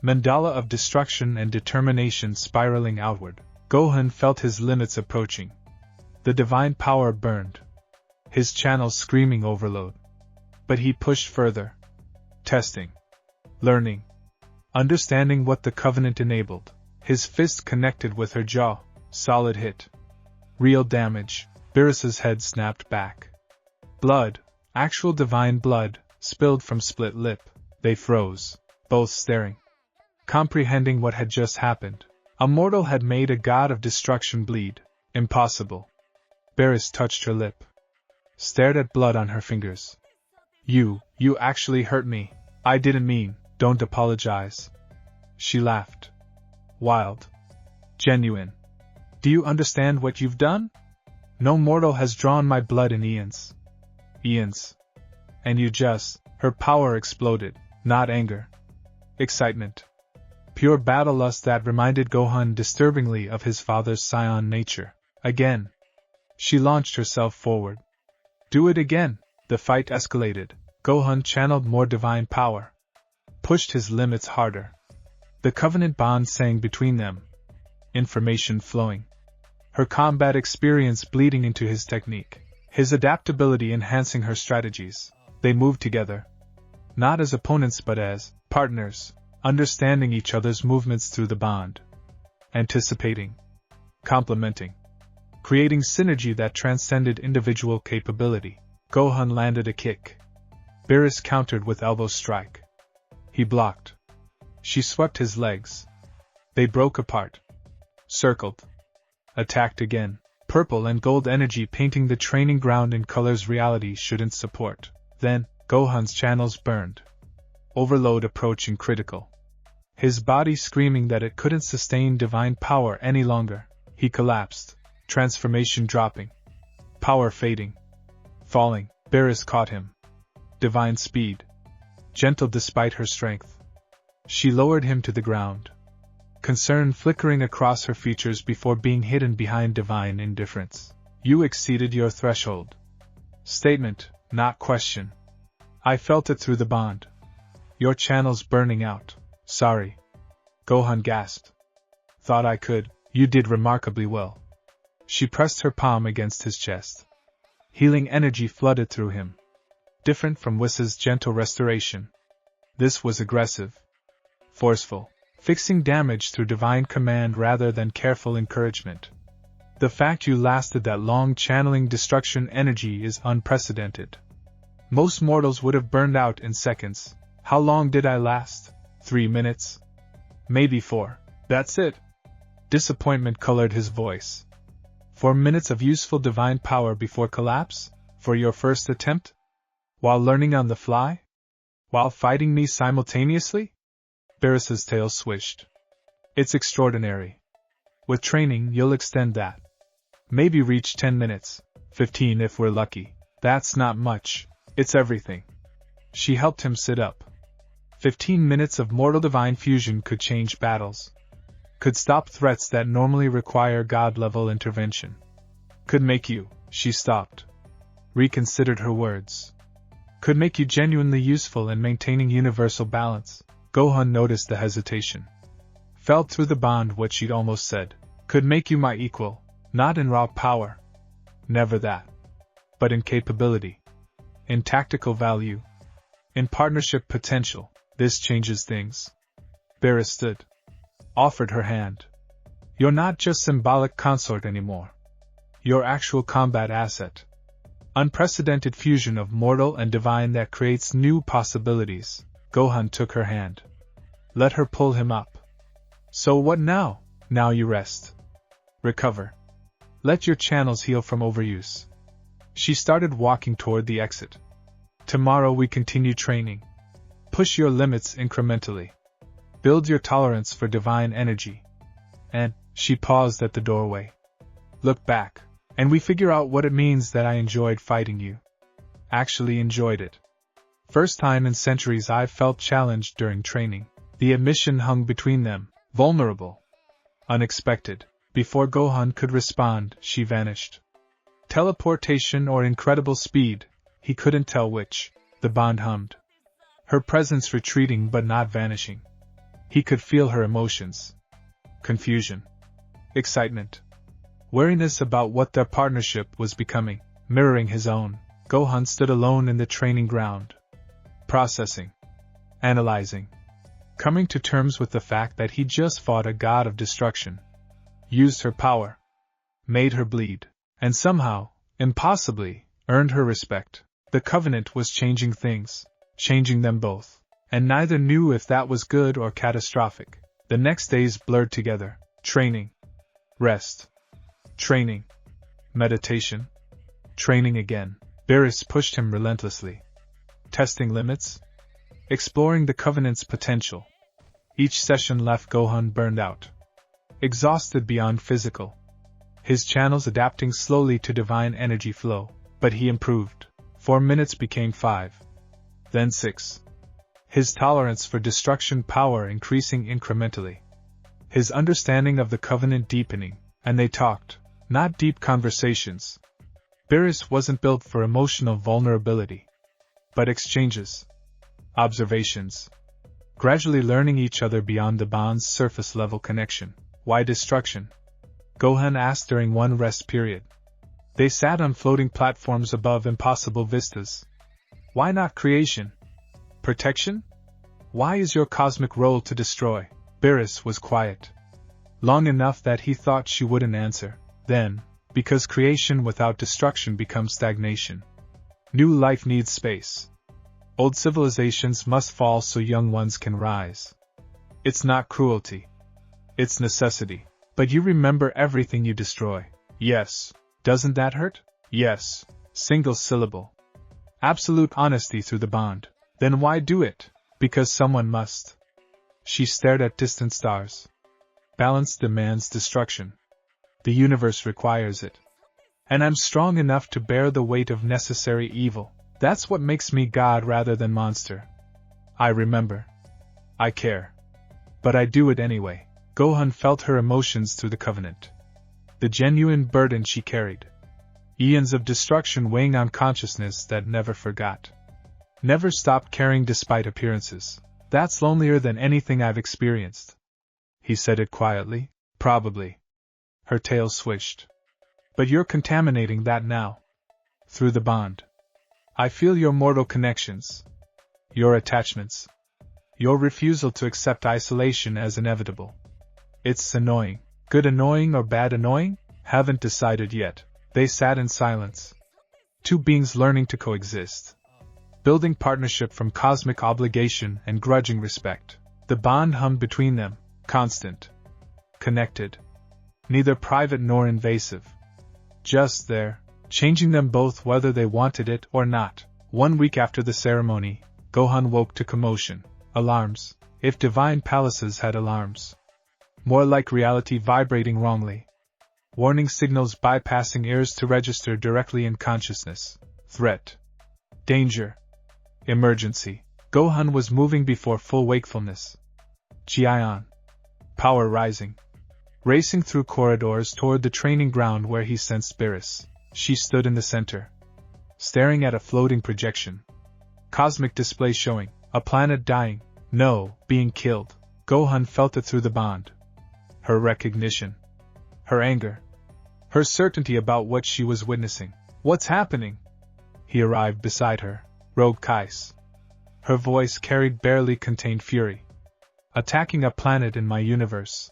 Mandala of destruction and determination spiraling outward. Gohan felt his limits approaching. The divine power burned. His channels screaming overload. But he pushed further. Testing. Learning. Understanding what the Covenant enabled. His fist connected with her jaw. Solid hit. Real damage. Beerus's head snapped back. Blood, actual divine blood, spilled from split lip. They froze, both staring. Comprehending what had just happened. A mortal had made a god of destruction bleed. Impossible. Beerus touched her lip. Stared at blood on her fingers. You actually hurt me. I didn't mean, don't apologize. She laughed. Wild. Genuine. Do you understand what you've done? No mortal has drawn my blood in eons. Eons. And you just, her power exploded, not anger. Excitement. Pure battle lust that reminded Gohan disturbingly of his father's Saiyan nature. Again. She launched herself forward. Do it again. The fight escalated. Gohan channeled more divine power. Pushed his limits harder. The covenant bond sang between them, information flowing. Her combat experience bleeding into his technique, his adaptability enhancing her strategies. They moved together, not as opponents but as partners, understanding each other's movements through the bond, anticipating, complementing, creating synergy that transcended individual capability. Gohan landed a kick. Beerus countered with elbow strike. He blocked. She swept his legs. They broke apart, circled, attacked again, purple and gold energy painting the training ground in colors reality shouldn't support. Then, Gohan's channels burned. Overload approaching critical. His body screaming that it couldn't sustain divine power any longer. He collapsed, transformation dropping, power fading, falling. Beerus caught him. Divine speed. Gentle despite her strength. She lowered him to the ground. Concern flickering across her features before being hidden behind divine indifference. You exceeded your threshold. Statement, not question. I felt it through the bond. Your channel's burning out. Sorry. Gohan gasped. Thought I could. You did remarkably well. She pressed her palm against his chest. Healing energy flooded through him. Different from Whis' gentle restoration. This was aggressive. Forceful. Fixing damage through divine command rather than careful encouragement. The fact you lasted that long channeling destruction energy is unprecedented. Most mortals would have burned out in seconds. How long did I last? 3 minutes? Maybe 4. That's it. Disappointment colored his voice. 4 minutes of useful divine power before collapse? For your first attempt? While learning on the fly? While fighting me simultaneously? Beerus's tail swished. It's extraordinary. With training, you'll extend that. Maybe reach 10 minutes, 15 if we're lucky. That's not much, it's everything. She helped him sit up. 15 minutes of mortal divine fusion could change battles. Could stop threats that normally require God-level intervention. Could make you, she stopped. Reconsidered her words. Could make you genuinely useful in maintaining universal balance. Gohan noticed the hesitation. Felt through the bond what she'd almost said. Could make you my equal, not in raw power. Never that. But in capability. In tactical value. In partnership potential. This changes things. Beerus stood. Offered her hand. You're not just symbolic consort anymore. You're actual combat asset. Unprecedented fusion of mortal and divine that creates new possibilities. Gohan took her hand. Let her pull him up. So what now? Now you rest. Recover. Let your channels heal from overuse. She started walking toward the exit. Tomorrow we continue training. Push your limits incrementally. Build your tolerance for divine energy. And, she paused at the doorway. Look back, and we figure out what it means that I enjoyed fighting you. Actually enjoyed it. First time in centuries I've felt challenged during training. The admission hung between them, vulnerable. Unexpected. Before Gohan could respond, she vanished. Teleportation or incredible speed, he couldn't tell which. The bond hummed. Her presence retreating but not vanishing. He could feel her emotions. Confusion. Excitement. Wariness about what their partnership was becoming, mirroring his own. Gohan stood alone in the training ground. Processing. Analyzing. Coming to terms with the fact that he just fought a god of destruction. Used her power. Made her bleed. And somehow, impossibly, earned her respect. The Covenant was changing things. Changing them both. And neither knew if that was good or catastrophic. The next days blurred together. Training. Rest. Training. Meditation. Training again. Beerus pushed him relentlessly. Testing limits. Exploring the Covenant's potential. Each session left Gohan burned out. Exhausted beyond physical. His channels adapting slowly to divine energy flow. But he improved. 4 minutes became 5. Then 6. His tolerance for destruction power increasing incrementally. His understanding of the Covenant deepening. And they talked. Not deep conversations. Beerus wasn't built for emotional vulnerability. But exchanges. Observations. gradually learning each other beyond the bond's surface-level connection. Why destruction? Gohan asked during one rest period. They sat on floating platforms above impossible vistas. Why not creation? Protection? Why is your cosmic role to destroy? Beerus was quiet. Long enough that he thought she wouldn't answer. Then, because creation without destruction becomes stagnation. New life needs space. Old civilizations must fall so young ones can rise. It's not cruelty. It's necessity. But you remember everything you destroy. Yes. Doesn't that hurt? Yes. Single syllable. Absolute honesty through the bond. Then why do it? Because someone must. She stared at distant stars. Balance demands destruction. The universe requires it. And I'm strong enough to bear the weight of necessary evil. That's what makes me God rather than monster. I remember. I care. But I do it anyway. Gohan felt her emotions through the covenant. The genuine burden she carried. Eons of destruction weighing on consciousness that never forgot. Never stopped caring despite appearances. That's lonelier than anything I've experienced. He said it quietly. Probably. Her tail swished. But you're contaminating that now. Through the bond. I feel your mortal connections. Your attachments. Your refusal to accept isolation as inevitable. It's annoying. Good annoying or bad annoying? Haven't decided yet. They sat in silence. Two beings learning to coexist. Building partnership from cosmic obligation and grudging respect. The bond hummed between them, constant. Connected. Neither private nor invasive. Just there, changing them both whether they wanted it or not. 1 week after the ceremony, Gohan woke to commotion. Alarms. If divine palaces had alarms. More like reality vibrating wrongly. Warning signals bypassing ears to register directly in consciousness. Threat. Danger. Emergency. Gohan was moving before full wakefulness. Jian. Power rising. Racing through corridors toward the training ground where he sensed Beerus. She stood in the center. Staring at a floating projection. Cosmic display showing. A planet dying. No, being killed. Gohan felt it through the bond. Her recognition. Her anger. Her certainty about what she was witnessing. What's happening? He arrived beside her. Rogue Kais. Her voice carried barely contained fury. Attacking a planet in my universe.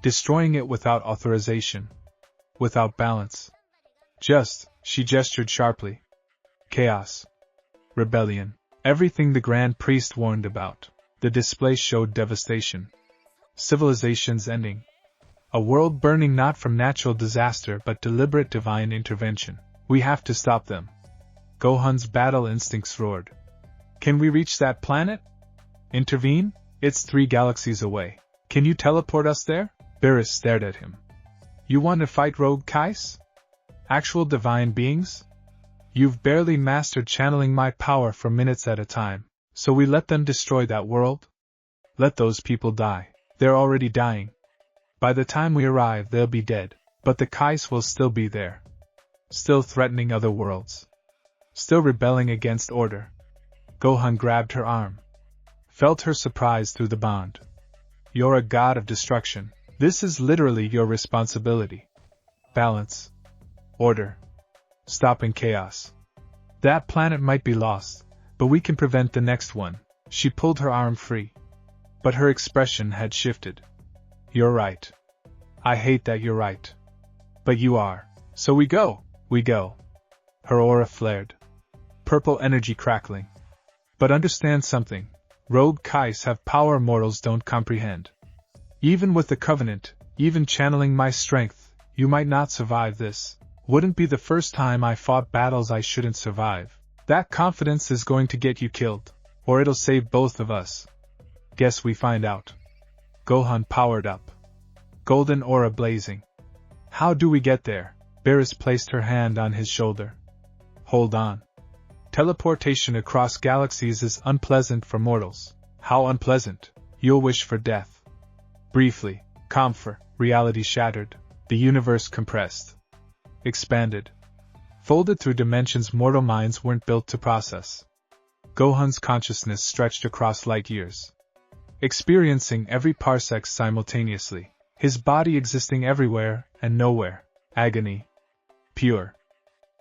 Destroying it without authorization. Without balance. She gestured sharply. Chaos. Rebellion. Everything the Grand Priest warned about. The display showed devastation. Civilizations ending. A world burning not from natural disaster but deliberate divine intervention. We have to stop them. Gohan's battle instincts roared. Can we reach that planet? Intervene? It's 3 galaxies away. Can you teleport us there? Beerus stared at him. You want to fight Rogue Kais? Actual divine beings? You've barely mastered channeling my power for minutes at a time, so we let them destroy that world? Let those people die. They're already dying. By the time we arrive, they'll be dead, but the Kais will still be there. Still threatening other worlds. Still rebelling against order. Gohan grabbed her arm. Felt her surprise through the bond. You're a god of destruction. This is literally your responsibility. Balance. Order. Stopping chaos. That planet might be lost, but we can prevent the next one. She pulled her arm free. But her expression had shifted. You're right. I hate that you're right. But you are. So we go. Her aura flared. Purple energy crackling. But understand something. Rogue Kais have power mortals don't comprehend. Even with the Covenant, even channeling my strength, you might not survive this. Wouldn't be the first time I fought battles I shouldn't survive. That confidence is going to get you killed. Or it'll save both of us. Guess we find out. Gohan powered up. Golden aura blazing. How do we get there? Beerus placed her hand on his shoulder. Hold on. Teleportation across galaxies is unpleasant for mortals. How unpleasant? You'll wish for death. Briefly, comfort, reality shattered, the universe compressed. Expanded. Folded through dimensions mortal minds weren't built to process. Gohan's consciousness stretched across light years. experiencing every parsec simultaneously, his body existing everywhere and nowhere. Agony. Pure.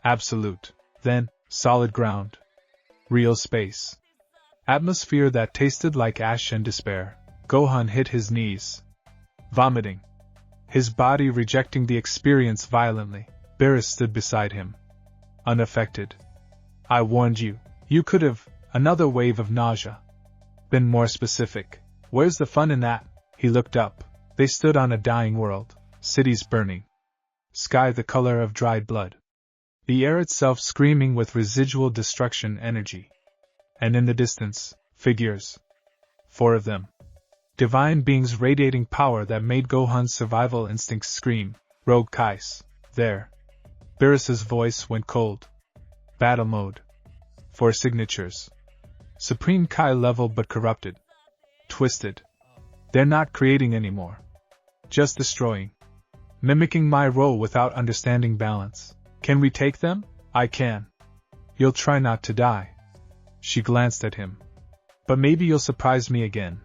Absolute. Then, solid ground. Real space. Atmosphere that tasted like ash and despair. Gohan hit his knees. Vomiting. His body rejecting the experience violently. Beerus stood beside him. Unaffected. I warned you. You could have, another wave of nausea. Been more specific. Where's the fun in that? He looked up. They stood on a dying world. Cities burning. Sky the color of dried blood. The air itself screaming with residual destruction energy. And in the distance, figures. 4 of them. Divine beings radiating power that made Gohan's survival instincts scream. Rogue Kais. There. Beerus's voice went cold. Battle mode. 4 signatures. Supreme Kai level but corrupted. Twisted. They're not creating anymore. Just destroying. Mimicking my role without understanding balance. Can we take them? I can. You'll try not to die. She glanced at him. But maybe you'll surprise me again.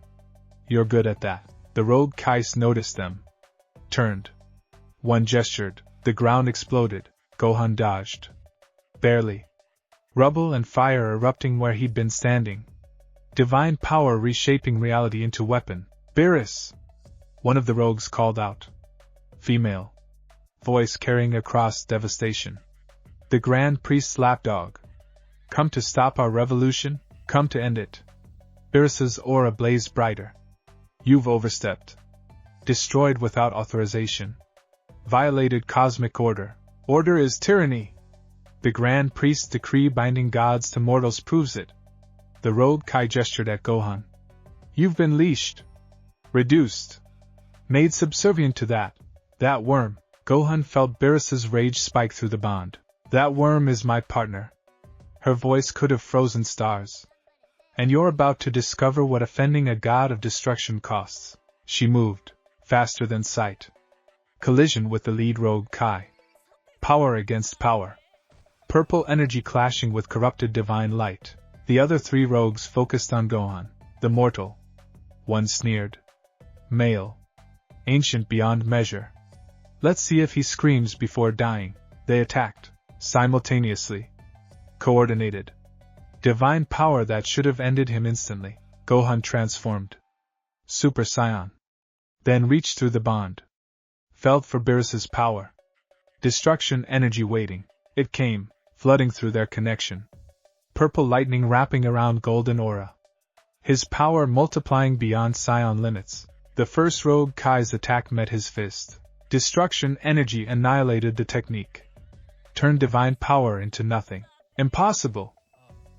You're good at that. The rogue Kais noticed them. Turned. One gestured. The ground exploded. Gohan dodged. Barely. Rubble and fire erupting where he'd been standing. Divine power reshaping reality into weapon. Beerus! One of the rogues called out. Female. Voice carrying across devastation. The Grand Priest's lapdog. Come to stop our revolution, come to end it. Beerus's aura blazed brighter. You've overstepped. Destroyed without authorization. Violated cosmic order. Order is tyranny. The Grand Priest's decree binding gods to mortals proves it. The rogue Kai gestured at Gohan. You've been leashed. Reduced. Made subservient to that worm. Gohan felt Beerus's rage spike through the bond. That worm is my partner. Her voice could have frozen stars. And you're about to discover what offending a god of destruction costs. She moved, faster than sight. Collision with the lead rogue Kai. Power against power. Purple energy clashing with corrupted divine light. The other 3 rogues focused on Gohan, the mortal. One sneered. Male. Ancient beyond measure. Let's see if he screams before dying. They attacked. Simultaneously. Coordinated. Divine power that should have ended him instantly. Gohan transformed. Super Saiyan. Then reached through the bond. Felt for Beerus's power. Destruction energy waiting. It came, flooding through their connection. Purple lightning wrapping around golden aura. His power multiplying beyond Saiyan limits. The first rogue Kai's attack met his fist. Destruction energy annihilated the technique. Turned divine power into nothing. Impossible!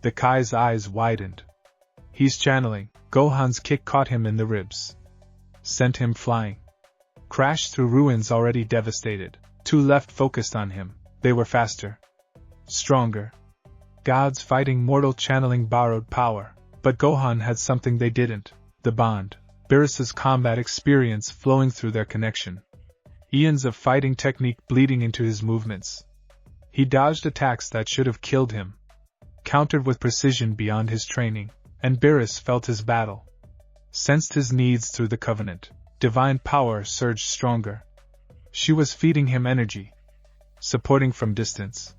The Kai's eyes widened. He's channeling. Gohan's kick caught him in the ribs. Sent him flying. Crashed through ruins already devastated. 2 left focused on him. They were faster. Stronger. Gods fighting mortal channeling borrowed power. But Gohan had something they didn't. The bond. Beerus's combat experience flowing through their connection. Eons of fighting technique bleeding into his movements. He dodged attacks that should have killed him. Countered with precision beyond his training. And Beerus felt his battle. Sensed his needs through the covenant. Divine power surged stronger. She was feeding him energy. Supporting from distance.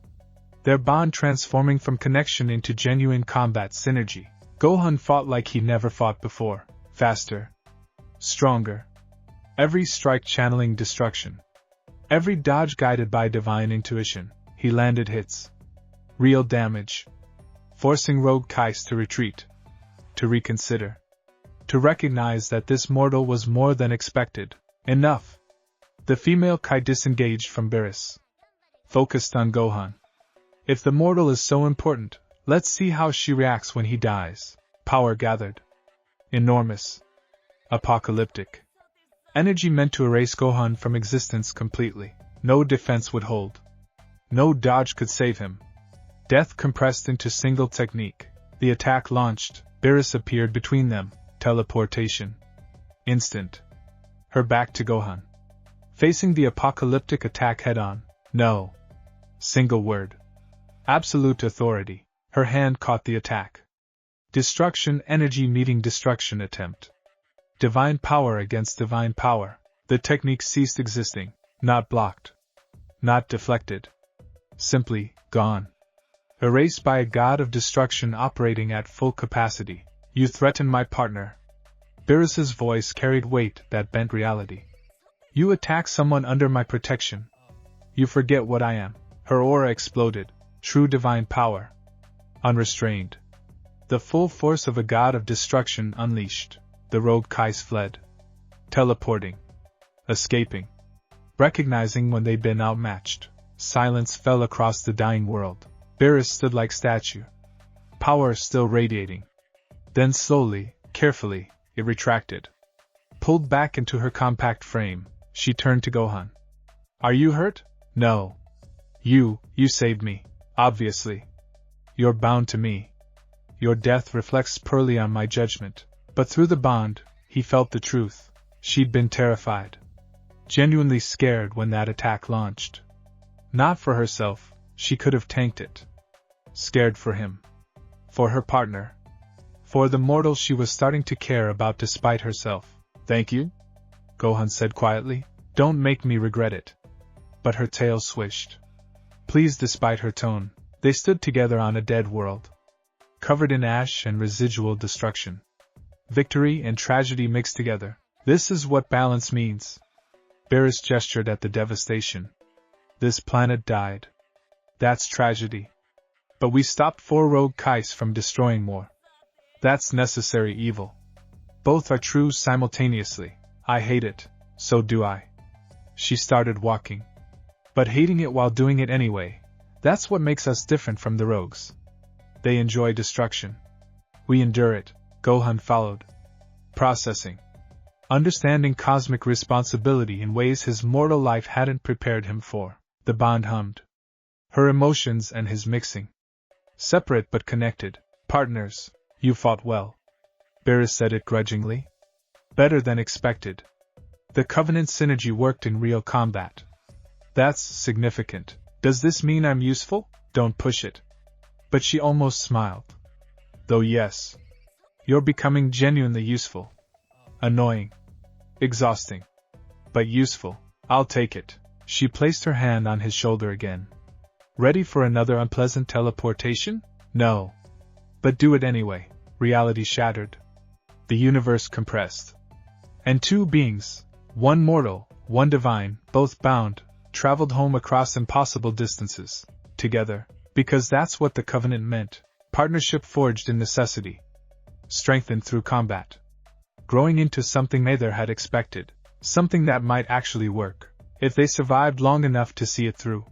Their bond transforming from connection into genuine combat synergy. Gohan fought like he never fought before. Faster. Stronger. Every strike channeling destruction. Every dodge guided by divine intuition. He landed hits. Real damage. Forcing rogue Kais to retreat. To reconsider. To recognize that this mortal was more than expected. Enough. The female Kai disengaged from Beerus. Focused on Gohan. If the mortal is so important, let's see how she reacts when he dies. Power gathered. Enormous. Apocalyptic. Energy meant to erase Gohan from existence completely. No defense would hold. No dodge could save him. Death compressed into single technique. The attack launched. Beerus appeared between them. Teleportation. Instant. Her back to Gohan. Facing the apocalyptic attack head-on. No. Single word. Absolute authority. Her hand caught the attack. Destruction energy meeting destruction attempt. Divine power against divine power. The technique ceased existing, not blocked, not deflected. Simply, gone. Erased by a god of destruction operating at full capacity. You threaten my partner. Beerus's voice carried weight that bent reality. You attack someone under my protection. You forget what I am. Her aura exploded. True divine power. Unrestrained. The full force of a god of destruction unleashed. The rogue Kais fled. Teleporting. Escaping. Recognizing when they'd been outmatched. Silence fell across the dying world. Beerus stood like statue. Power still radiating. Then slowly, carefully, it retracted. Pulled back into her compact frame, she turned to Gohan. Are you hurt? No. You saved me, obviously. You're bound to me. Your death reflects poorly on my judgment. But through the bond, he felt the truth. She'd been terrified. Genuinely scared when that attack launched. Not for herself, she could have tanked it. Scared for him. For her partner. For the mortal she was starting to care about despite herself. Thank you? Gohan said quietly. Don't make me regret it. But her tail swished. Please, despite her tone, they stood together on a dead world. Covered in ash and residual destruction. Victory and tragedy mixed together. This is what balance means. Beerus gestured at the devastation. This planet died. That's tragedy. But we stopped 4 rogue Kais from destroying more. That's necessary evil. Both are true simultaneously. I hate it, so do I. She started walking. But hating it while doing it anyway, that's what makes us different from the rogues. They enjoy destruction. We endure it. Gohan followed. Processing. Understanding cosmic responsibility in ways his mortal life hadn't prepared him for. The bond hummed. Her emotions and his mixing. Separate but connected. Partners, you fought well. Beerus said it grudgingly. Better than expected. The Covenant synergy worked in real combat. That's significant. Does this mean I'm useful? Don't push it. But she almost smiled. Though yes. You're becoming genuinely useful. Annoying. Exhausting. But useful. I'll take it. She placed her hand on his shoulder again. Ready for another unpleasant teleportation? No. But do it anyway. Reality shattered. The universe compressed. And 2 beings, one mortal, one divine, both bound, traveled home across impossible distances. Together. Because that's what the Covenant meant. Partnership forged in necessity. Strengthened through combat. Growing into something neither had expected. Something that might actually work. If they survived long enough to see it through.